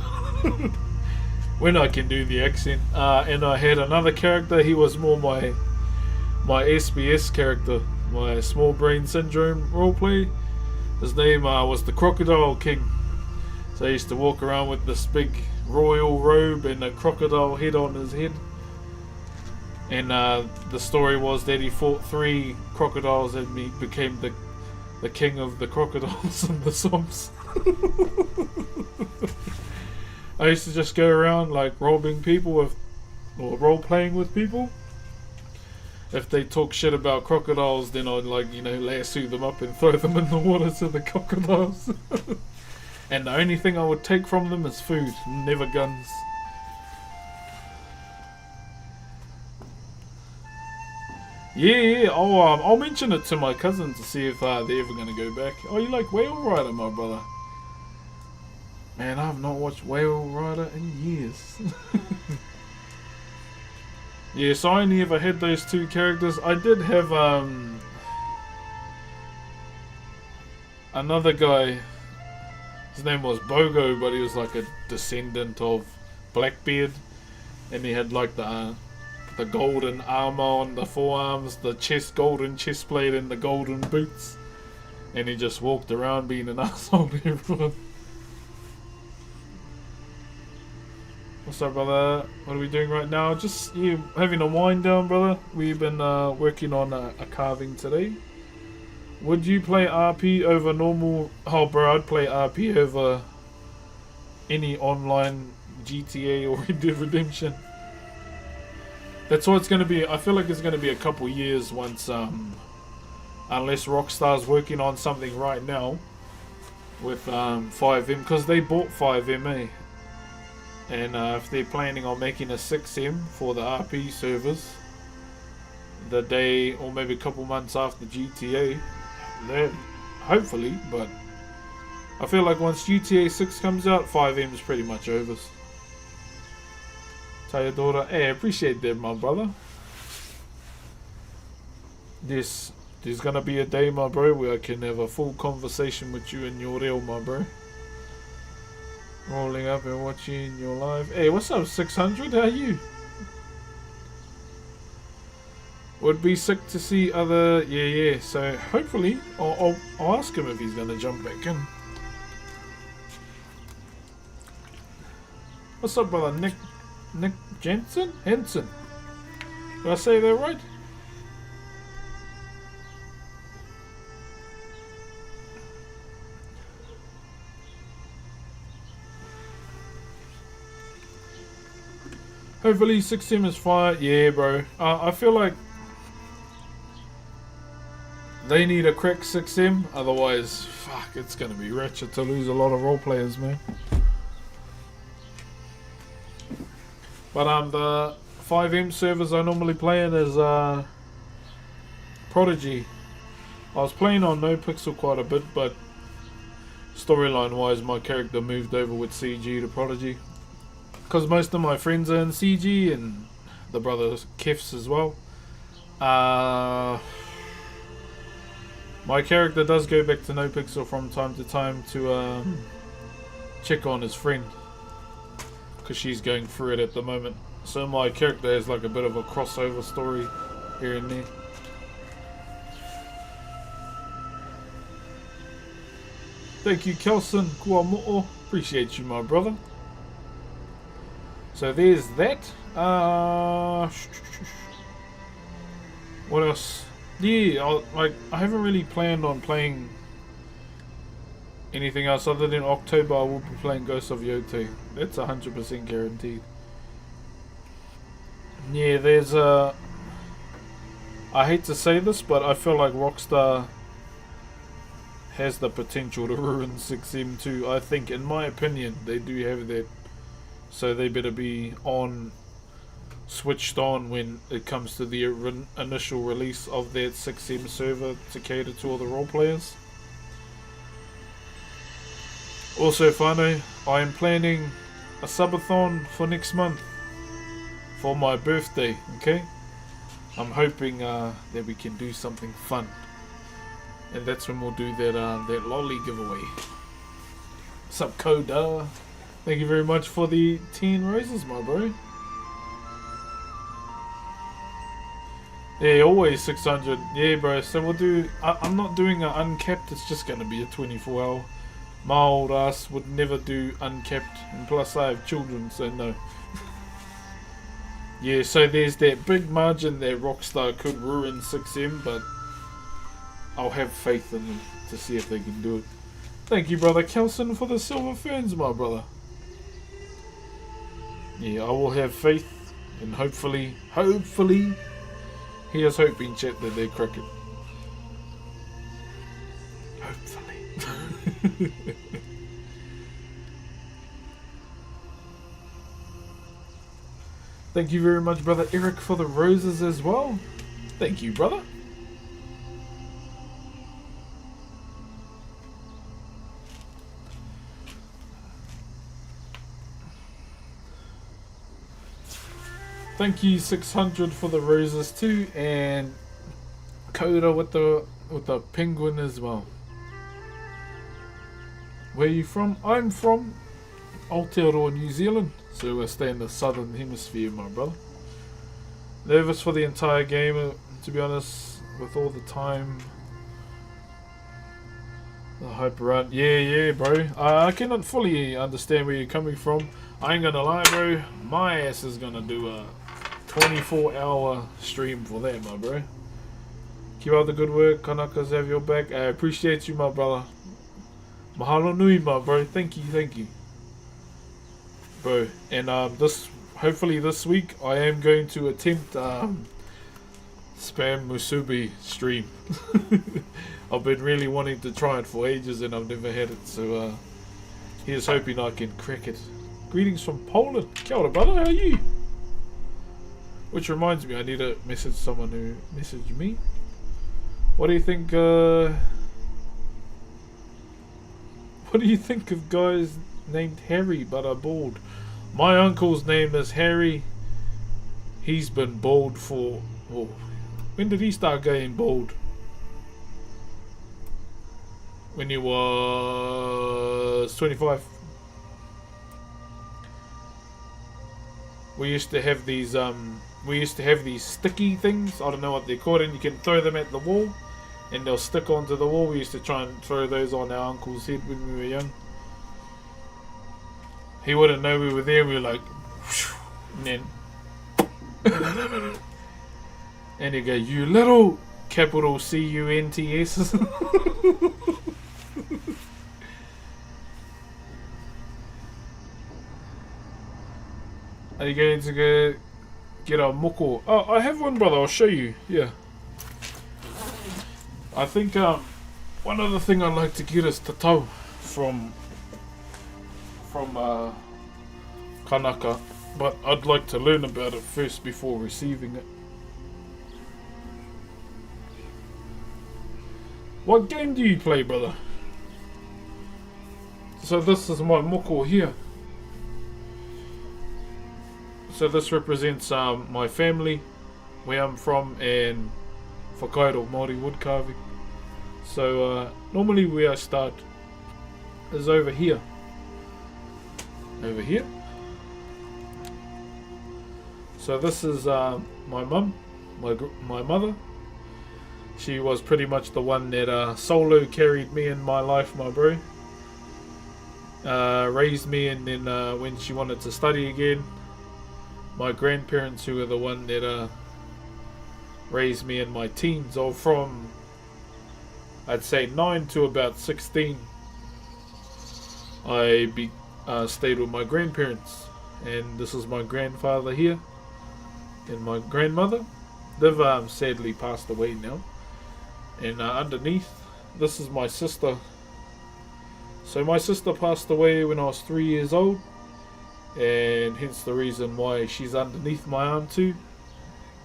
When I can do the accent. And I had another character, he was more my SBS character, my small brain syndrome roleplay. His name was the Crocodile King. So I used to walk around with this big royal robe and a crocodile head on his head. And the story was that he fought 3 crocodiles and he became the king of the crocodiles in the swamps. I used to just go around like robbing people with, or role playing with people. If they talk shit about crocodiles, then I'd like, lasso them up and throw them in the water to the crocodiles. And the only thing I would take from them is food, never guns. Yeah. I'll mention it to my cousin to see if they're ever gonna go back. Oh, you like Whale Rider, my brother? Man, I have not watched Whale Rider in years. Yeah, so I only ever had those two characters. I did have another guy. His name was Bogo, but he was like a descendant of Blackbeard, and he had like the golden armor on the forearms, the golden chest plate, and the golden boots, and he just walked around being an asshole to everyone. What's up, brother? What are we doing right now? Just having a wind down, brother. We've been working on a carving today. Would you play RP over normal? Oh, bro, I'd play RP over any online GTA or Red Dead Redemption. That's what it's going to be. I feel like it's going to be a couple years once, unless Rockstar's working on something right now with 5M, because they bought 5M, eh? And if they're planning on making a 6M for the RP servers, the day or maybe a couple months after GTA, then hopefully, but I feel like once GTA 6 comes out, 5M is pretty much over. Tell your daughter, hey, appreciate that, my brother. There's gonna be a day, my bro, where I can have a full conversation with you in your real, my bro. Rolling up and watching your live. Hey, what's up, 600? How are you? Would be sick to see other... Yeah. So, hopefully, I'll ask him if he's going to jump back in. What's up, brother? Nick Jensen? Henson. Did I say that right? Hopefully 6M is fire. Yeah, bro. I feel like they need a crack 6M. Otherwise, fuck, it's going to be wretched to lose a lot of role players, man. But the 5M servers I normally play in is Prodigy. I was playing on NoPixel quite a bit, but storyline wise my character moved over with CG to Prodigy. Because most of my friends are in CG and the brother Kefs as well. My character does go back to NoPixel from time to time to check on his friend. Because she's going through it at the moment. So my character has like a bit of a crossover story here and there. Thank you, Kelson. Kua mo'o. Appreciate you, my brother. So there's that. What else? Yeah, I haven't really planned on playing anything else other than October. I will be playing Ghost of Yote. That's 100% guaranteed. Yeah, there's I hate to say this, but I feel like Rockstar has the potential to ruin 6M too. I think, in my opinion, they do have that. So they better be switched on when it comes to the initial release of that 6M server to cater to all the role players. Also, Whānau, I am planning a subathon for next month for my birthday, okay? I'm hoping that we can do something fun. And that's when we'll do that lolly giveaway. What's up, Koda? Thank you very much for the 10 roses, my bro. Yeah, always 600. Yeah, bro. So we'll do... I'm not doing an uncapped. It's just going to be a 24-hour. My old ass would never do uncapped. And plus I have children, so no. Yeah, so there's that big margin that Rockstar could ruin 6M, but I'll have faith in them to see if they can do it. Thank you, brother Kelson, for the silver ferns, my brother. Yeah, I will have faith, and hopefully, here's hoping, chat, that they're crooked. Hopefully. Thank you very much, brother Eric, for the roses as well. Thank you, brother. Thank you 600 for the roses too, and Coda with the penguin as well. Where are you from? I'm from Aotearoa, New Zealand, so we're staying in the southern hemisphere, my brother. Nervous for the entire game, to be honest, with all the time. The hype around. Yeah, bro. I cannot fully understand where you're coming from. I ain't gonna lie, bro. My ass is gonna do a 24-hour stream for that, my bro. Keep up the good work. Kanakas have your back. I appreciate you, my brother. Mahalo nui, my bro. Thank you. Bro, and hopefully this week I am going to attempt spam musubi stream. I've been really wanting to try it for ages and I've never had it, so here's hoping I can crack it. Greetings from Poland. Kia ora, brother, how are you? Which reminds me, I need to message someone who messaged me. What do you think of guys named Harry but are bald? My uncle's name is Harry. He's been bald for... Oh, when did he start going bald? When he was 25. We used to have these sticky things. I don't know what they're called, and you can throw them at the wall and they'll stick onto the wall. We used to try and throw those on our uncle's head when we were young. He wouldn't know we were there. We were like, and then and he'd go, "You little," capital CUNTS. Are you going to go get a moko? Oh, I have one, brother. I'll show you. Yeah. I think one other thing I'd like to get is tatau from Kanaka, but I'd like to learn about it first before receiving it. What game do you play, brother? So this is my moko here. So this represents my family, where I'm from, and Whakairo, Maori wood carving. So normally where I start is over here. Over here. So this is my mum, my mother. She was pretty much the one that solo carried me in my life, my bro. Raised me, and then when she wanted to study again, my grandparents, who were the one that raised me in my teens, or from I'd say 9 to about 16, I stayed with my grandparents. And this is my grandfather here and my grandmother. They've sadly passed away now. And underneath, this is my sister. So my sister passed away when I was 3 years old, and hence the reason why she's underneath my arm too.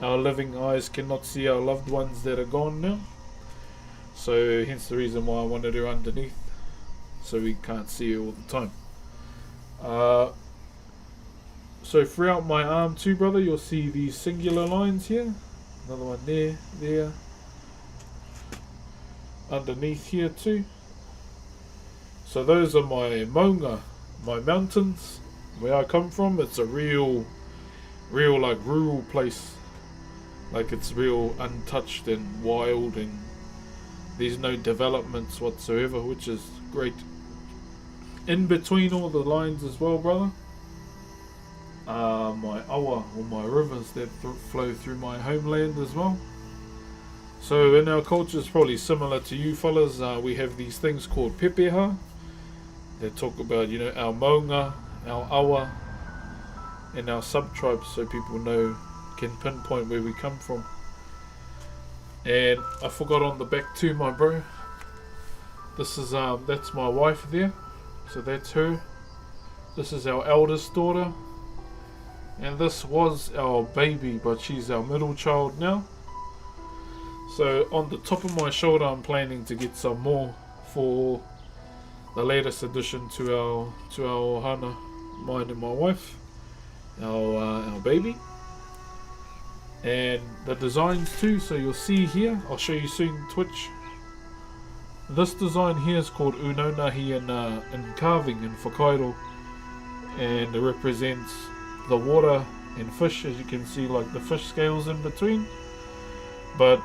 Our living eyes cannot see our loved ones that are gone now, so hence the reason why I wanted her underneath, so we can't see her all the time. So throughout my arm too, brother, you'll see these singular lines here. Another one there, underneath here too. So those are my maunga, my mountains, where I come from. It's a real like rural place. Like it's real untouched and wild, and there's no developments whatsoever, which is great. In between all the lines as well, brother, my awa, or my rivers that flow through my homeland as well. So in our culture, it's probably similar to you fellas. We have these things called pepeha that talk about, you know, our maunga, our awa, and our sub-tribes, so people can pinpoint where we come from. And I forgot on the back too, my bro. This is that's my wife there. So that's her. This is our eldest daughter. And this was our baby, but she's our middle child now. So on the top of my shoulder, I'm planning to get some more for the latest addition to our ohana, mine and my wife, our baby. and the designs too. So you'll see here, I'll show you soon Twitch. This design here is called Unonahi in carving in Whakairo, and it represents the water and fish, as you can see, like the fish scales in between. But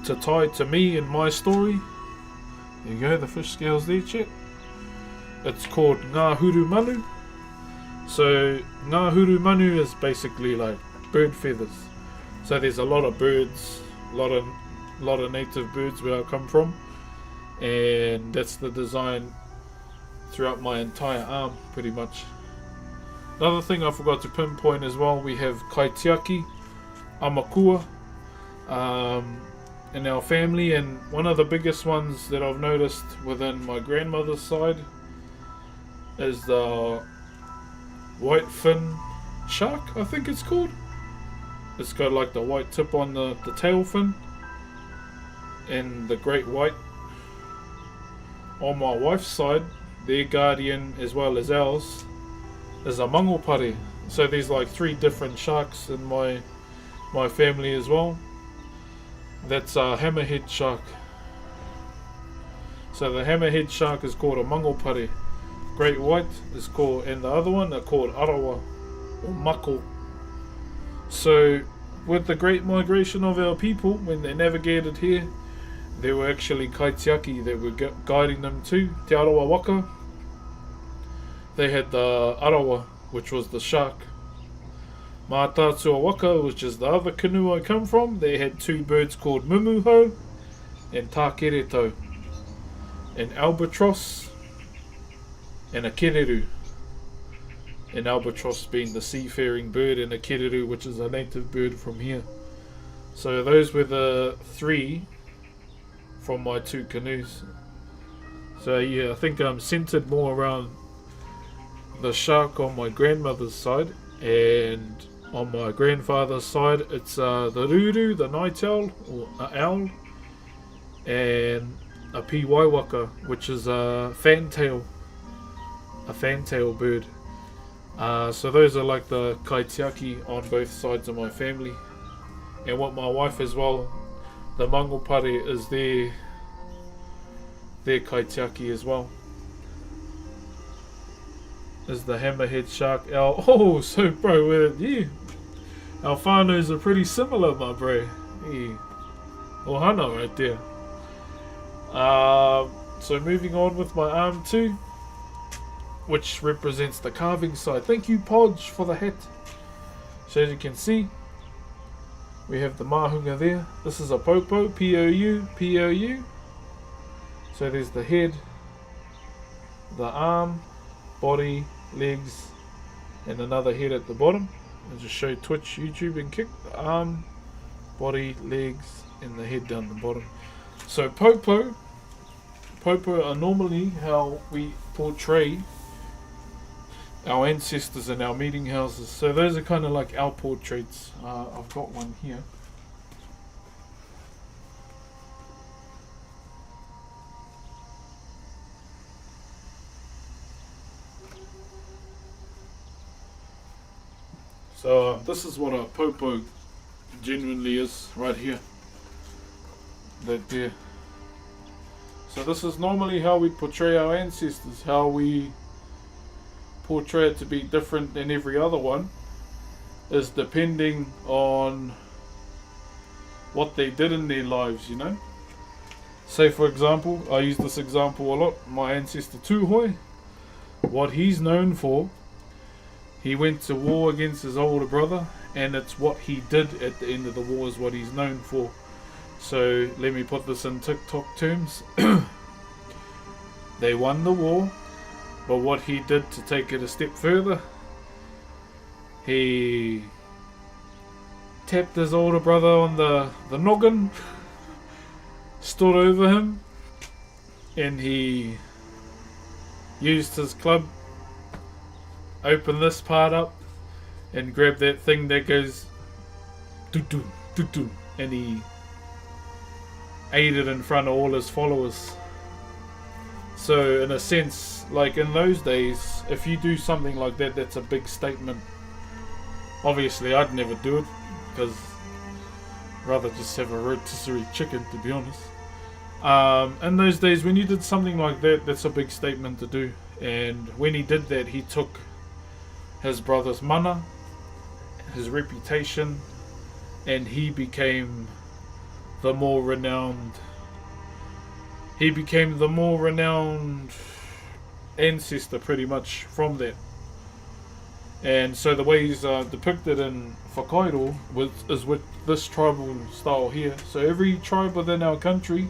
to tie to me and my story, there you go, the fish scales there, chat. It's called Ngā Huru Manu. So Ngā Huru Manu is basically like bird feathers. So there's a lot of birds, a lot of native birds where I come from, and that's the design throughout my entire arm pretty much. Another thing I forgot to pinpoint as well, we have kaitiaki, amakua in our family, and one of the biggest ones that I've noticed within my grandmother's side is the white fin shark, I think it's called. It's got like the white tip on the tail fin, and the great white. On my wife's side, their guardian as well as ours is a mangopare. So there's like 3 different sharks in my family as well. That's a hammerhead shark. So the hammerhead shark is called a mangopare. Great white is called, and the other one are called arawa or mako. So with the great migration of our people, when they navigated here, there were actually kaitiaki that were guiding them to Te Arawa Waka. They had the arawa, which was the shark. Mā Tātua Waka, which is the other canoe I come from, they had 2 birds called mumuho and tākeretau, an albatross and a kereru. An albatross being the seafaring bird, and a kereru, which is a native bird from here. So those were the 3 from my 2 canoes. So yeah, I think I'm centered more around the shark on my grandmother's side, and on my grandfather's side it's the ruru, the night owl or owl, and a piwaiwaka, which is a fantail bird. So those are like the kaitiaki on both sides of my family. And what my wife as well, the mangopare is their kaitiaki as well. Is the hammerhead shark owl. Oh, so bro, yeah, our whānaus are pretty similar, my bro. Yeah. Ohana right there. So moving on with my arm too, which represents the carving side. Thank you, Podge, for the hat. So as you can see, we have the mahunga there. This is a popo, P-O-U, P-O-U. So there's the head, the arm, body, legs, and another head at the bottom. I'll just show Twitch, YouTube, and Kick. The arm, body, legs, and the head down the bottom. So popo are normally how we portray our ancestors in our meeting houses. So those are kind of like our portraits. I've got one here. So this is what a popo genuinely is right here. That there. So this is normally how we portray our ancestors, how we portray it to be different than every other one is depending on what they did in their lives, you know. Say for example, I use this example a lot, my ancestor Tūhoi, what he's known for, he went to war against his older brother, and it's what he did at the end of the war is what he's known for. So let me put this in TikTok terms. They won the war, but what he did to take it a step further, he tapped his older brother on the noggin, stood over him, and he used his club, opened this part up, and grabbed that thing that goes doo-doo, doo-doo, and he ate it in front of all his followers. So in a sense, like in those days, if you do something like that, that's a big statement. Obviously I'd never do it because I'd rather just have a rotisserie chicken, to be honest. In those days, when you did something like that, that's a big statement to do. And when he did that, he took his brother's mana, his reputation, and he became the more renowned. He became the more renowned ancestor, pretty much, from that. And so the way he's depicted in Whakairo is with this tribal style here. So every tribe within our country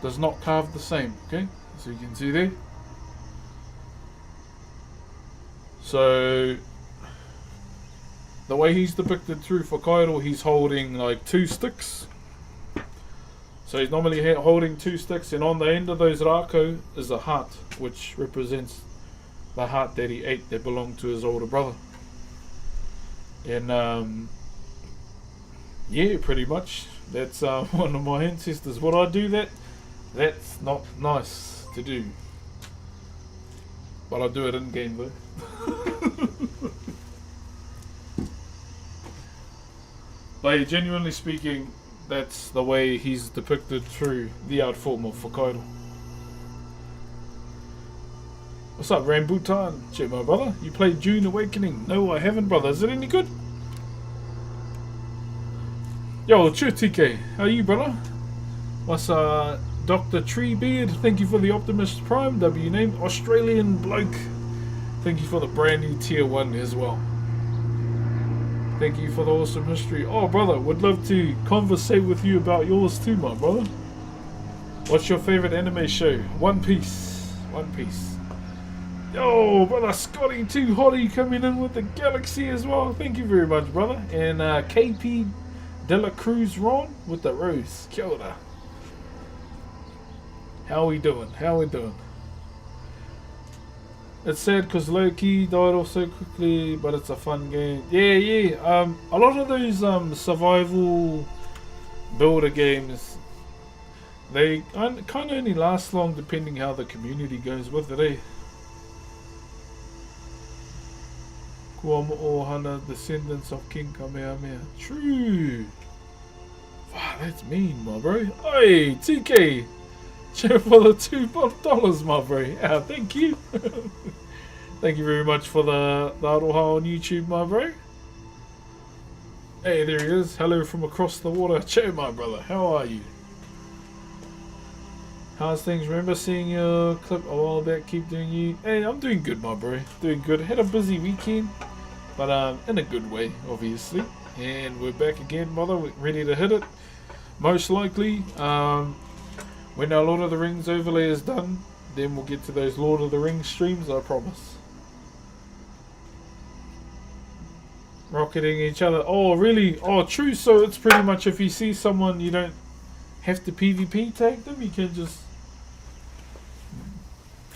does not carve the same, okay? So you can see there. So the way he's depicted through Whakairo, he's holding like 2 sticks. So he's normally holding 2 sticks, and on the end of those rako is a heart, which represents the heart that he ate that belonged to his older brother. And yeah, pretty much that's one of my ancestors. Would I do that? That's not nice to do, but I'll do it in game though. But genuinely speaking, that's the way he's depicted through the art form of Whakairo. What's up, Rambutan? Check, my brother. You played June Awakening? No, I haven't, brother. Is it any good? Yo, cheer, TK. How are you, brother? What's Dr. Treebeard? Thank you for the Optimus Prime. W name Australian Bloke. Thank you for the brand new tier 1 as well. Thank you for the awesome history. Oh, brother, would love to conversate with you about yours too, my brother. What's your favorite anime show? One Piece. One Piece. Yo, brother, Scotty Too Hottie coming in with the Galaxy as well. Thank you very much, brother. And KP Dela Cruz Ron with the Rose. Kia ora. How we doing? How we doing? It's sad because Loki died off so quickly, but it's a fun game. Yeah. A lot of those survival builder games, they kind of only last long depending how the community goes with it, eh? Kua Mo'ohana, descendants of King Kamehameha. True. Wow, that's mean, my bro. Hey, TK. Cheer for the $2, my bro. Yeah, thank you. Thank you very much for the aroha on YouTube, my bro. Hey, there he is. Hello from across the water. Cheer, my brother. How are you? How's things? Remember seeing your clip a while back? Keep doing you. Hey, I'm doing good, my bro. Doing good. Had a busy weekend, but in a good way, obviously. And we're back again, brother. We're ready to hit it. Most likely, when our Lord of the Rings overlay is done, then we'll get to those Lord of the Rings streams, I promise. Rocketing each other. Oh, really? Oh, true. So it's pretty much if you see someone, you don't have to PvP tag them. You can just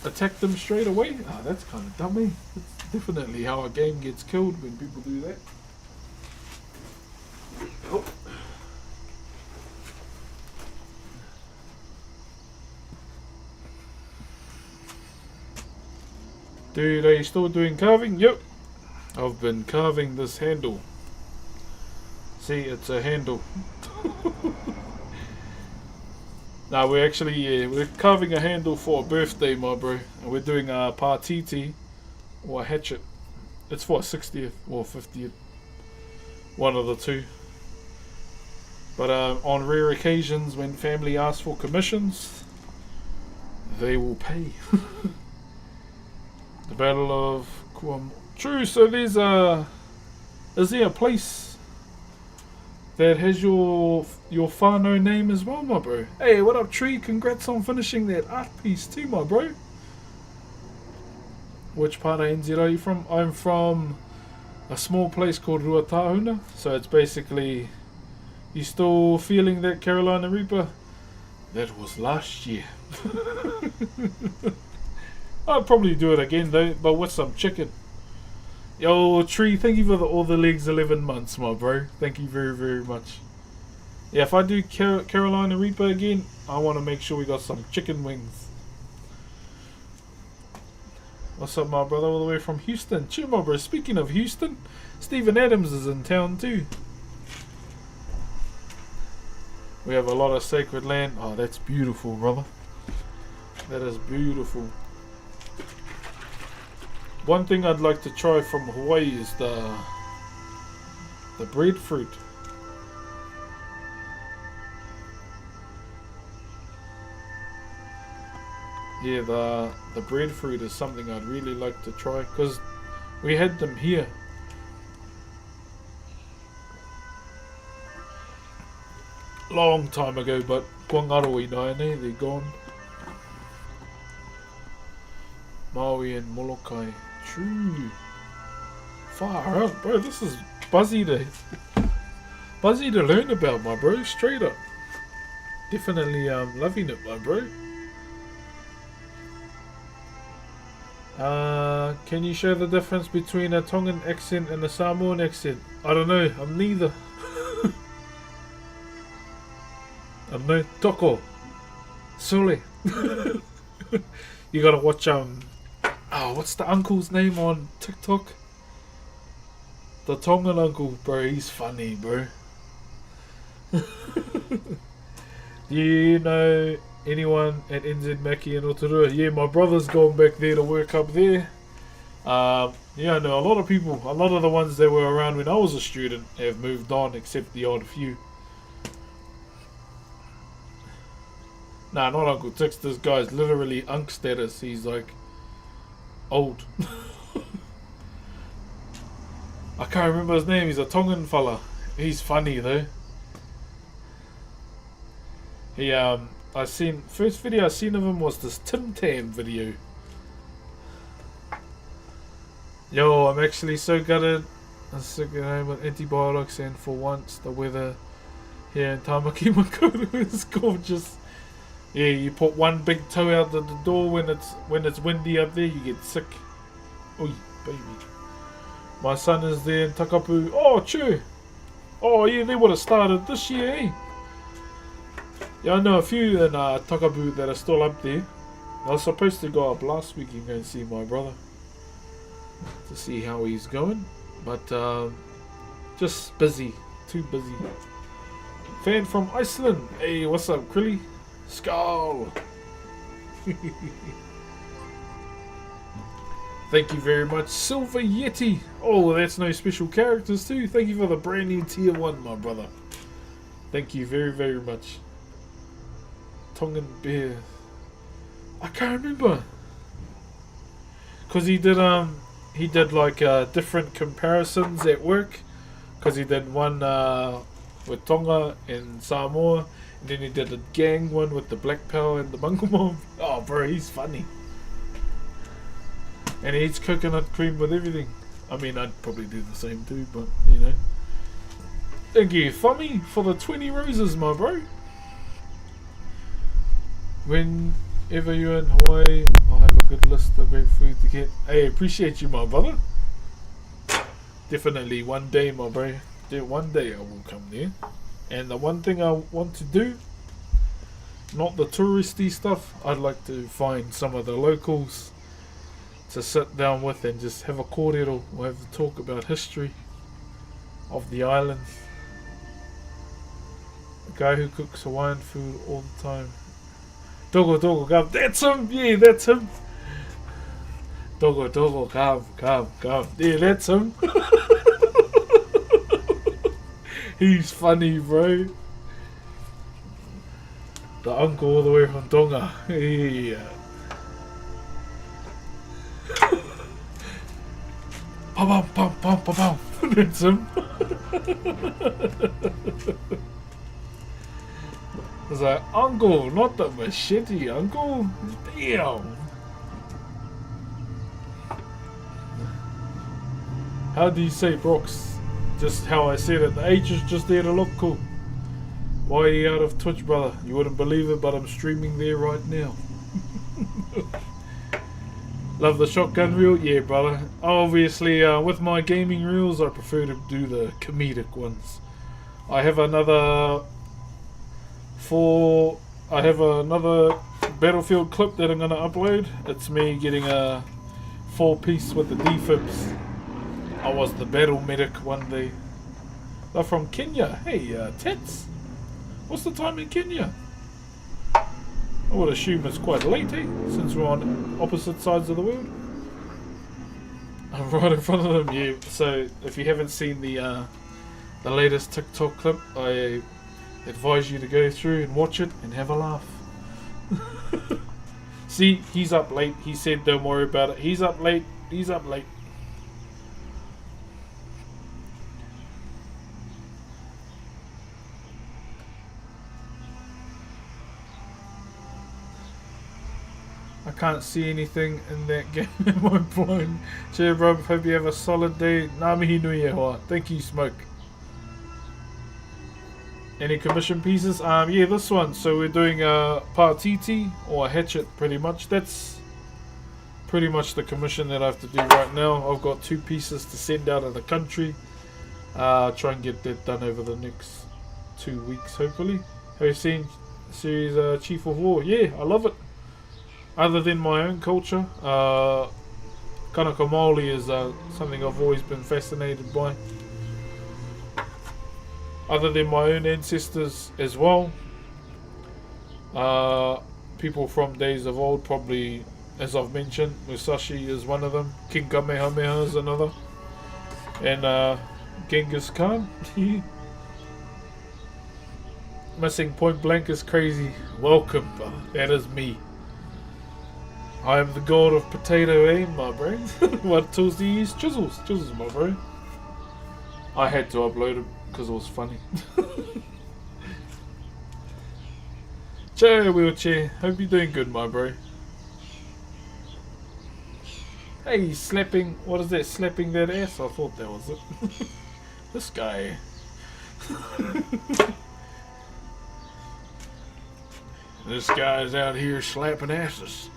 attack them straight away. Oh, that's kind of dummy. That's definitely how a game gets killed when people do that. Oh. Dude, are you still doing carving? Yep. I've been carving this handle. See, it's a handle. Now we're actually, we're carving a handle for a birthday, my bro. And we're doing a partiti, or a hatchet. It's for a 60th or 50th. One of the two. But on rare occasions when family asks for commissions, they will pay. The Battle of Kuam. True, so there's is there a place that has your whānau name as well, my bro? Hey, what up, Tree? Congrats on finishing that art piece too, my bro. Which part of NZ are you from? I'm from a small place called Ruatahuna. So it's basically, you still feeling that Carolina Reaper? That was last year. I'll probably do it again though, but with some chicken. Yo, Tree, thank you for all the legs 11 months, my bro. Thank you very, very much. Yeah, if I do Carolina Reaper again, I want to make sure we got some chicken wings. What's up, my brother, all the way from Houston? Cheer, my bro. Speaking of Houston, Stephen Adams is in town too. We have a lot of sacred land. Oh, that's beautiful, brother. That is beautiful. One thing I'd like to try from Hawaii is the breadfruit. Yeah, the breadfruit is something I'd really like to try because we had them here. Long time ago, but Guangaroi Naine, they're gone. Maui and Molokai. True. Far out, bro. This is buzzy to learn about, my bro. Straight up. Definitely loving it, my bro. Can you show the difference between a Tongan accent and a Samoan accent? I don't know. I'm neither. I'm no toko. Sule. You gotta watch what's the uncle's name on TikTok? The Tongan uncle, bro. He's funny, bro. Do you know anyone at NZ Maki and Rotorua? Yeah, my brother's gone back there to work up there. Yeah, I know a lot of people. A lot of the ones that were around when I was a student have moved on, except the odd few. Nah, not Uncle Tix. This guy's literally unk status. He's like old. I can't remember his name. He's a Tongan fella. He's funny though. He first video I seen of him was this Tim Tam video. Yo, I'm actually so gutted. I'm sick at home with antibiotics, and for once the weather here in Tamaki Makaurau is gorgeous. Yeah, you put one big toe out the door when it's windy up there, you get sick. Oi, baby. My son is there in Takapu. Oh, true. Oh, yeah, they would have started this year, eh? Yeah, I know a few in Takapu that are still up there. I was supposed to go up last week and go and see my brother to see how he's going, but just busy, too busy. Fan from Iceland. Hey, what's up, Krilly? Skull. Thank you very much, Silver Yeti. Oh, that's no special characters too. Thank you for the brand new tier 1, my brother. Thank you very, very much. Tongan Bear. I can't remember. Cause he did like different comparisons at work. Cause he did one with Tonga and Samoa. And then he did a gang one with the Black Power and the Bungle Mob. Oh, bro, he's funny. And he eats coconut cream with everything. I mean, I'd probably do the same too, but, you know. Thank you, Thummy, for the 20 roses, my bro. Whenever you're in Hawaii, I'll have a good list of great food to get. Hey, appreciate you, my brother. Definitely one day, my bro. One day I will come there. And the one thing I want to do, not the touristy stuff, I'd like to find some of the locals to sit down with and just have a kōrero or have a talk about history of the island. A guy who cooks Hawaiian food all the time. Dogo Dogo Gav, that's him! Yeah, that's him! Dogo Dogo Gav, yeah, that's him! He's funny, bro. The uncle all the way from Tonga. Yeah. Pam pam pam pam pam. That's him. It's like, uncle, not the machete, uncle. Damn. How do you say Brooks? Just how I said it. The H is just there to look cool. Why are you out of Twitch, brother? You wouldn't believe it, but I'm streaming there right now. Love the shotgun reel? Yeah, brother. Obviously, with my gaming reels, I prefer to do the comedic ones. I have another Battlefield clip that I'm going to upload. It's me getting a 4-piece with the defibs. I was the battle medic one day. They're from Kenya. Hey, Tits. What's the time in Kenya? I would assume it's quite late, eh? Since we're on opposite sides of the world. I'm right in front of them, yeah. So if you haven't seen the latest TikTok clip, I advise you to go through and watch it and have a laugh. See, he's up late. He said don't worry about it. He's up late. He's up late. I can't see anything in that game. Am I blind? Cheer, bro. Hope you have a solid day. Ngā mihi nui e hoa. Thank you, Smoke. Any commission pieces? Yeah, this one. So we're doing a Partiti or a hatchet, pretty much. That's pretty much the commission that I have to do right now. I've got 2 pieces to send out of the country. Try and get that done over the next 2 weeks, hopefully. Have you seen series Chief of War? Yeah, I love it. Other than my own culture, kanaka Maori is something I've always been fascinated by. Other than my own ancestors as well, people from days of old, probably, as I've mentioned, Musashi is one of them, King Kamehameha is another, and Genghis Khan. Missing point blank is crazy. Welcome, that is me. I am the god of potato aim, my bro. What tools do you use? Chisels, my bro. I had to upload it because it was funny. Joe Wheelchair, hope you're doing good, my bro. Hey, he's slapping, what is that, slapping that ass? I thought that was it. This guy. This guy's out here slapping asses.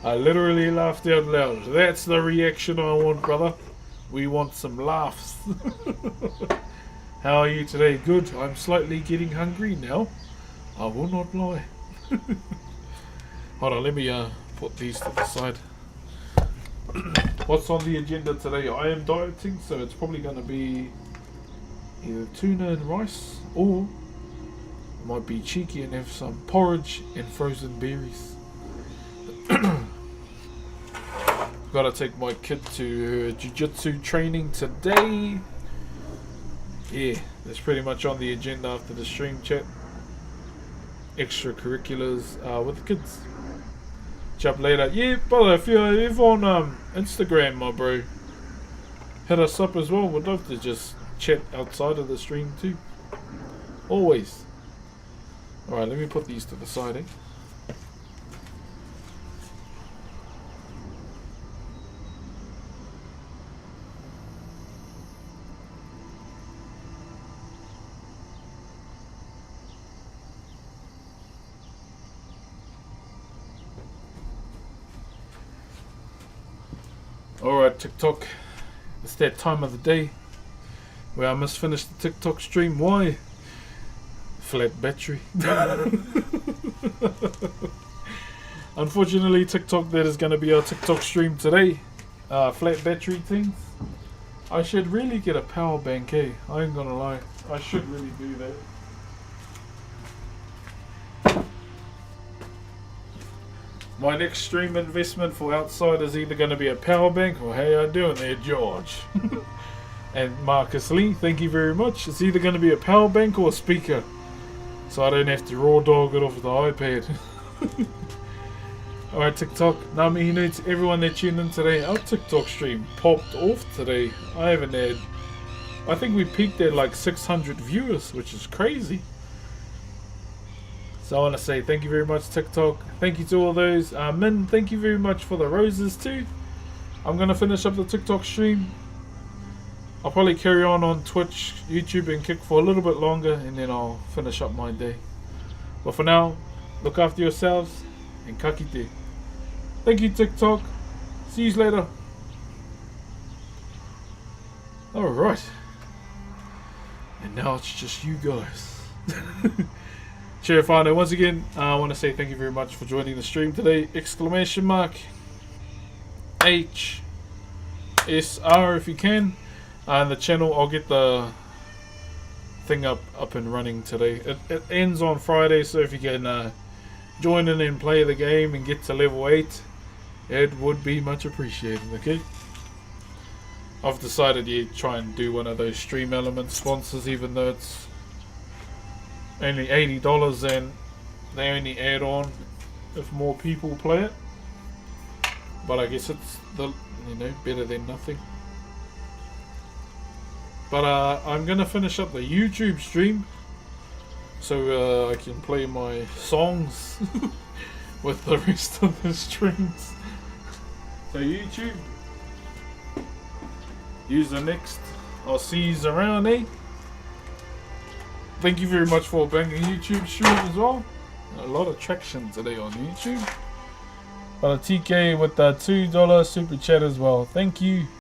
I literally laughed out loud. That's the reaction I want, brother. We want some laughs. How are you today? Good. I'm slightly getting hungry now. I will not lie. Hold on, let me put these to the side. What's on the agenda today? I am dieting, so it's probably going to be either tuna and rice, or I might be cheeky and have some porridge and frozen berries. Gotta take my kid to jiu-jitsu training today. Yeah, that's pretty much on the agenda after the stream chat. Extracurriculars with the kids. Chat later. Yeah, brother, if you're on Instagram, my bro, hit us up as well. We'd love to just chat outside of the stream too. Always. Alright, let me put these to the side, eh? Alright, TikTok. It's that time of the day where I must finish the TikTok stream. Why? Flat battery. Unfortunately, TikTok, that is going to be our TikTok stream today. Flat battery things. I should really get a power bank, eh? I ain't gonna lie. I should really do that. My next stream investment for outside is either going to be a power bank or how you doing there, George? And Marcus Lee, thank you very much. It's either going to be a power bank or a speaker, so I don't have to raw dog it off the iPad. Alright, TikTok. Ngā mihi nui to everyone that tuned in today. Our TikTok stream popped off today. I think we peaked at like 600 viewers, which is crazy. So I want to say thank you very much, TikTok. Thank you to all those. Min, thank you very much for the roses too. I'm going to finish up the TikTok stream. I'll probably carry on Twitch, YouTube and Kick for a little bit longer, and then I'll finish up my day. But for now, look after yourselves and ka kite. Thank you, TikTok. See you later. Alright. And now it's just you guys. Cheer Whānau, once again, I want to say thank you very much for joining the stream today. Exclamation mark H SR if you can. And the channel, I'll get the thing up and running today. It ends on Friday, so if you can join in and play the game and get to level 8, it would be much appreciated, okay? I've decided to try and do one of those Stream Element sponsors, even though it's only $80 and they only add on if more people play it. But I guess it's better than nothing. But I'm gonna finish up the YouTube stream so I can play my songs with the rest of the streams. So YouTube, use the next. I'll see yous around, eh? Thank you very much for being a YouTube stream as well. A lot of traction today on YouTube. But a TK with the $2 super chat as well. Thank you.